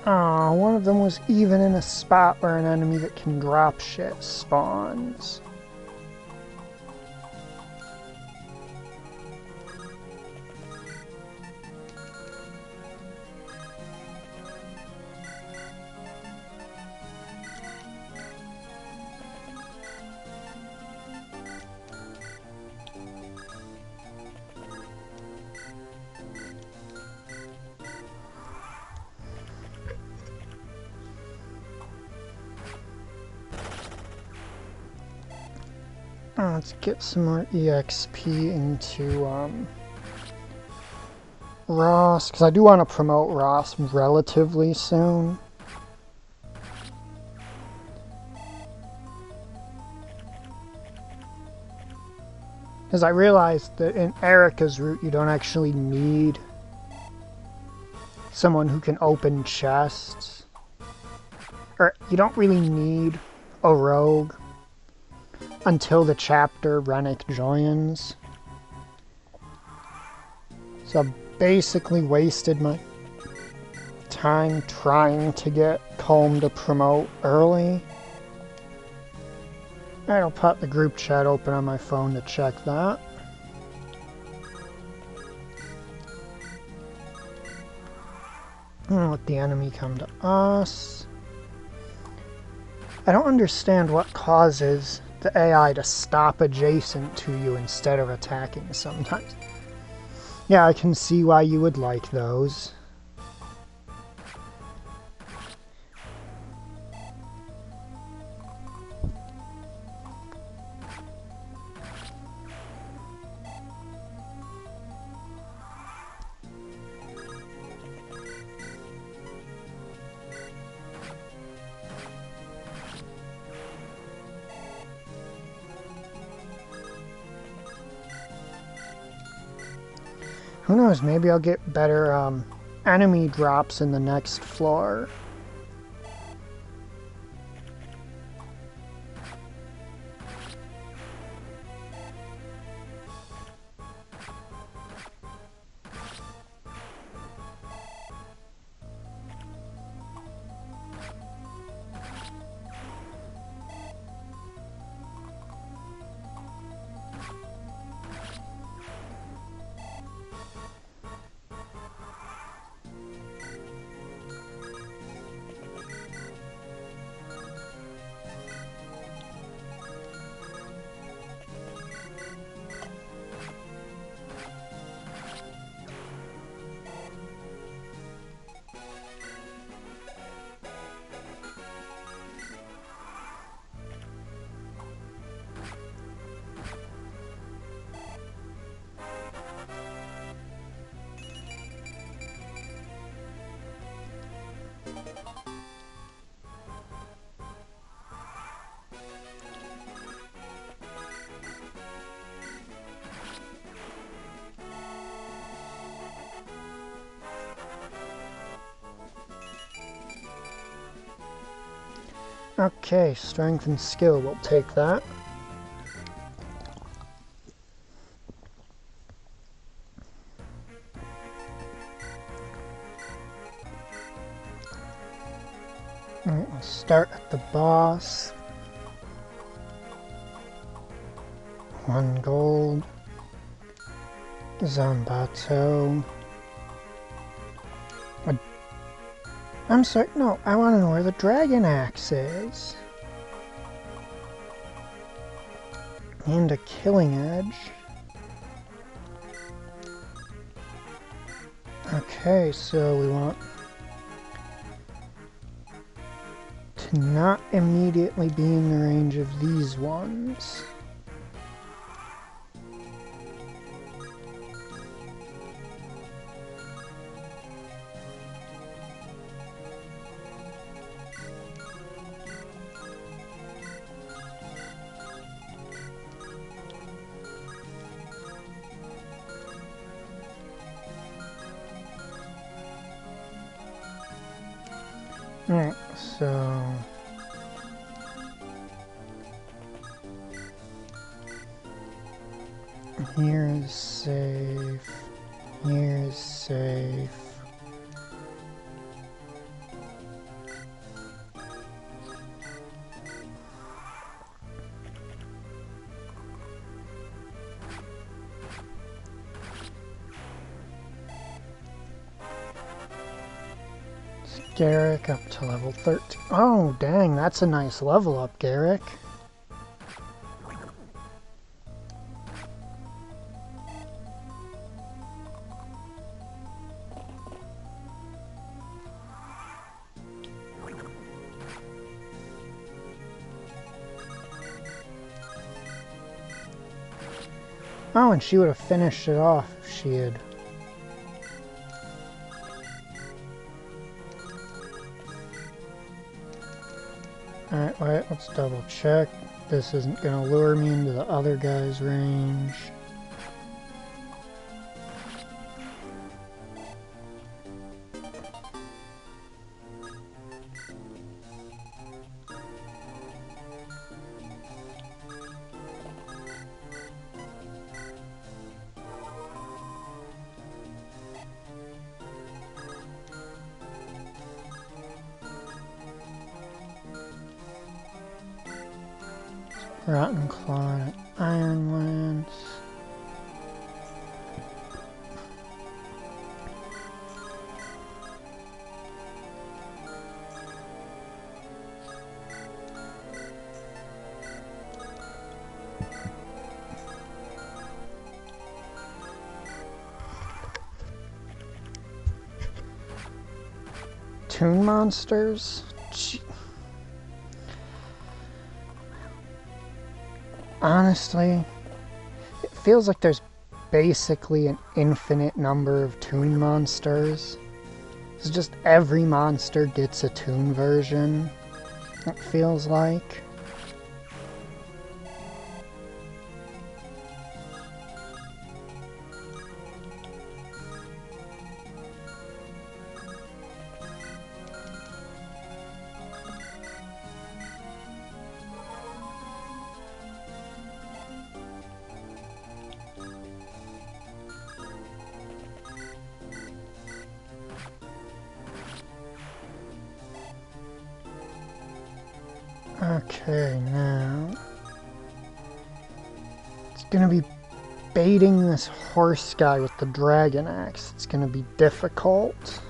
Aw, one of them was even in a spot where an enemy that can drop shit spawns. Let's get some more EXP into Ross, because I do want to promote Ross relatively soon. Because I realized that in Erica's route you don't actually need someone who can open chests. Or you don't really need a rogue until the chapter Rennick joins. So I basically wasted my time trying to get Calm to promote early. Alright, I'll pop the group chat open on my phone to check that. And let the enemy come to us. I don't understand what causes the AI to stop adjacent to you instead of attacking sometimes. Yeah, I can see why you would like those. Who knows, maybe I'll get better enemy drops in the next floor. Okay, strength and skill, we'll take that. Alright, we'll start at the boss. 1 gold. Zambato. I'm sorry, no, I want to know where the dragon axe is. And a killing edge. Okay, so we want to not immediately be in the range of these ones. Alright, so here is safe, here is safe. Garrick up to level 13. Oh, dang, that's a nice level up, Garrick. Oh, and she would have finished it off if she had. Alright, wait, let's double check. This isn't gonna lure me into the other guy's range. Rotten Claw and Iron Lance. Toon monsters? Honestly, it feels like there's basically an infinite number of toon monsters. It's just every monster gets a toon version, it feels like. Okay, now it's gonna be baiting this horse guy with the dragon axe. It's gonna be difficult.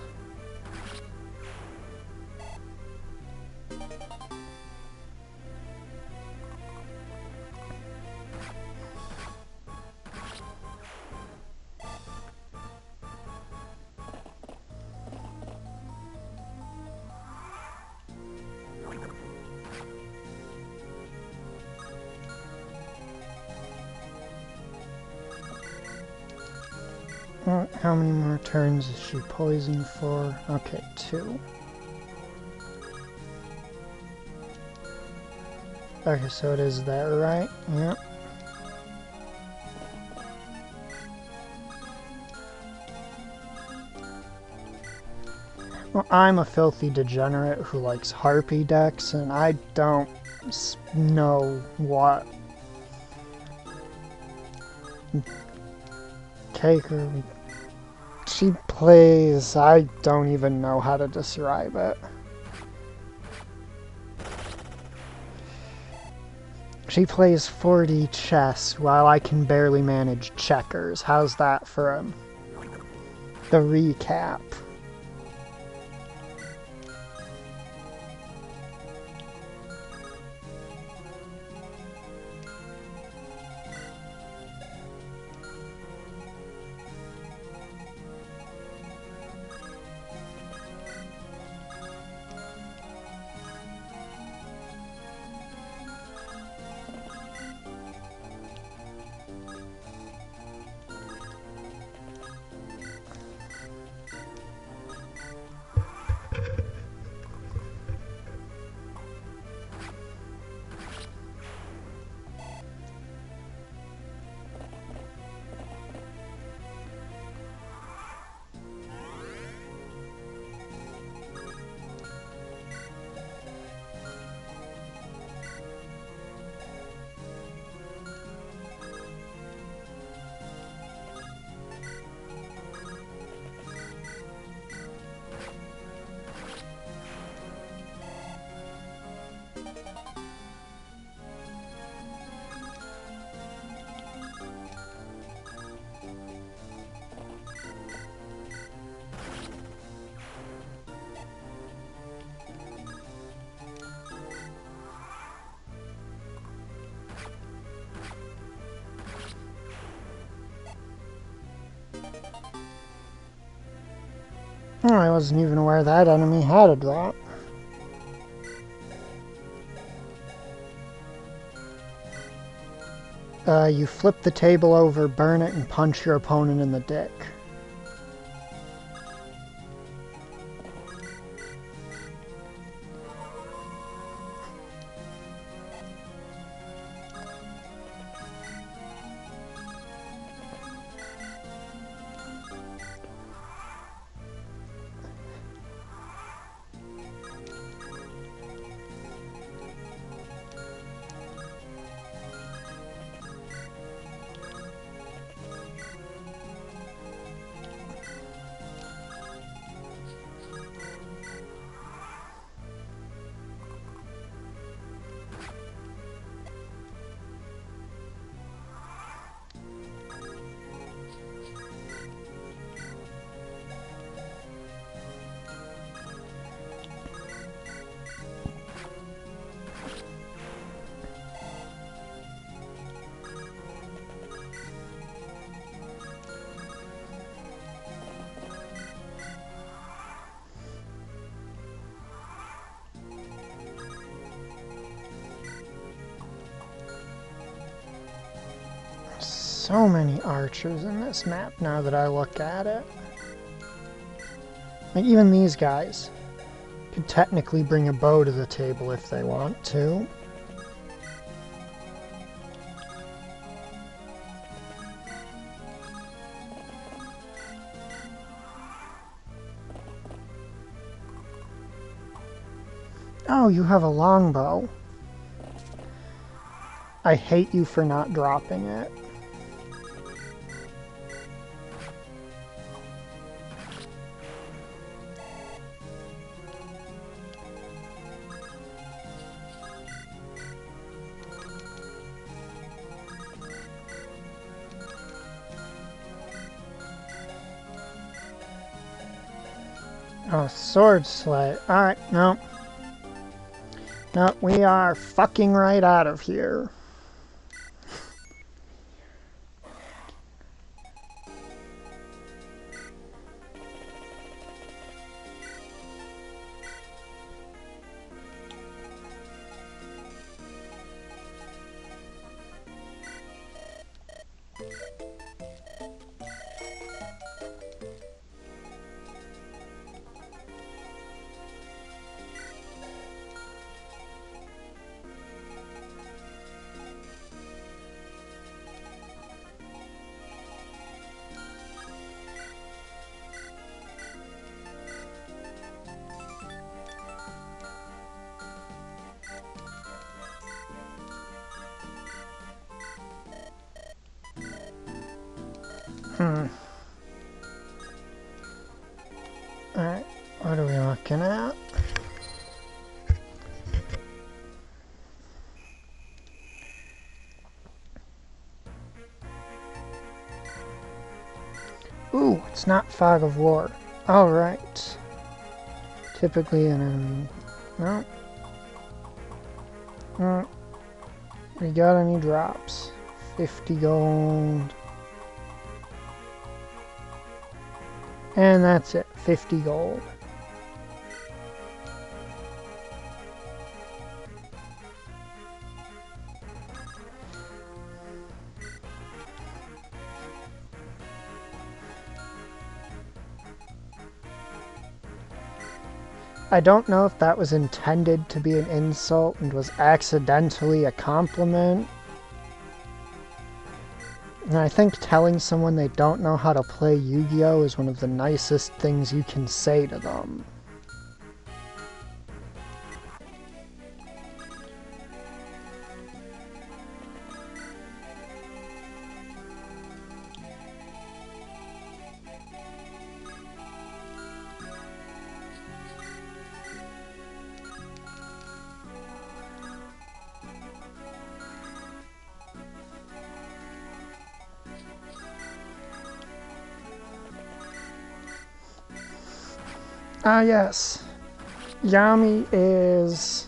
How many more turns is she poisoned for? Okay, 2. Okay, so it is that, right? Yep. Well, I'm a filthy degenerate who likes harpy decks, and I don't know what Caker she plays. I don't even know how to describe it. She plays 4D chess while I can barely manage checkers. How's that for the recap? Oh, I wasn't even aware that enemy had a drop. You flip the table over, burn it, and punch your opponent in the dick. So many archers in this map now that I look at it. Like, even these guys could technically bring a bow to the table if they want to. Oh, you have a longbow. I hate you for not dropping it. Oh, sword slay. Alright, no. No, we are fucking right out of here. Alright, what are we looking at? Ooh, it's not Fog of War. Alright. Typically an enemy. No. We got any drops? 50 gold. And that's it, 50 gold. I don't know if that was intended to be an insult and was accidentally a compliment. And I think telling someone they don't know how to play Yu-Gi-Oh! Is one of the nicest things you can say to them. Ah, yes. Yami is...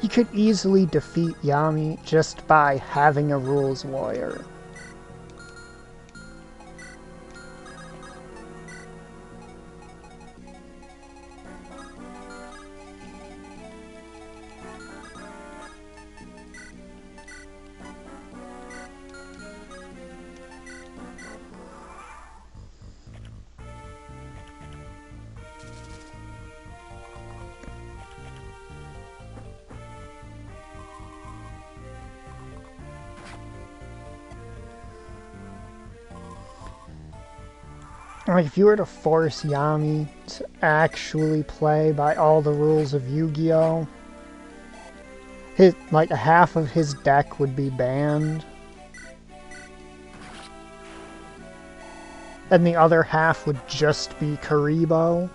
You could easily defeat Yami just by having a rules lawyer. Like, if you were to force Yami to actually play by all the rules of Yu-Gi-Oh!, like, half of his deck would be banned. And the other half would just be Karibo.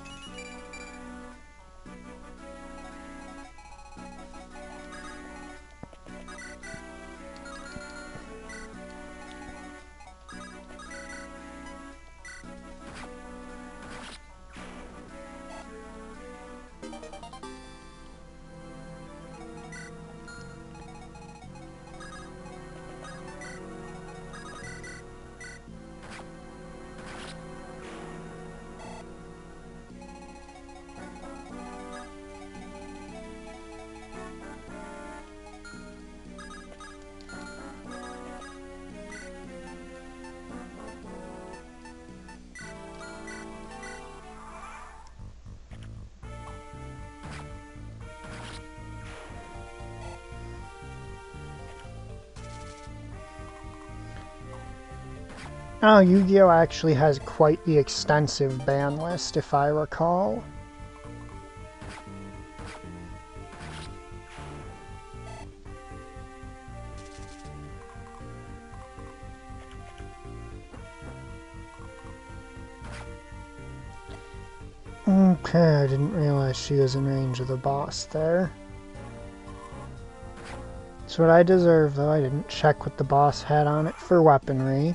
Oh, Yu-Gi-Oh! Actually has quite the extensive ban list, if I recall. Okay, I didn't realize she was in range of the boss there. It's what I deserve, though. I didn't check what the boss had on it for weaponry.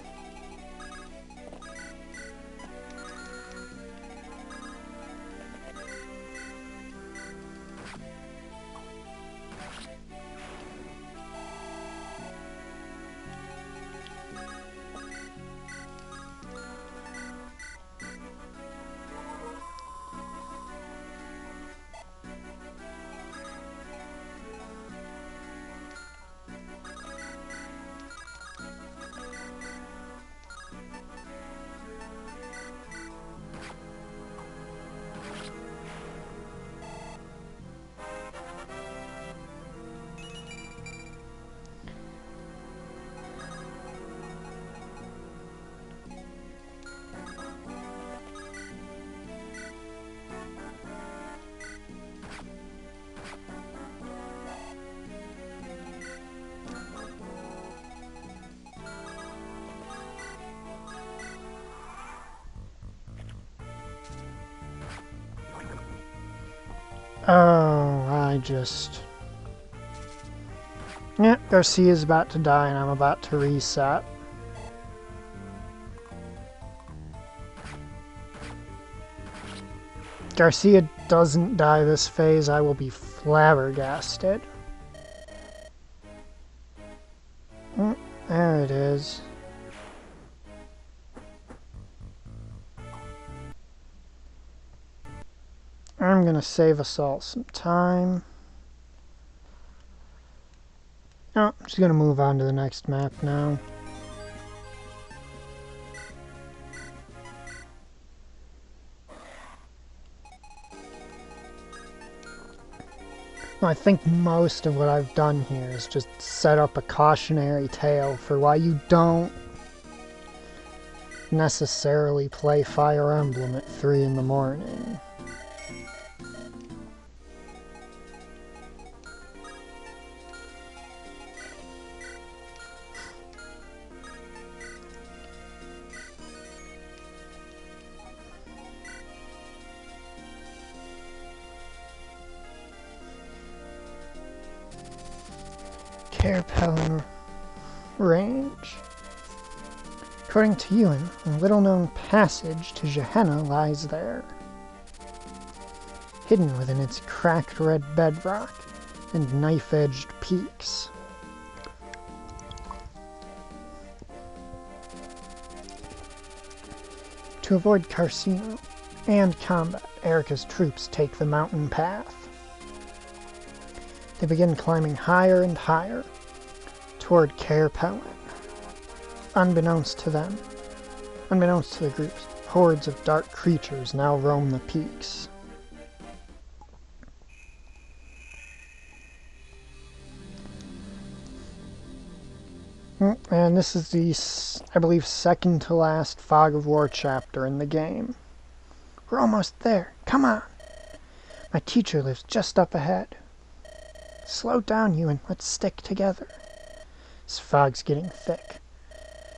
Oh, Yeah, Garcia's about to die and I'm about to reset. Garcia doesn't die this phase, I will be flabbergasted. There it is. I'm gonna save us all some time. Oh, I'm just gonna move on to the next map now. I think most of what I've done here is just set up a cautionary tale for why you don't necessarily play Fire Emblem at 3 in the morning. Carepelin range. According to Ewan, a little-known passage to Gehenna lies there, hidden within its cracked red bedrock and knife-edged peaks. To avoid Carcino and combat, Erica's troops take the mountain path. They begin climbing higher and higher toward Carepelin. Unbeknownst to them, unbeknownst to the groups, hordes of dark creatures now roam the peaks. And this is the, I believe, second to last Fog of War chapter in the game. We're almost there. Come on. My teacher lives just up ahead. Slow down, you, and let's stick together. This fog's getting thick.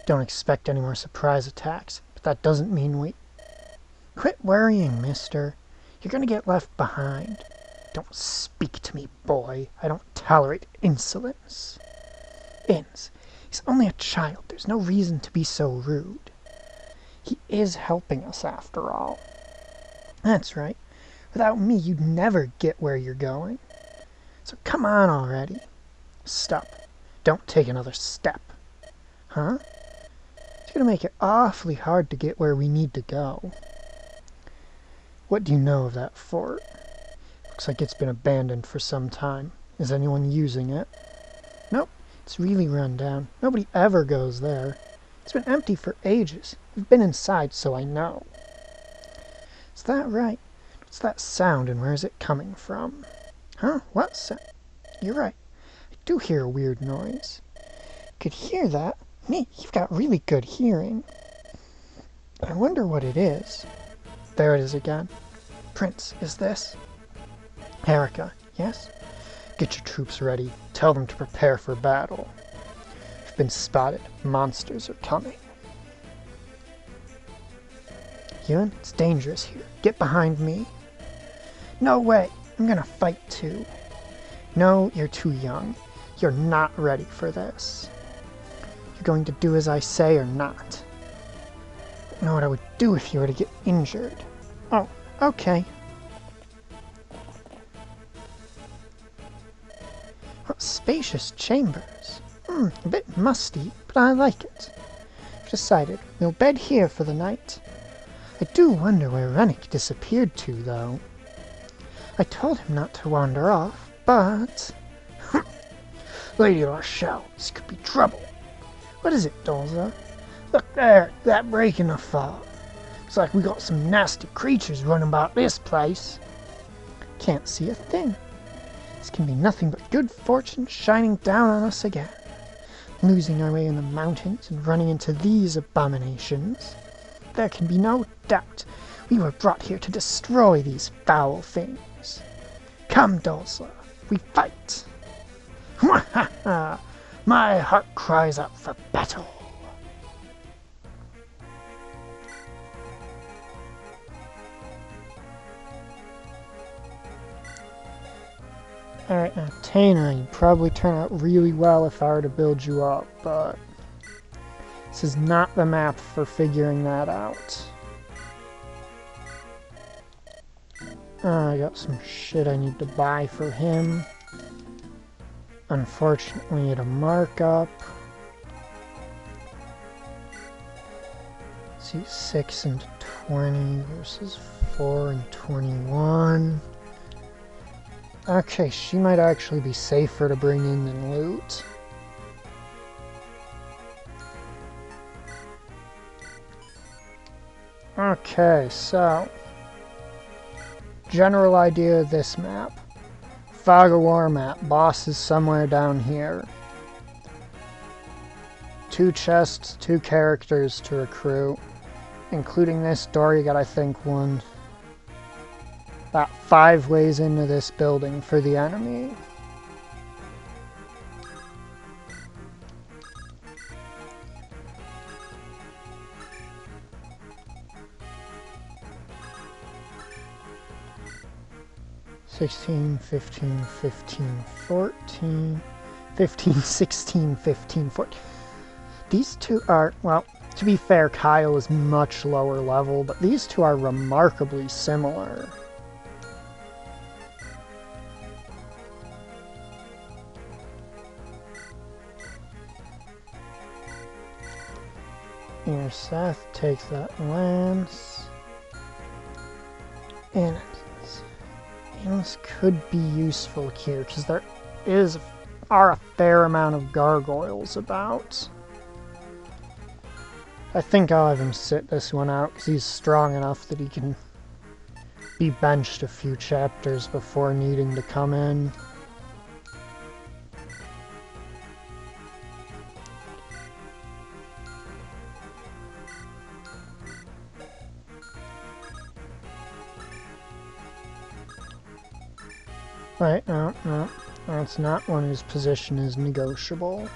Don't expect any more surprise attacks, but that doesn't mean we... Quit worrying, mister. You're gonna get left behind. Don't speak to me, boy. I don't tolerate insolence. Inns. He's only a child. There's no reason to be so rude. He is helping us, after all. That's right. Without me, you'd never get where you're going. So come on already. Stop. Don't take another step. Huh? It's gonna make it awfully hard to get where we need to go. What do you know of that fort? Looks like it's been abandoned for some time. Is anyone using it? Nope. It's really run down. Nobody ever goes there. It's been empty for ages. I've been inside, so I know. Is that right? What's that sound and where is it coming from? Huh? What sound? You're right. I do hear a weird noise. Could hear that? Me, you've got really good hearing. I wonder what it is. There it is again. Prince, is this? Erica, yes? Get your troops ready. Tell them to prepare for battle. You've been spotted. Monsters are coming. Ewan, it's dangerous here. Get behind me. No way. I'm gonna fight too. No, you're too young. You're not ready for this. You're going to do as I say or not. I don't know what I would do if you were to get injured. Oh, okay. What spacious chambers. A bit musty, but I like it. I've decided we'll bed here for the night. I do wonder where Rennick disappeared to, though. I told him not to wander off, but... Lady Rochelle, this could be trouble. What is it, Dolza? Look there, that break in the fog. Looks like we got some nasty creatures running about this place. Can't see a thing. This can be nothing but good fortune shining down on us again. Losing our way in the mountains and running into these abominations. There can be no doubt we were brought here to destroy these foul things. Come, Dolza, we fight. My heart cries out for battle. Alright, now Tana, you'd probably turn out really well if I were to build you up, but this is not the map for figuring that out. I got some shit I need to buy for him. Unfortunately, at a markup. Let's see, 6 and 20 versus 4 and 21. Okay, she might actually be safer to bring in than loot. Okay, so general idea of this map. Fog of War map. Boss is somewhere down here. 2 chests, 2 characters to recruit. Including this door, you got, I think, about 5 ways into this building for the enemy. (16, 15, 15, 14, 15, 16, 15, 14. These two are, well, to be fair, Kyle is much lower level, but these two are remarkably similar. Here, Seth takes that lance. And this could be useful here, because there are a fair amount of gargoyles about. I think I'll have him sit this one out, because he's strong enough that he can be benched a few chapters before needing to come in. Right, no, that's not one whose position is negotiable.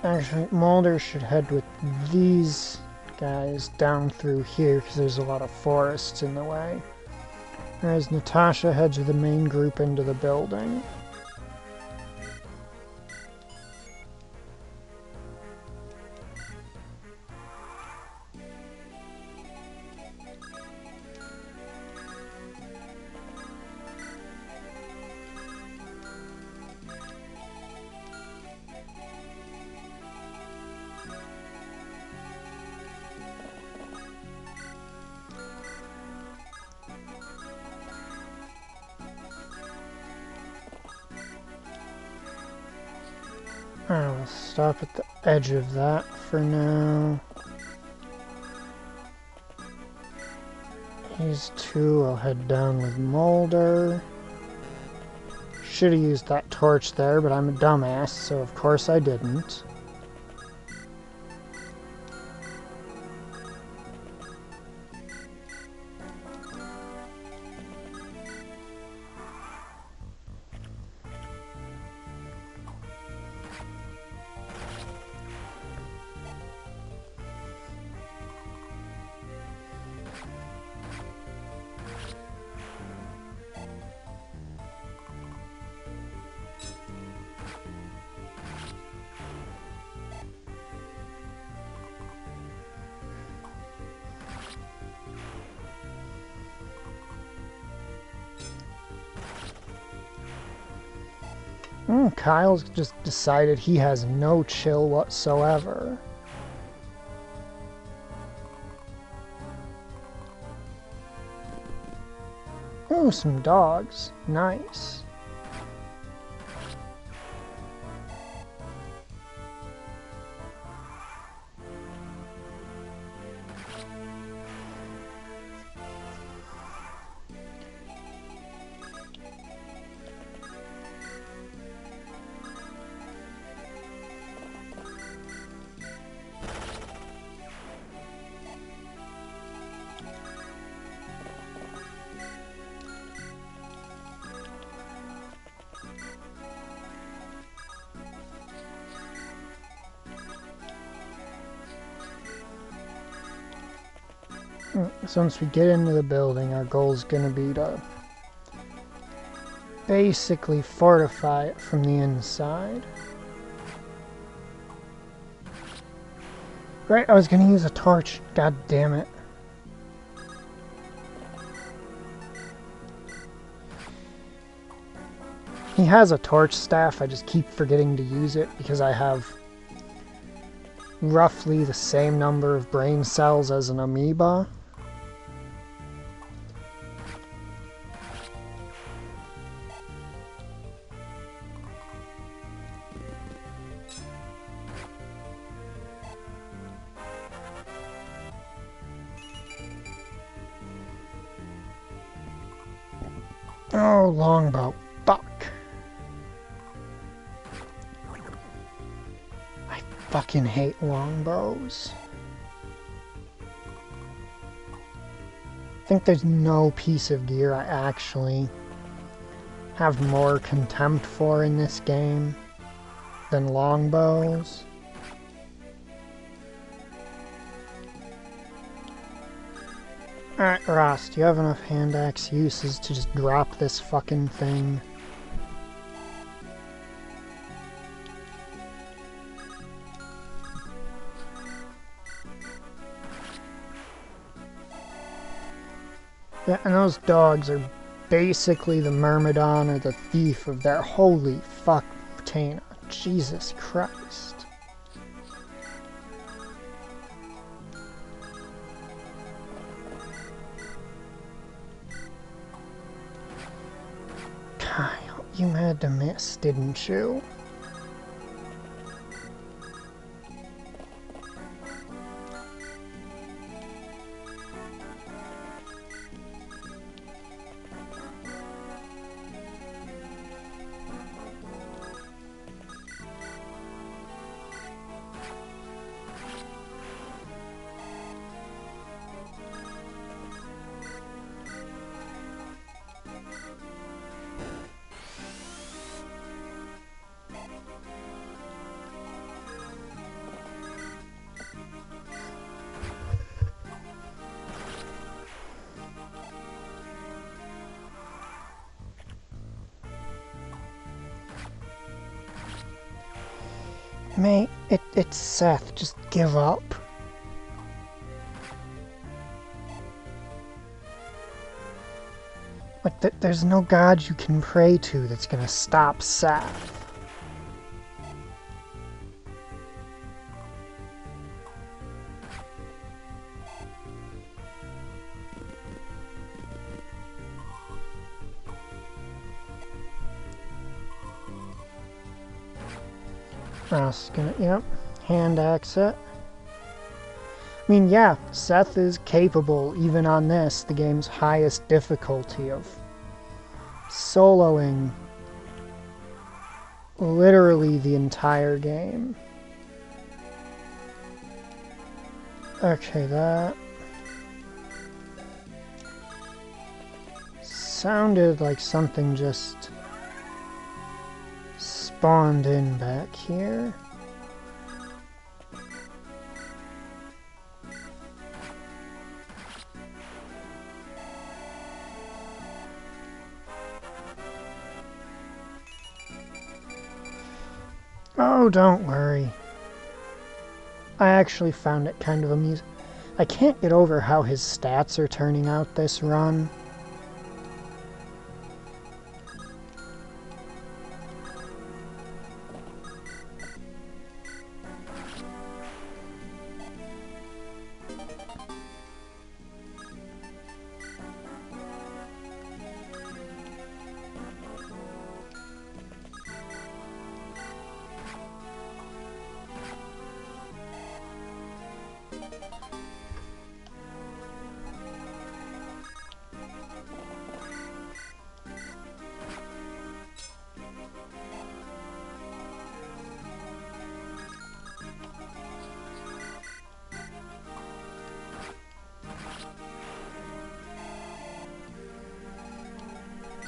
Actually, Mulder should head with these guys down through here because there's a lot of forests in the way. Whereas Natasha heads with the main group into the building. I will stop at the edge of that for now. These two I'll head down with Mulder. Should have used that torch there, but I'm a dumbass, so of course I didn't. Kyle's just decided he has no chill whatsoever. Ooh, some dogs. Nice. So once we get into the building, our goal is going to be to basically fortify it from the inside. Right, I was going to use a torch. God damn it. He has a torch staff, I just keep forgetting to use it because I have roughly the same number of brain cells as an amoeba. Oh, longbow. Fuck. I fucking hate longbows. I think there's no piece of gear I actually have more contempt for in this game than longbows. Alright, Ross, do you have enough hand axe uses to just drop this fucking thing? Yeah, and those dogs are basically the Myrmidon or the thief of their holy fuck Tana. Jesus Christ. Kyle, you had to miss, didn't you? Mate, it's Seth. Just give up. Like, there's no god you can pray to that's gonna stop Seth. Ross gonna, yep, hand axe it. I mean, yeah, Seth is capable, even on this, the game's highest difficulty, of soloing literally the entire game. Okay, that sounded like something just spawned in back here. Oh, don't worry. I actually found it kind of amusing. I can't get over how his stats are turning out this run.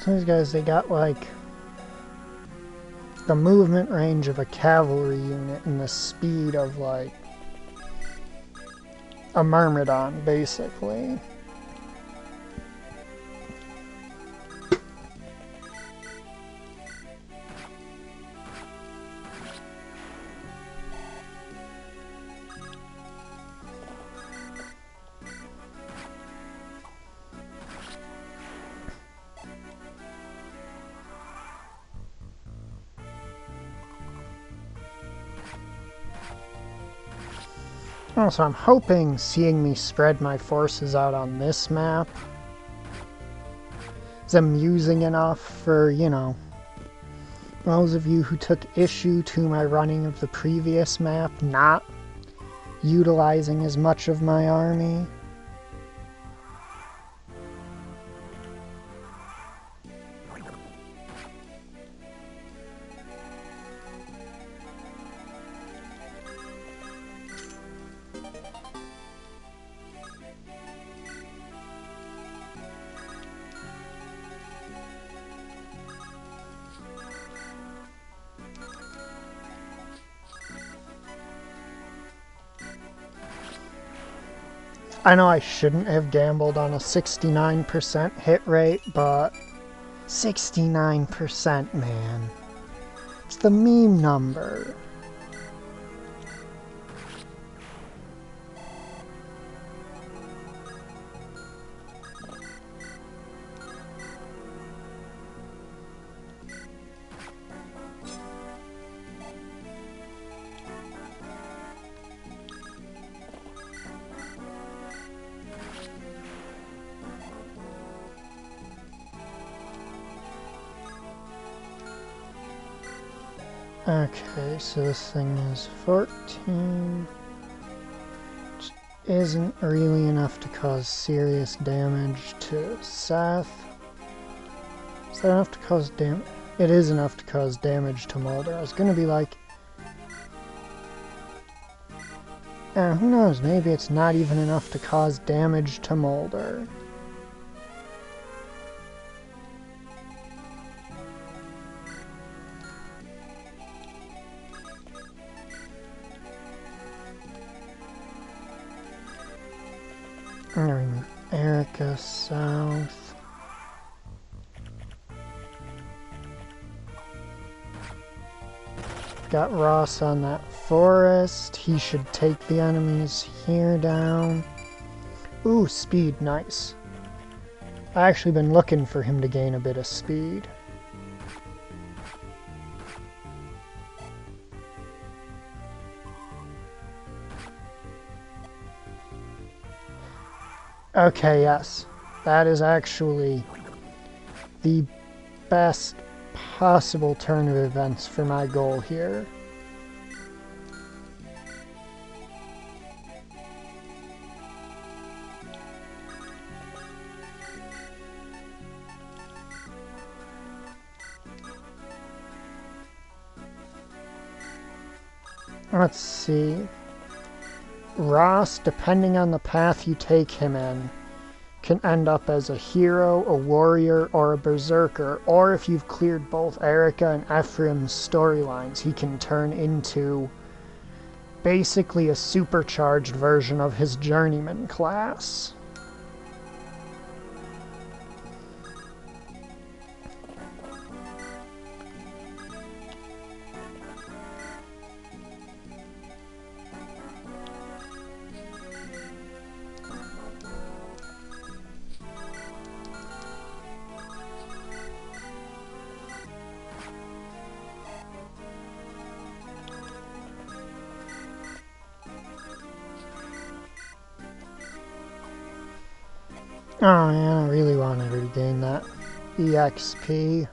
So these guys, they got like the movement range of a cavalry unit and the speed of like a Myrmidon, basically. Also, I'm hoping seeing me spread my forces out on this map is amusing enough for, you know, those of you who took issue to my running of the previous map not utilizing as much of my army. I know I shouldn't have gambled on a 69% hit rate, but 69%, man. It's the meme number. Okay, so this thing is 14, which isn't really enough to cause serious damage to Seth. Is that enough to cause damage? It is enough to cause damage to Mulder. I was gonna be like, who knows, maybe it's not even enough to cause damage to Mulder. Erica south. Got Ross on that forest. He should take the enemies here down. Ooh, speed, nice. I actually been looking for him to gain a bit of speed. Okay, yes. That is actually the best possible turn of events for my goal here. Let's see. Ross, depending on the path you take him in, can end up as a hero, a warrior, or a berserker. Or if you've cleared both Erica and Ephraim's storylines, he can turn into basically a supercharged version of his journeyman class. Oh man, I really wanted her to gain that EXP.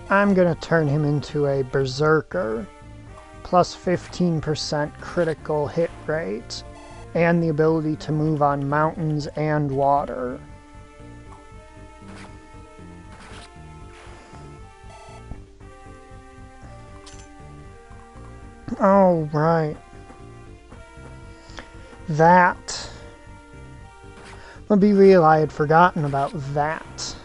I'm gonna turn him into a berserker, plus 15% critical hit rate, and the ability to move on mountains and water. Oh, right. That. I'll be real, I had forgotten about that.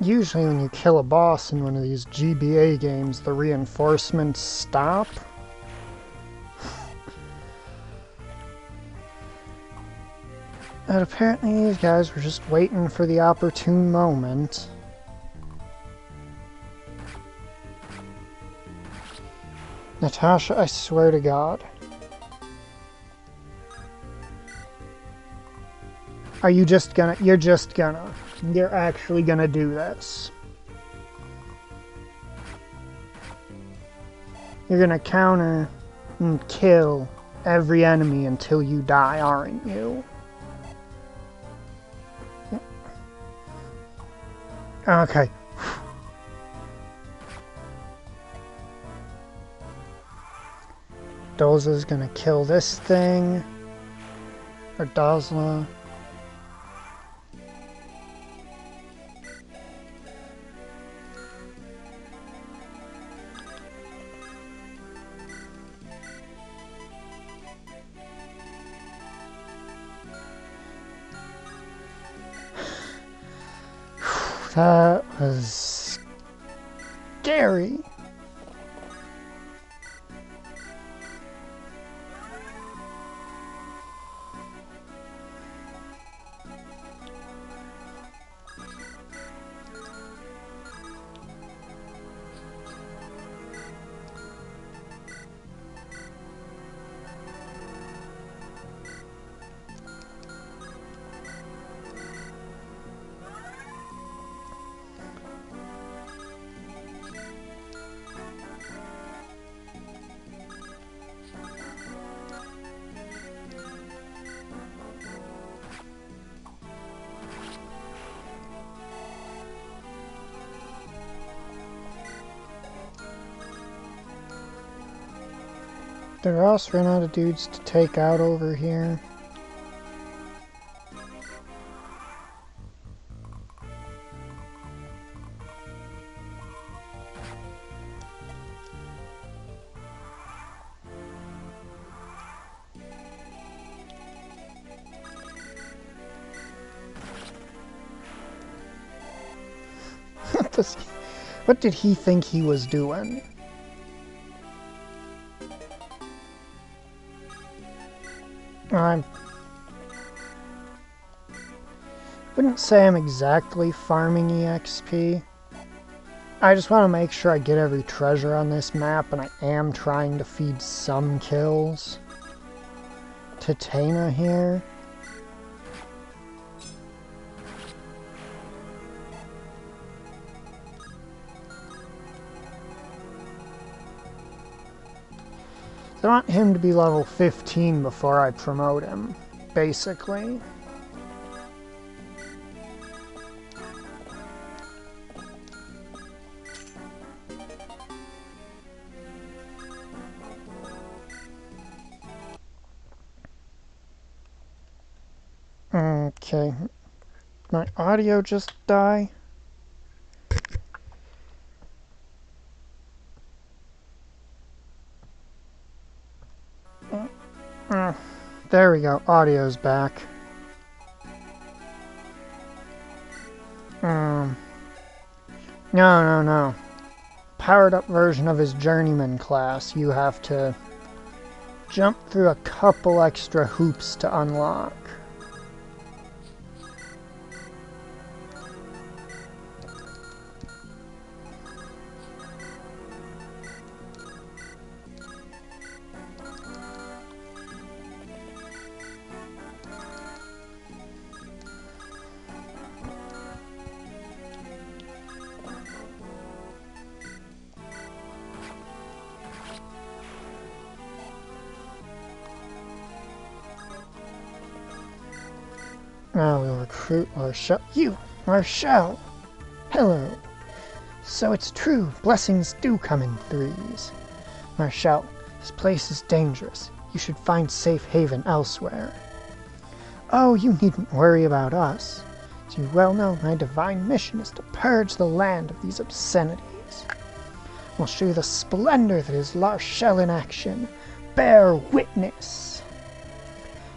Usually when you kill a boss in one of these GBA games, the reinforcements stop. But apparently these guys were just waiting for the opportune moment. Natasha, I swear to God. Are you just gonna... You're actually gonna do this. You're gonna counter and kill every enemy until you die, aren't you? Okay. Doza's gonna kill this thing. Or Dozla. That was scary. Did Ross run out of dudes to take out over here? What did he think he was doing? I wouldn't say I'm exactly farming EXP. I just want to make sure I get every treasure on this map, and I am trying to feed some kills to Tana here. I want him to be level 15 before I promote him, basically. Okay. My audio just died. There we go, audio's back. No. Powered up version of his journeyman class, you have to jump through a couple extra hoops to unlock. Now we'll recruit Marshall. You, Marshall! Hello. So it's true, blessings do come in threes. Marshall, this place is dangerous. You should find safe haven elsewhere. Oh, you needn't worry about us. As you well know, my divine mission is to purge the land of these obscenities. We'll show you the splendor that is Larshell in action. Bear witness.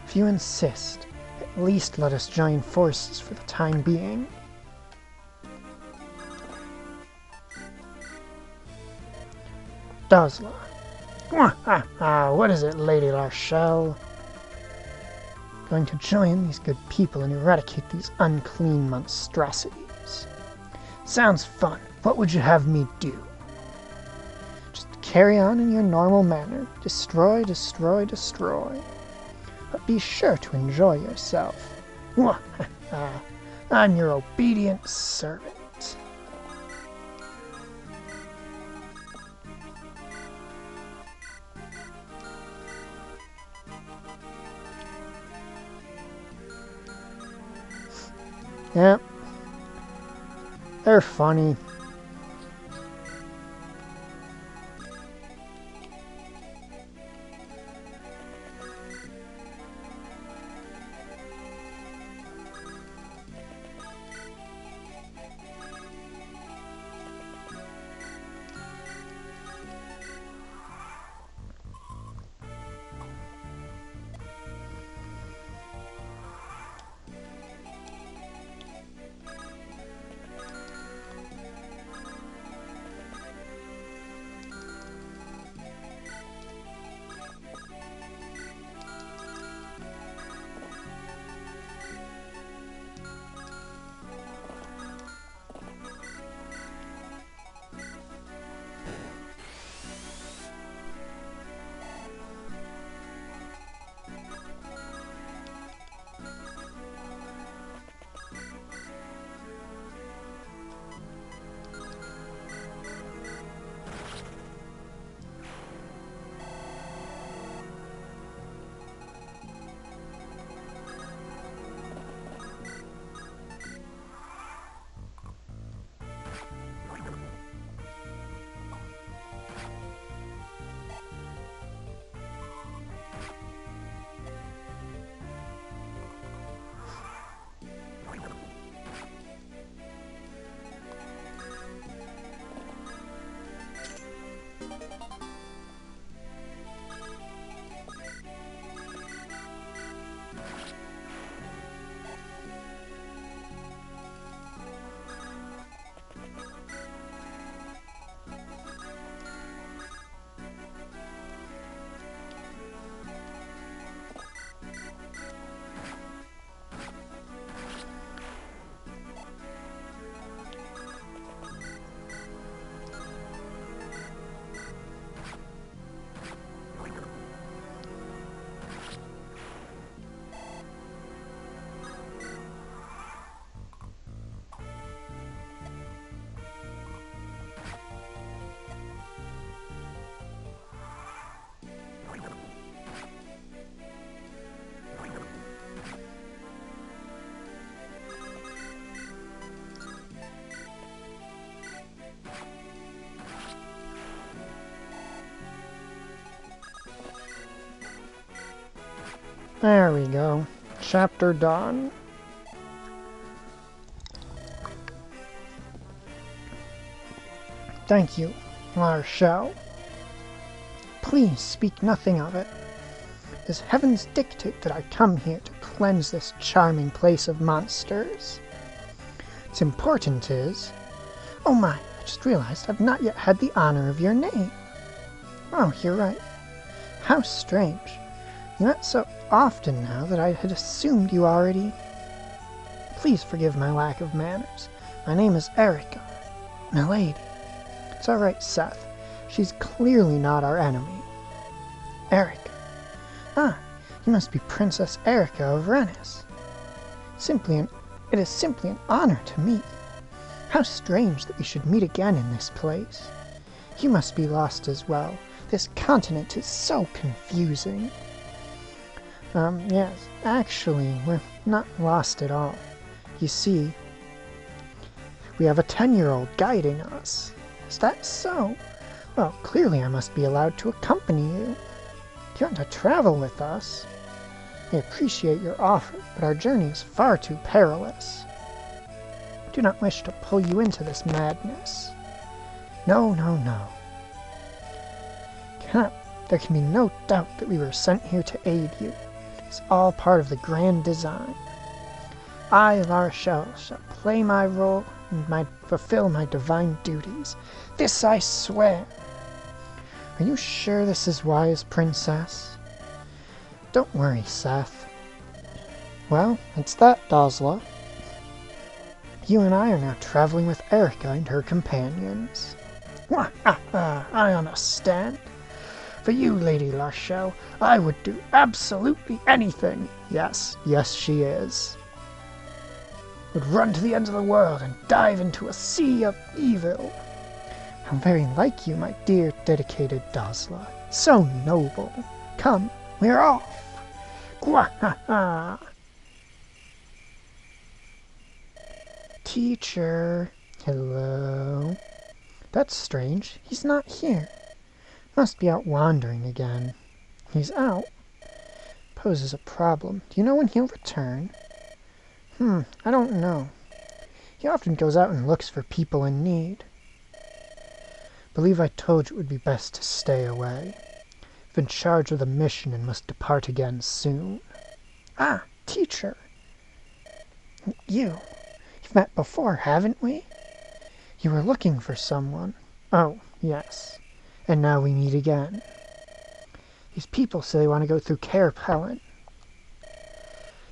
If you insist, at least let us join forces for the time being. Dozla. What is it, Lady Larshell? Going to join these good people and eradicate these unclean monstrosities. Sounds fun. What would you have me do? Just carry on in your normal manner. Destroy. But be sure to enjoy yourself. I'm your obedient servant. Yep. They're funny. There we go. Chapter done. Thank you, Larshell. Please speak nothing of it. It is heaven's dictate that I come here to cleanse this charming place of monsters. What's important is, Oh my, I just realized I've not yet had the honor of your name. Oh, you're right. How strange. You met so often now that I had assumed you already... Please forgive my lack of manners. My name is Erica. Milady. It's alright, Seth. She's clearly not our enemy. Erica. Ah, you must be Princess Erica of Rennes. It is simply an honor to meet you. How strange that we should meet again in this place. You must be lost as well. This continent is so confusing. Yes, actually, we're not lost at all. You see, we have a 10-year-old guiding us. Is that so? Well, clearly I must be allowed to accompany you. Do you want to travel with us? I appreciate your offer, but our journey is far too perilous. I do not wish to pull you into this madness. No, no, no. There can be no doubt that we were sent here to aid you. It's all part of the grand design. I, La Rochelle, shall play my role and fulfill my divine duties. This I swear. Are you sure this is wise, Princess? Don't worry, Seth. Well, it's that, Dosla. You and I are now traveling with Erica and her companions. I understand. For you, Lady Larchelle, I would do absolutely anything. Yes, she is. Would run to the ends of the world and dive into a sea of evil. How very like you, my dear, dedicated Dosla. So noble. Come, we're off. Gwahaha. Teacher. Hello. That's strange. He's not here. Must be out wandering again. He's out. Poses a problem. Do you know when he'll return? I don't know. He often goes out and looks for people in need. Believe I told you it would be best to stay away. I've been charged with a mission and must depart again soon. Ah, teacher. You've met before, haven't we? You were looking for someone. Oh, yes. And now we meet again. These people say they want to go through Cair Pelin.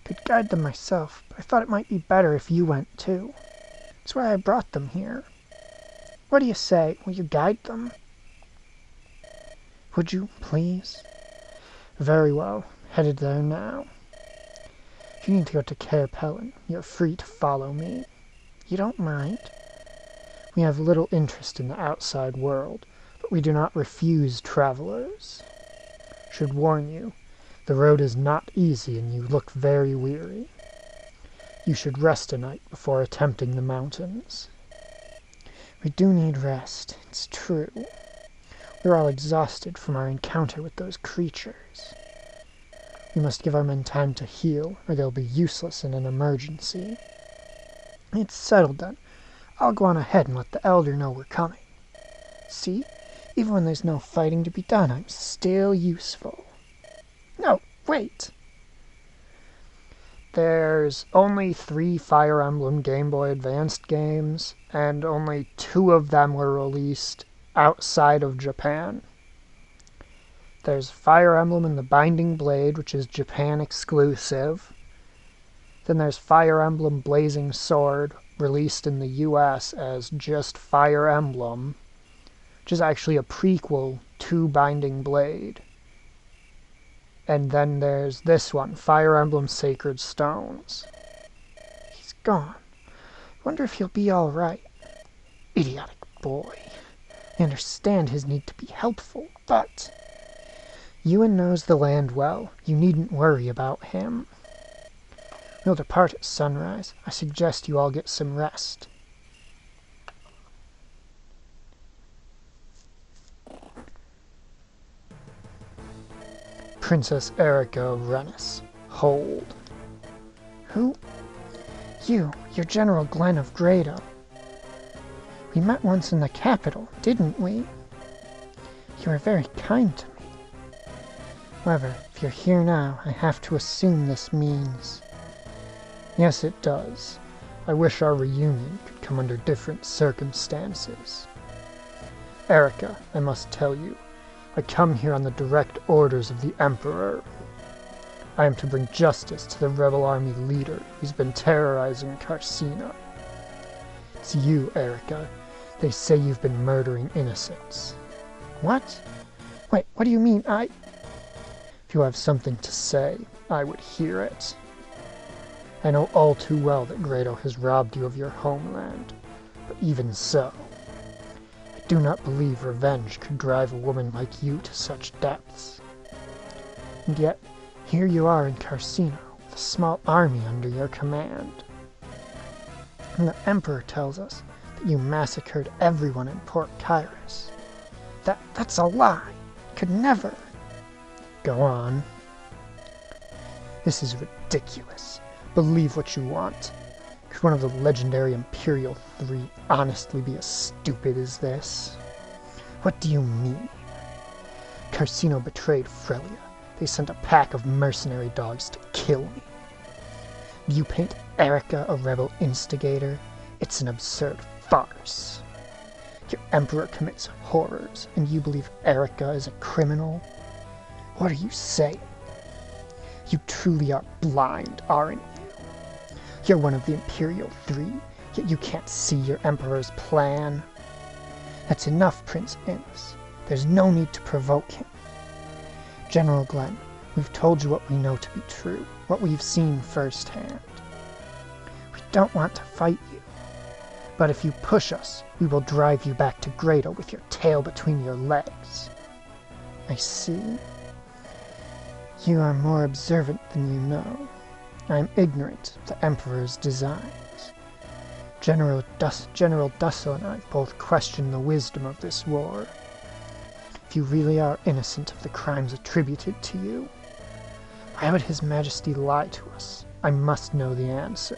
Could guide them myself, but I thought it might be better if you went too. That's why I brought them here. What do you say? Will you guide them? Would you, please? Very well. Headed there now. If you need to go to Cair Pelin, you're free to follow me. You don't mind? We have little interest in the outside world, but we do not refuse travelers. Should warn you, the road is not easy and you look very weary. You should rest a night before attempting the mountains. We do need rest, it's true. We're all exhausted from our encounter with those creatures. We must give our men time to heal, or they'll be useless in an emergency. It's settled then. I'll go on ahead and let the Elder know we're coming. See? Even when there's no fighting to be done, I'm still useful. No, wait! There's only 3 Fire Emblem Game Boy Advanced games, and only 2 of them were released outside of Japan. There's Fire Emblem and the Binding Blade, which is Japan exclusive. Then there's Fire Emblem Blazing Sword, released in the US as just Fire Emblem, which is actually a prequel to Binding Blade. And then there's this one, Fire Emblem Sacred Stones. He's gone. Wonder if he'll be alright. Idiotic boy. I understand his need to be helpful, but... Ewan knows the land well. You needn't worry about him. We'll depart at sunrise. I suggest you all get some rest. Princess Erica of Rennes. Hold. Who? You're General Glenn of Grado. We met once in the capital, didn't we? You were very kind to me. However, if you're here now, I have to assume this means... Yes, it does. I wish our reunion could come under different circumstances. Erica, I must tell you, I come here on the direct orders of the Emperor. I am to bring justice to the rebel army leader who's been terrorizing Carcina. It's you, Erica. They say you've been murdering innocents. What? Wait, what do you mean, If you have something to say, I would hear it. I know all too well that Grado has robbed you of your homeland, but even so, I do not believe revenge could drive a woman like you to such depths. And yet, here you are in Carcino, with a small army under your command. And the Emperor tells us that you massacred everyone in Port Kairos. That's a lie. Could never. Go on. This is ridiculous. Believe what you want. Could one of the legendary Imperial Three honestly be as stupid as this? What do you mean? Carcino betrayed Frelia. They sent a pack of mercenary dogs to kill me. You paint Erica a rebel instigator? It's an absurd farce. Your Emperor commits horrors, and you believe Erica is a criminal? What are you saying? You truly are blind, aren't you? You're one of the Imperial Three, yet you can't see your Emperor's plan. That's enough, Prince Innes. There's no need to provoke him. General Glenn, we've told you what we know to be true, what we've seen firsthand. We don't want to fight you, but if you push us, we will drive you back to Grado with your tail between your legs. I see. You are more observant than you know. I am ignorant of the Emperor's designs. General Dusso and I both question the wisdom of this war. If you really are innocent of the crimes attributed to you, why would His Majesty lie to us? I must know the answer.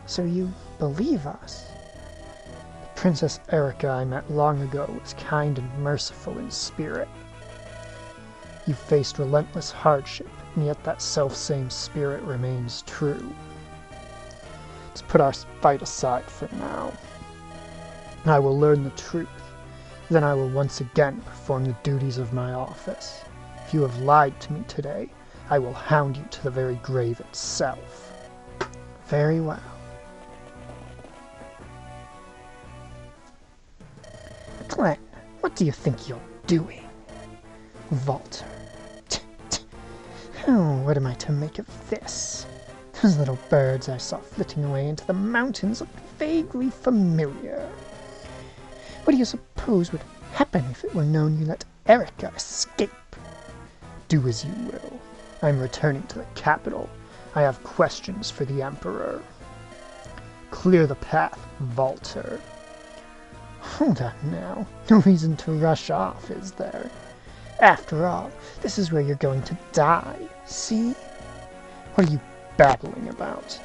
So you believe us? The Princess Erica I met long ago was kind and merciful in spirit. You faced relentless hardship, and yet that self-same spirit remains true. Let's put our fight aside for now. I will learn the truth. Then I will once again perform the duties of my office. If you have lied to me today, I will hound you to the very grave itself. Very well. Glenn, what do you think you're doing? Walter. Oh, what am I to make of this? Those little birds I saw flitting away into the mountains look vaguely familiar. What do you suppose would happen if it were known you let Erica escape? Do as you will. I'm returning to the capital. I have questions for the Emperor. Clear the path, Walter. Hold on now. No reason to rush off, is there? After all, this is where you're going to die, see? What are you babbling about?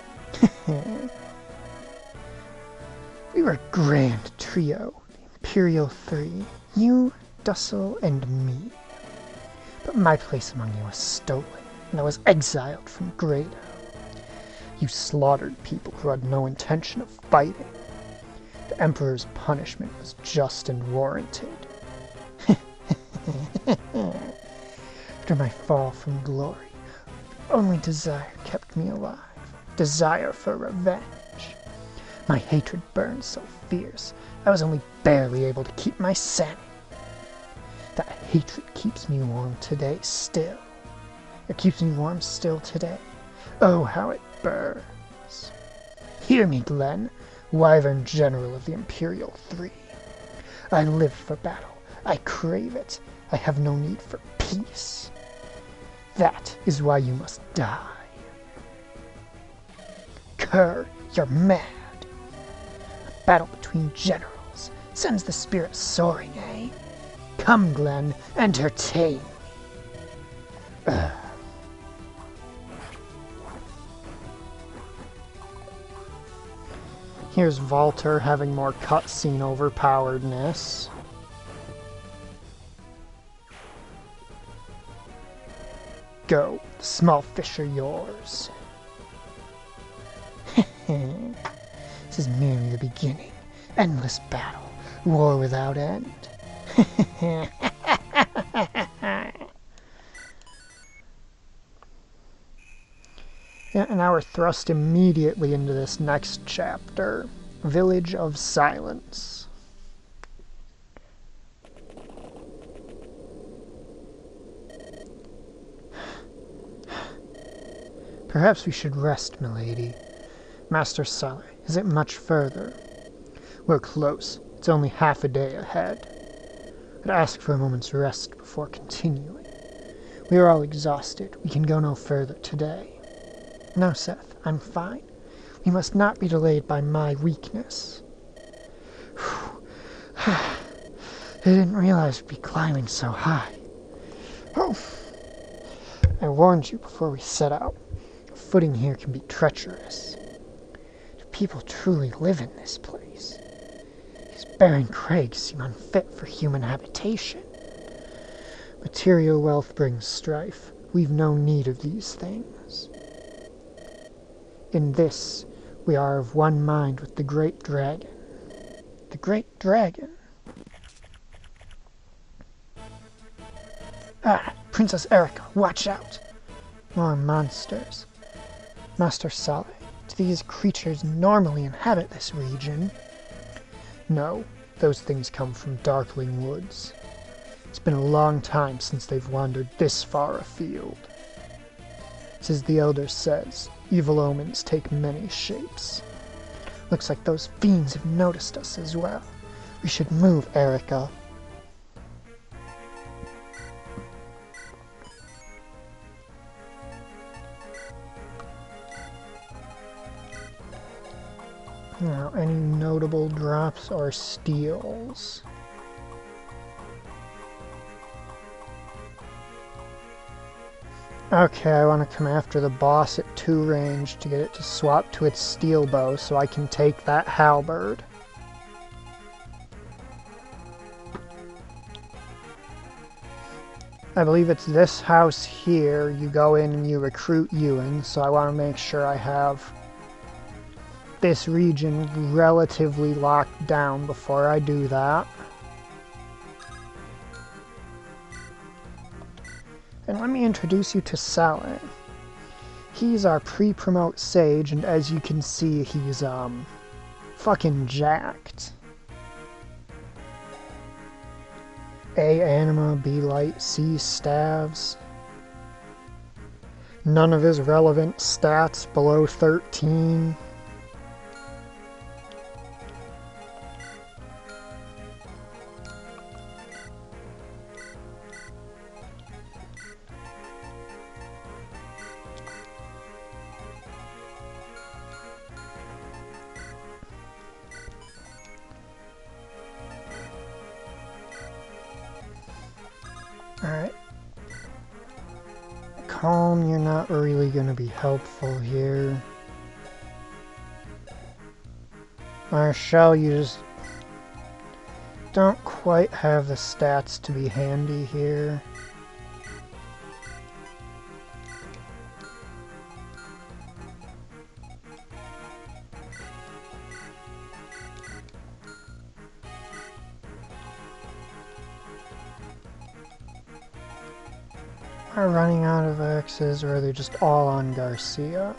We were a grand trio, the Imperial Three, you, Dussel, and me. But my place among you was stolen, and I was exiled from Grado. You slaughtered people who had no intention of fighting. The Emperor's punishment was just and warranted. After my fall from glory, only desire kept me alive. Desire for revenge. My hatred burned so fierce, I was only barely able to keep my sanity. That hatred keeps me warm today still. It keeps me warm still today. Oh, how it burns. Hear me, Glenn, Wyvern General of the Imperial Three. I live for battle. I crave it. I have no need for peace. That is why you must die. Kerr, you're mad. A battle between generals sends the spirit soaring, eh? Come, Glenn, entertain me. Here's Walter having more cutscene overpoweredness. Go, the small fish are yours. is merely the beginning. Endless battle. War without end. Yeah, and now we're thrust immediately into this next chapter. Village of Silence. Perhaps we should rest, milady. Master Sully, is it much further? We're close. It's only half a day ahead. I'd ask for a moment's rest before continuing. We are all exhausted. We can go no further today. No, Seth, I'm fine. We must not be delayed by my weakness. I didn't realize we'd be climbing so high. Oh, I warned you before we set out. Footing here can be treacherous. Do people truly live in this place? These barren crags seem unfit for human habitation. Material wealth brings strife. We've no need of these things. In this, we are of one mind with the great dragon. The great dragon? Ah, Princess Erica, watch out! More monsters. Master Saleh, do these creatures normally inhabit this region? No, those things come from darkling woods. It's been a long time since they've wandered this far afield. As the Elder says, evil omens take many shapes. Looks like those fiends have noticed us as well. We should move, Erica. Now, any notable drops or steals? Okay, I want to come after the boss at 2 range to get it to swap to its steel bow so I can take that halberd. I believe it's this house here. You go in and you recruit Ewan, so I want to make sure I have this region relatively locked down before I do that. And let me introduce you to Saleh. He's our pre-promote sage, and as you can see, he's, fucking jacked. A anima, B light, C staves. None of his relevant stats below 13. Alright. Calm, you're not really going to be helpful here. Marshall, you just don't quite have the stats to be handy here. Are running out of X's, or are they just all on Garcia?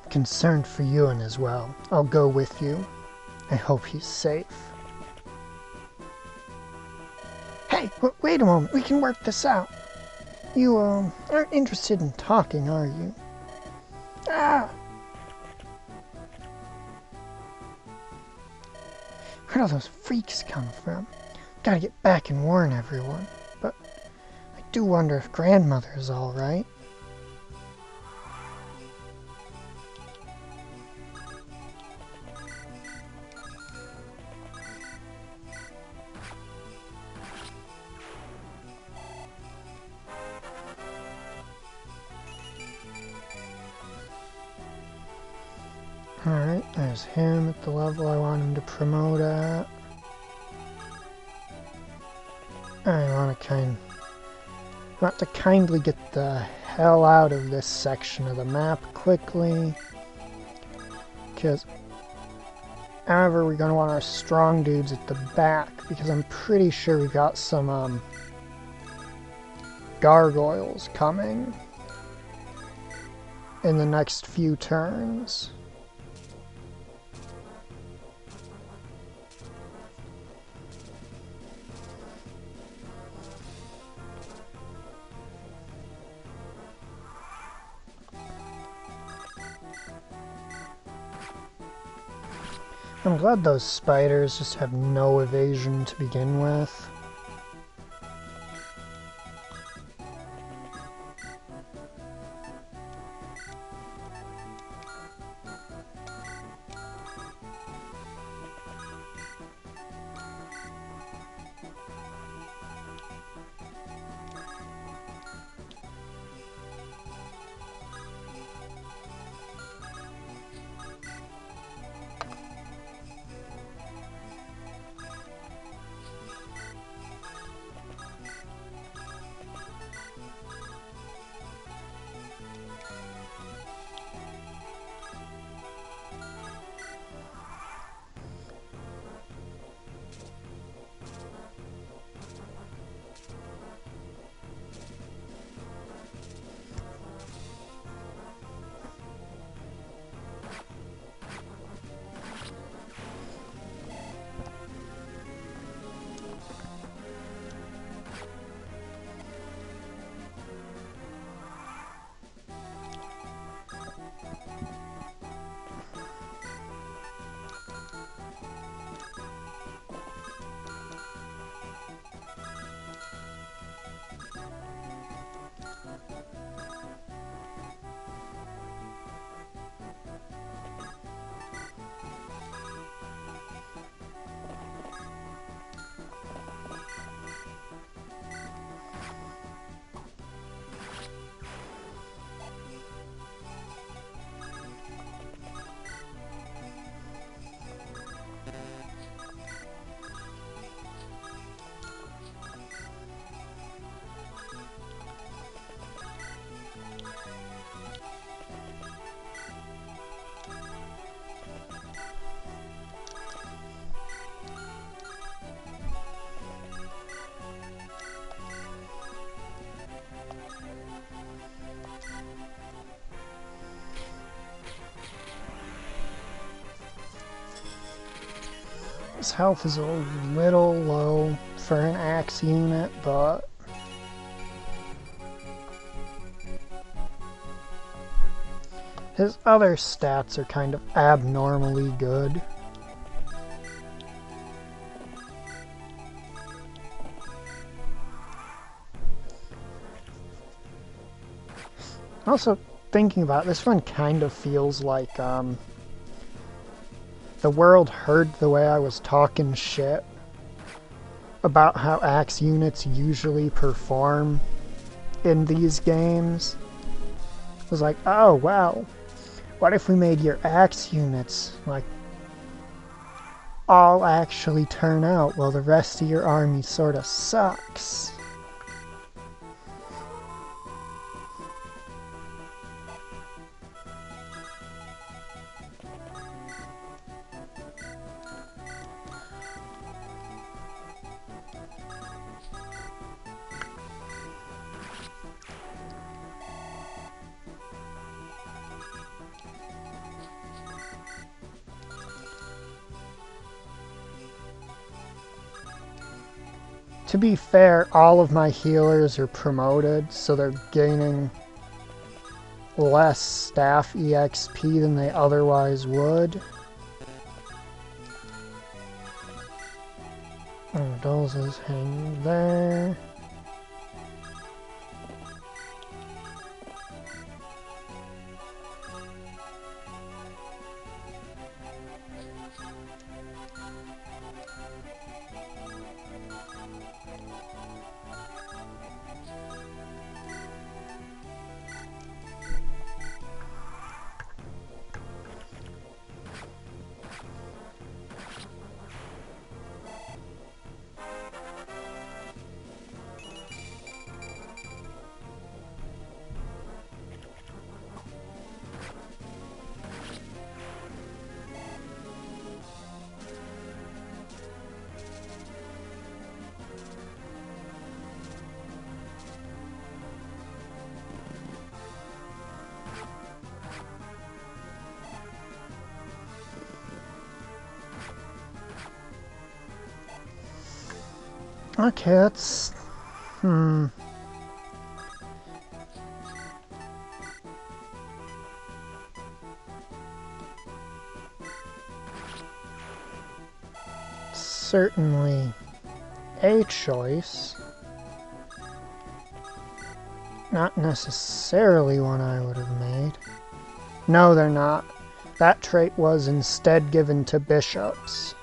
Concerned for Ewan as well. I'll go with you. I hope he's safe. Hey, wait a moment. We can work this out. You, aren't interested in talking, are you? Ah! Where do those freaks come from? Gotta get back and warn everyone. But I do wonder if grandmother is all right. Alright, there's him at the level I want him to promote at. I want to kindly get the hell out of this section of the map quickly. However, we're going to want our strong dudes at the back, because I'm pretty sure we've got some gargoyles coming in the next few turns. I'm glad those spiders just have no evasion to begin with. His health is a little low for an axe unit, but his other stats are kind of abnormally good. Also, thinking about it, this one kind of feels like the world heard the way I was talking shit about how axe units usually perform in these games. It was like, oh well, what if we made your axe units like all actually turn out while the rest of your army sort of sucks? To be fair, all of my healers are promoted, so they're gaining less staff EXP than they otherwise would. Oh, Dolls is hanging there. Okay, that's... Certainly a choice. Not necessarily one I would have made. No, they're not. That trait was instead given to bishops.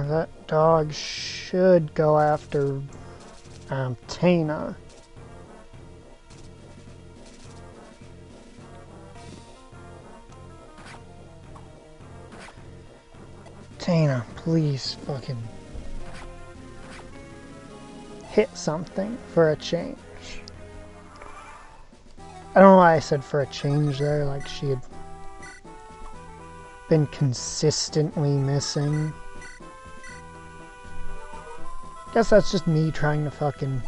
That dog should go after Tana. Tana, please fucking hit something for a change. I don't know why I said for a change there, like she had been consistently missing. Guess that's just me trying to fucking...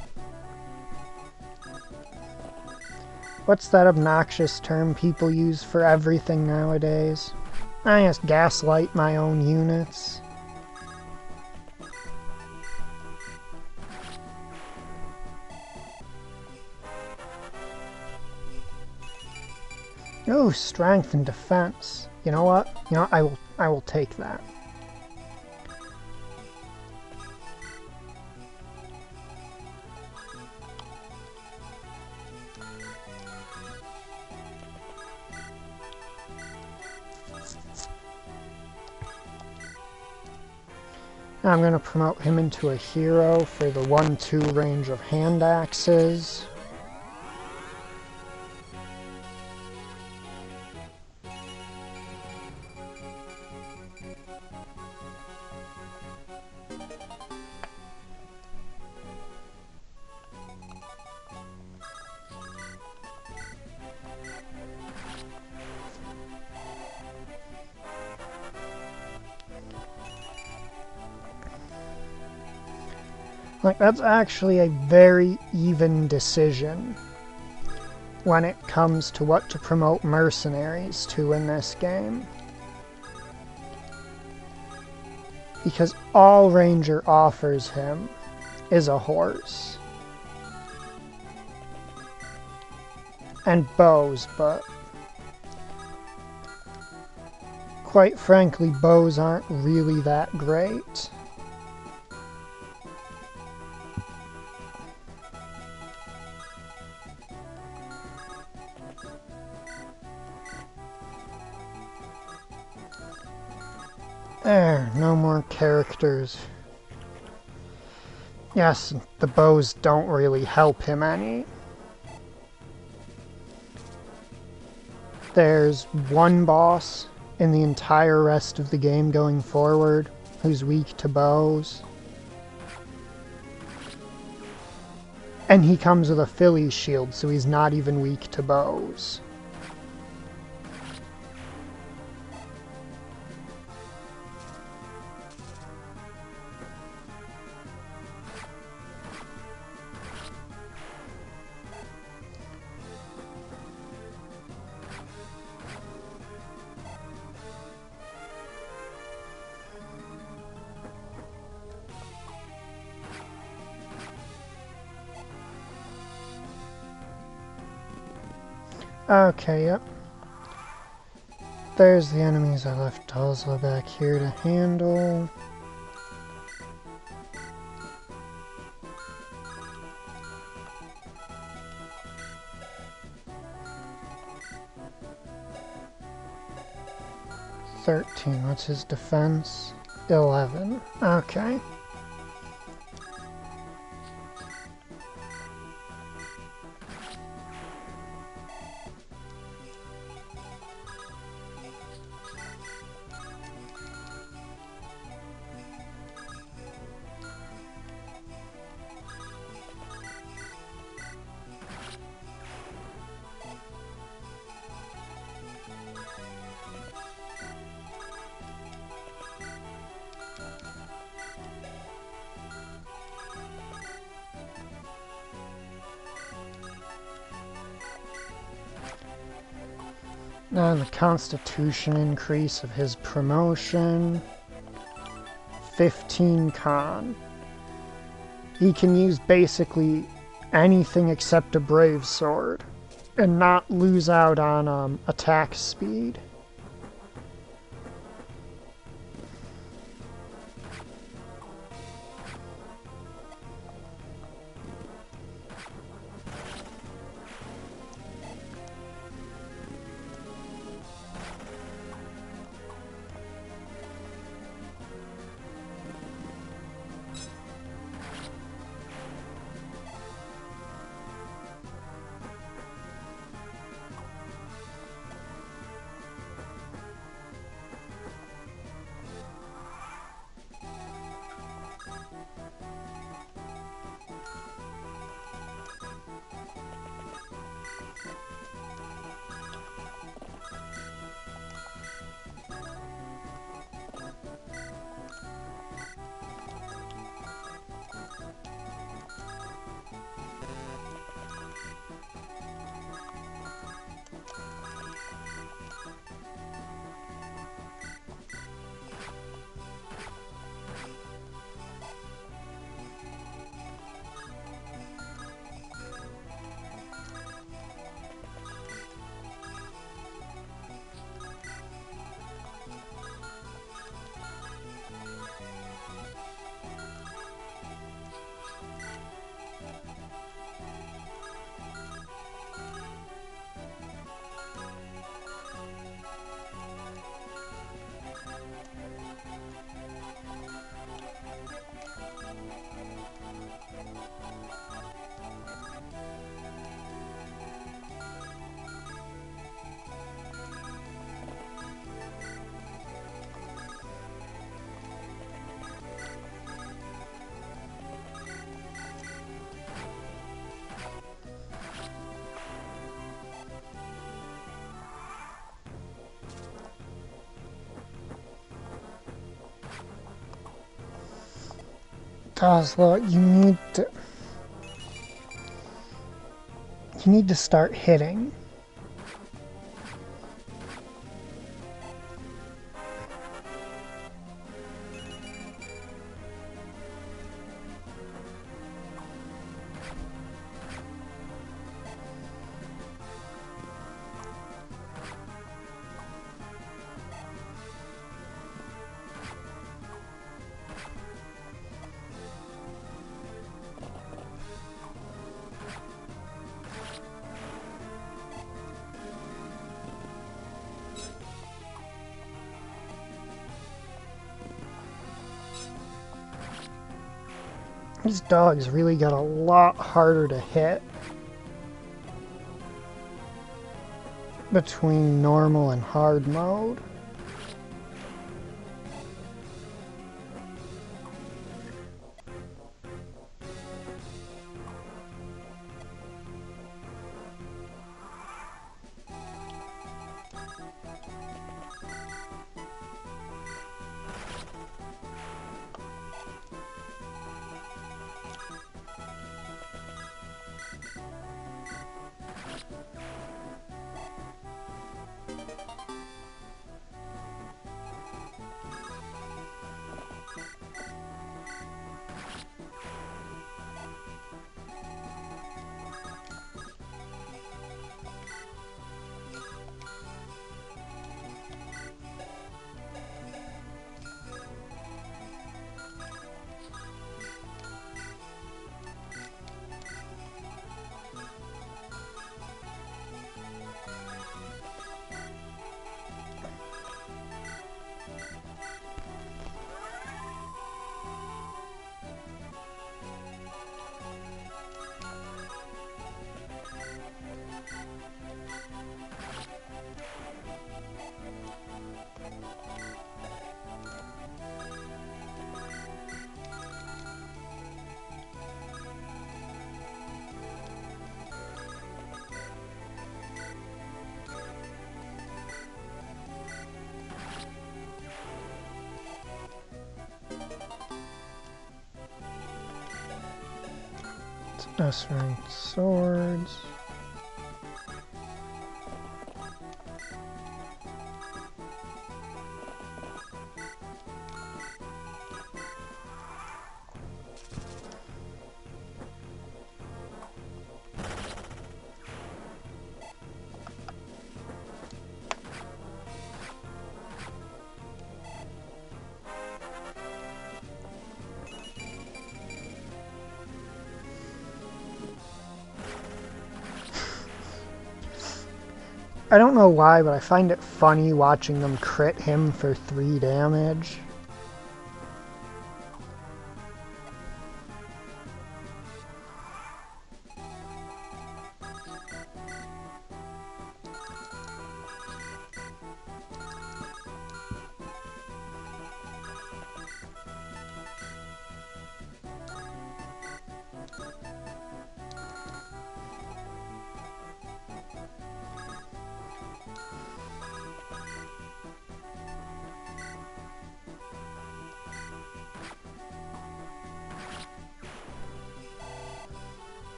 What's that obnoxious term people use for everything nowadays? I just gaslight my own units. Ooh, strength and defense. You know what? You know, I will take that. I'm going to promote him into a hero for the 1-2 range of hand axes. Like, that's actually a very even decision when it comes to what to promote mercenaries to in this game. Because all Ranger offers him is a horse. And bows, but quite frankly, bows aren't really that great. There, no more characters. Yes, the bows don't really help him any. There's one boss in the entire rest of the game going forward who's weak to bows. And he comes with a Philly shield, so he's not even weak to bows. Okay, yep. There's the enemies I left Tulsa back here to handle. What's his defense? 11. Okay. And the constitution increase of his promotion. 15 con. He can use basically anything except a brave sword and not lose out on attack speed. Oslo, you need to start hitting. These dogs really got a lot harder to hit between normal and hard mode. S-rank swords. I don't know why, but I find it funny watching them crit him for 3 damage.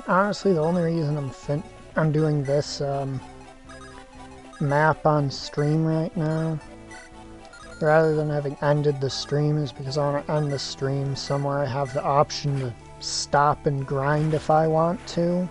Honestly, the only reason I'm doing this map on stream right now, rather than having ended the stream, is because I want to end the stream somewhere I have the option to stop and grind if I want to.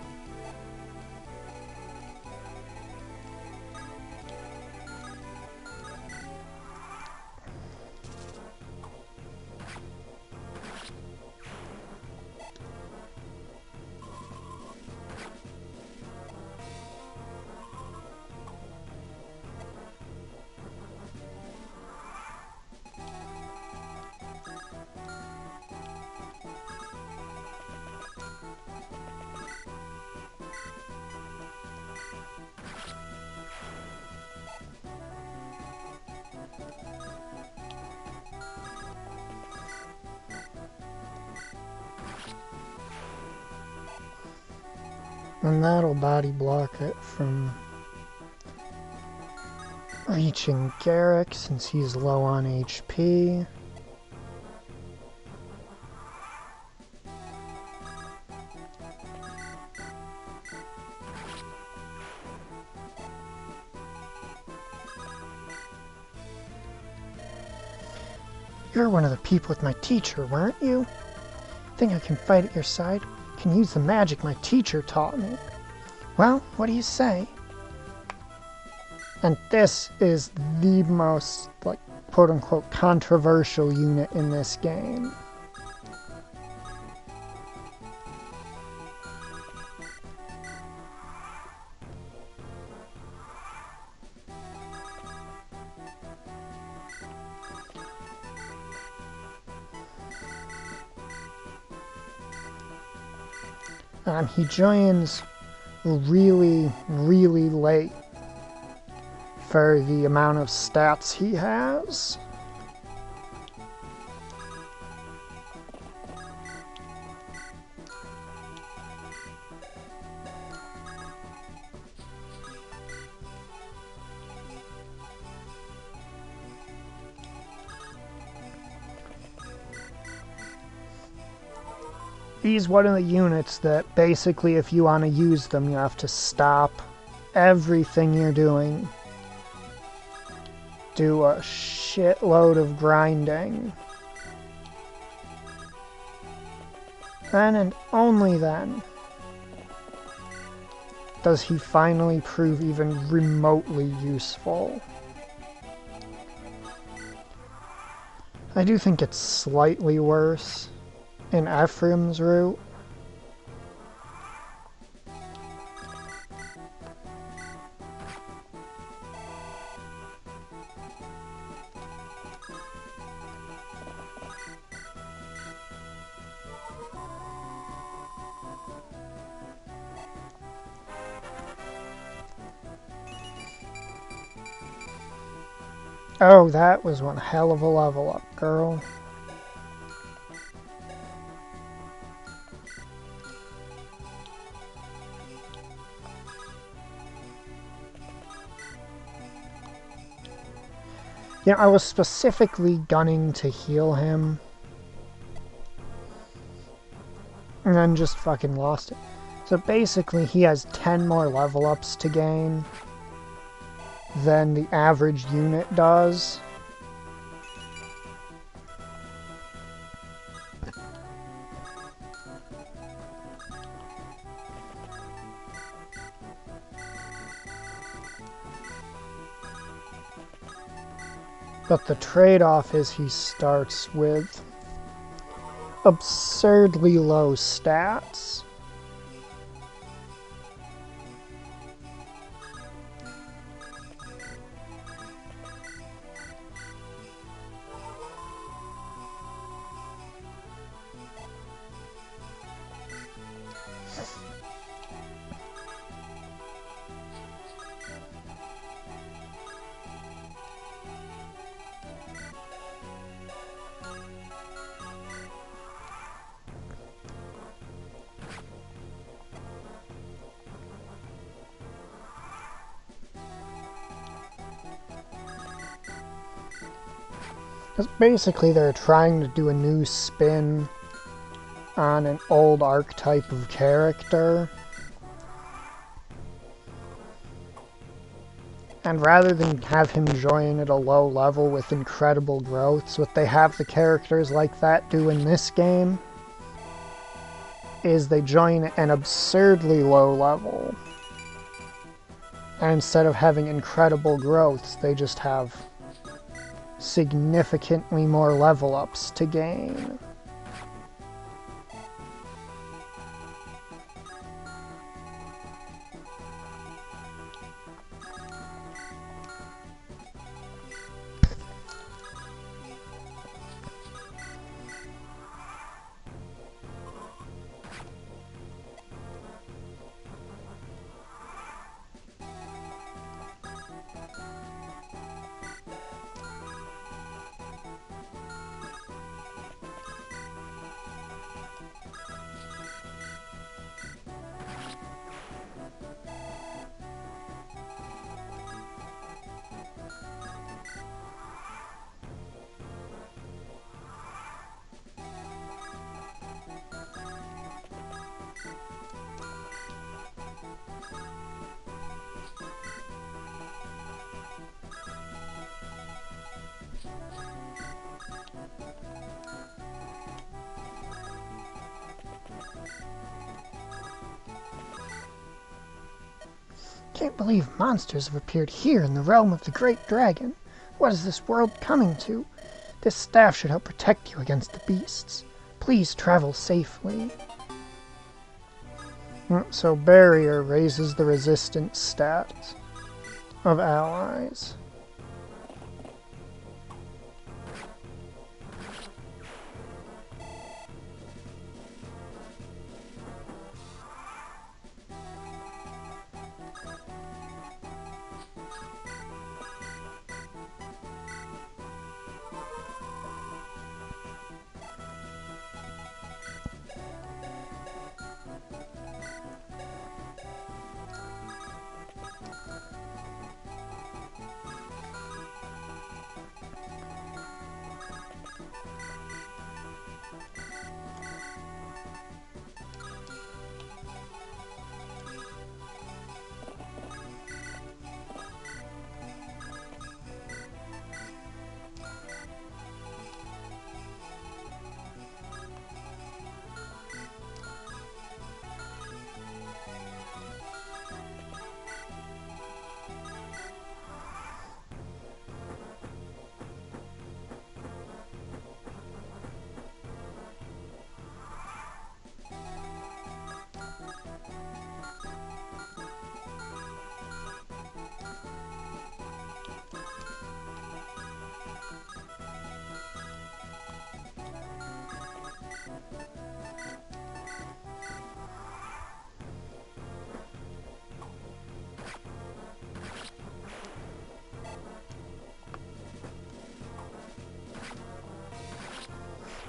And that'll body block it from reaching Garrick since he's low on HP. You're one of the people with my teacher, weren't you? Think I can fight at your side? Can use the magic my teacher taught me. Well, what do you say? And this is the most, like, quote-unquote controversial unit in this game. He joins really, really late for the amount of stats he has. He's one of the units that basically, if you want to use them, you have to stop everything you're doing. Do a shitload of grinding. Then and only then does he finally prove even remotely useful. I do think it's slightly worse in Ephraim's route. Oh, that was one hell of a level up, girl. Yeah, I was specifically gunning to heal him. And then just fucking lost it. So basically he has 10 more level ups to gain than the average unit does. But the trade-off is he starts with absurdly low stats. Because basically they're trying to do a new spin on an old archetype of character. And rather than have him join at a low level with incredible growths, what they have the characters like that do in this game is they join an absurdly low level. And instead of having incredible growths, they just have significantly more level ups to gain. Can't believe monsters have appeared here in the realm of the Great Dragon. What is this world coming to? This staff should help protect you against the beasts. Please travel safely. So Barrier raises the resistance stats of allies.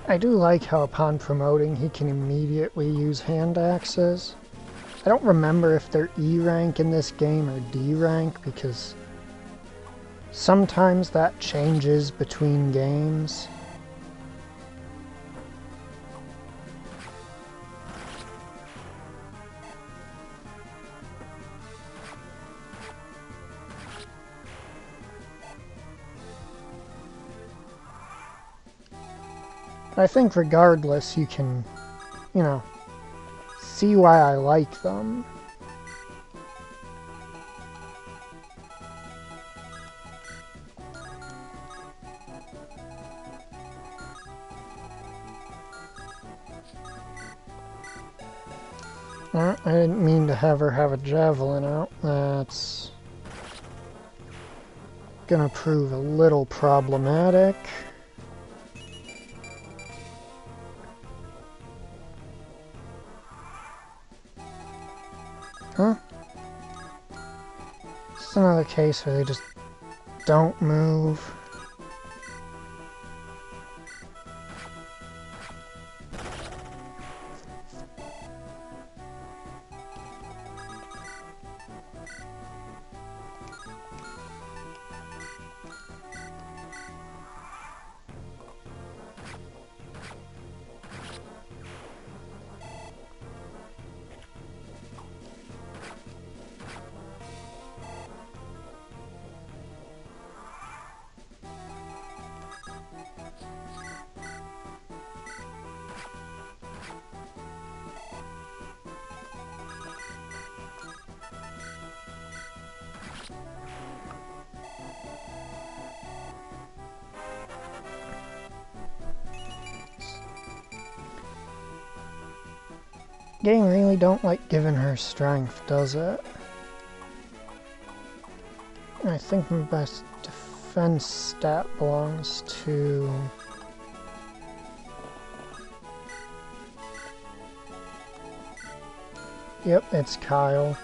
I do like how upon promoting he can immediately use hand axes. I don't remember if they're E rank in this game or D rank because sometimes that changes between games. I think regardless you can, you know, see why I like them. I didn't mean to have her have a javelin out. That's gonna prove a little problematic. Huh? It's another case where they just don't move. Game really don't like giving her strength, does it? I think my best defense stat belongs to... Yep, it's Kyle.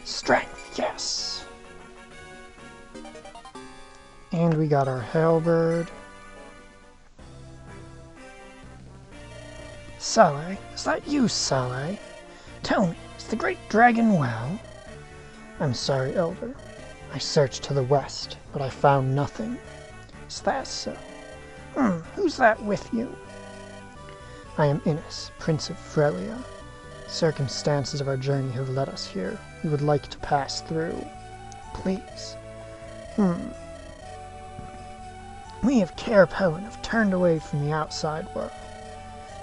Strength, yes! And we got our halberd. Saleh? Is that you, Saleh? Tell me, is the great dragon well? I'm sorry, Elder. I searched to the west, but I found nothing. Is that so? Who's that with you? I am Innes, Prince of Frelia. Circumstances of our journey have led us here. We would like to pass through. Please. We of Carapo have turned away from the outside world.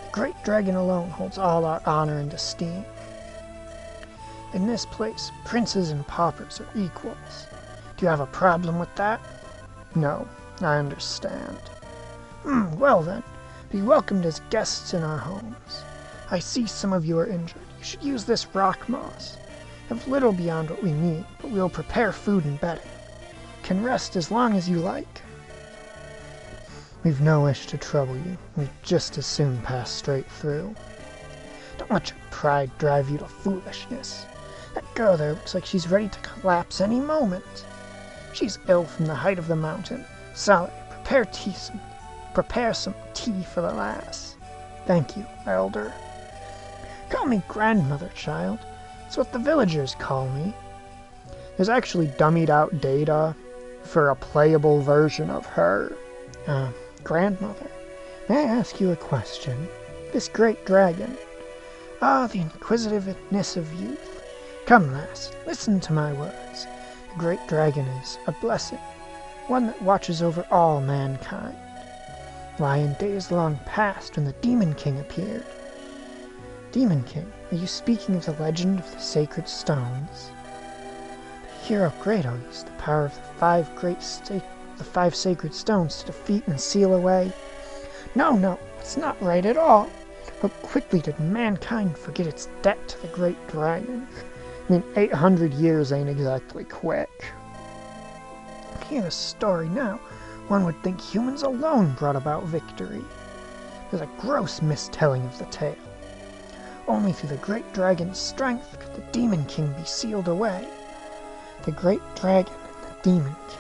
The great dragon alone holds all our honor and esteem. In this place, princes and paupers are equals. Do you have a problem with that? No, I understand. Well then, be welcomed as guests in our homes. I see some of you are injured. You should use this rock moss. Have little beyond what we need, but we'll prepare food and bedding. Can rest as long as you like. We've no wish to trouble you. We'd just as soon pass straight through. Don't let your pride drive you to foolishness. That girl there looks like she's ready to collapse any moment. She's ill from the height of the mountain. Saleh, prepare some tea for the lass. Thank you, Elder. Call me grandmother, child. It's what the villagers call me. There's actually dummied out data for a playable version of her. Grandmother, may I ask you a question? This great dragon. The inquisitiveness of youth. Come, lass, listen to my words. The great dragon is a blessing, one that watches over all mankind. Why, in days long past, when the Demon King appeared. Demon King, are you speaking of the legend of the sacred stones? The hero Grado used the power of the five sacred stones to defeat and seal away. No, it's not right at all. How quickly did mankind forget its debt to the great dragon? I mean, 800 years ain't exactly quick. hear the story now, one would think humans alone brought about victory. There's a gross mistelling of the tale. Only through the great dragon's strength could the Demon King be sealed away. The great dragon and the Demon King.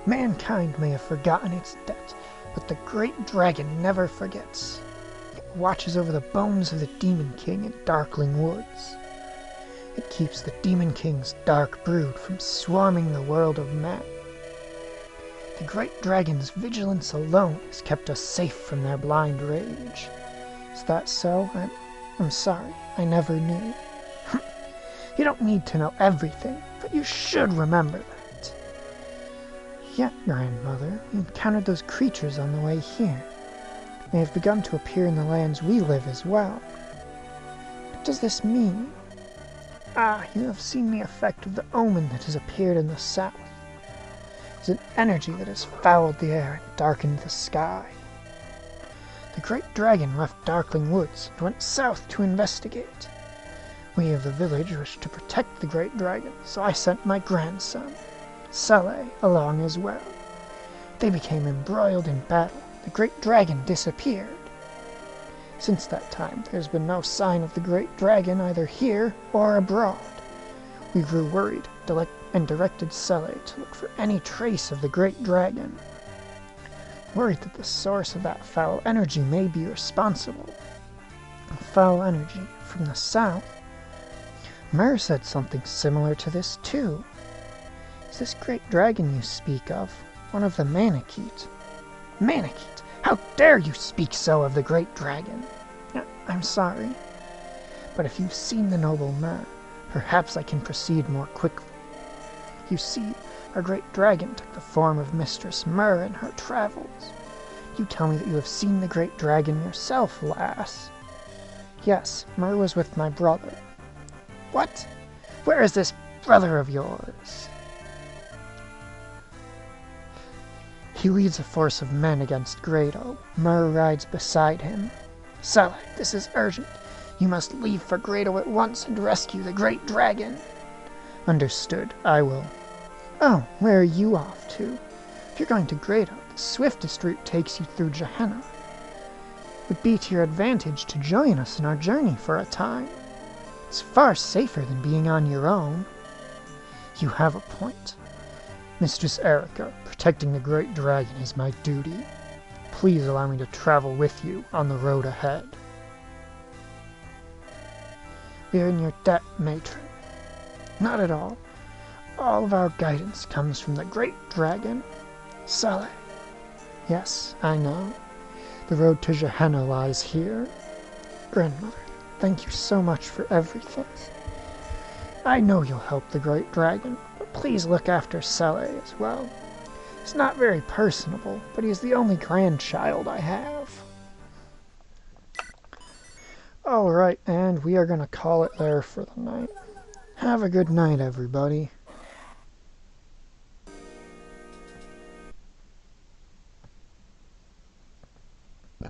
Mankind may have forgotten its debt, but the great dragon never forgets. It watches over the bones of the Demon King in darkling woods. It keeps the Demon King's dark brood from swarming the world of men. The great dragon's vigilance alone has kept us safe from their blind rage. Is that so? I'm sorry, I never knew. You don't need to know everything, but you should remember that. Yet, grandmother, we encountered those creatures on the way here. They have begun to appear in the lands we live as well. What does this mean? Ah, you have seen the effect of the omen that has appeared in the south. It is an energy that has fouled the air and darkened the sky. The great dragon left Darkling Woods and went south to investigate. We of the village wished to protect the great dragon, so I sent my grandson, Saleh, along as well. They became embroiled in battle. The great dragon disappeared. Since that time, there's been no sign of the great dragon either here or abroad. We grew worried and directed Saleh to look for any trace of the great dragon. Worried that the source of that foul energy may be responsible. A foul energy from the south. Mer said something similar to this too. Is this great dragon you speak of one of the Manakete? Manakete! How dare you speak so of the great dragon? I'm sorry, but if you've seen the noble Mer, perhaps I can proceed more quickly. You see, our great dragon took the form of Mistress Mer in her travels. You tell me that you have seen the great dragon yourself, lass. Yes, Mer was with my brother. What? Where is this brother of yours? He leads a force of men against Grado. Mer rides beside him. Saleh, this is urgent. You must leave for Grado at once and rescue the great dragon. Understood, I will. Oh, where are you off to? If you're going to Grado, the swiftest route takes you through Gehenna. It would be to your advantage to join us in our journey for a time. It's far safer than being on your own. You have a point. Mistress Erica, protecting the great dragon is my duty. Please allow me to travel with you on the road ahead. We are in your debt, matron. Not at all. All of our guidance comes from the great dragon, Saleh. Yes, I know. The road to Gehenna lies here. Grandmother, thank you so much for everything. I know you'll help the great dragon, but please look after Saleh as well. He's not very personable, but he's the only grandchild I have. Alright, and we are going to call it there for the night. Have a good night, everybody.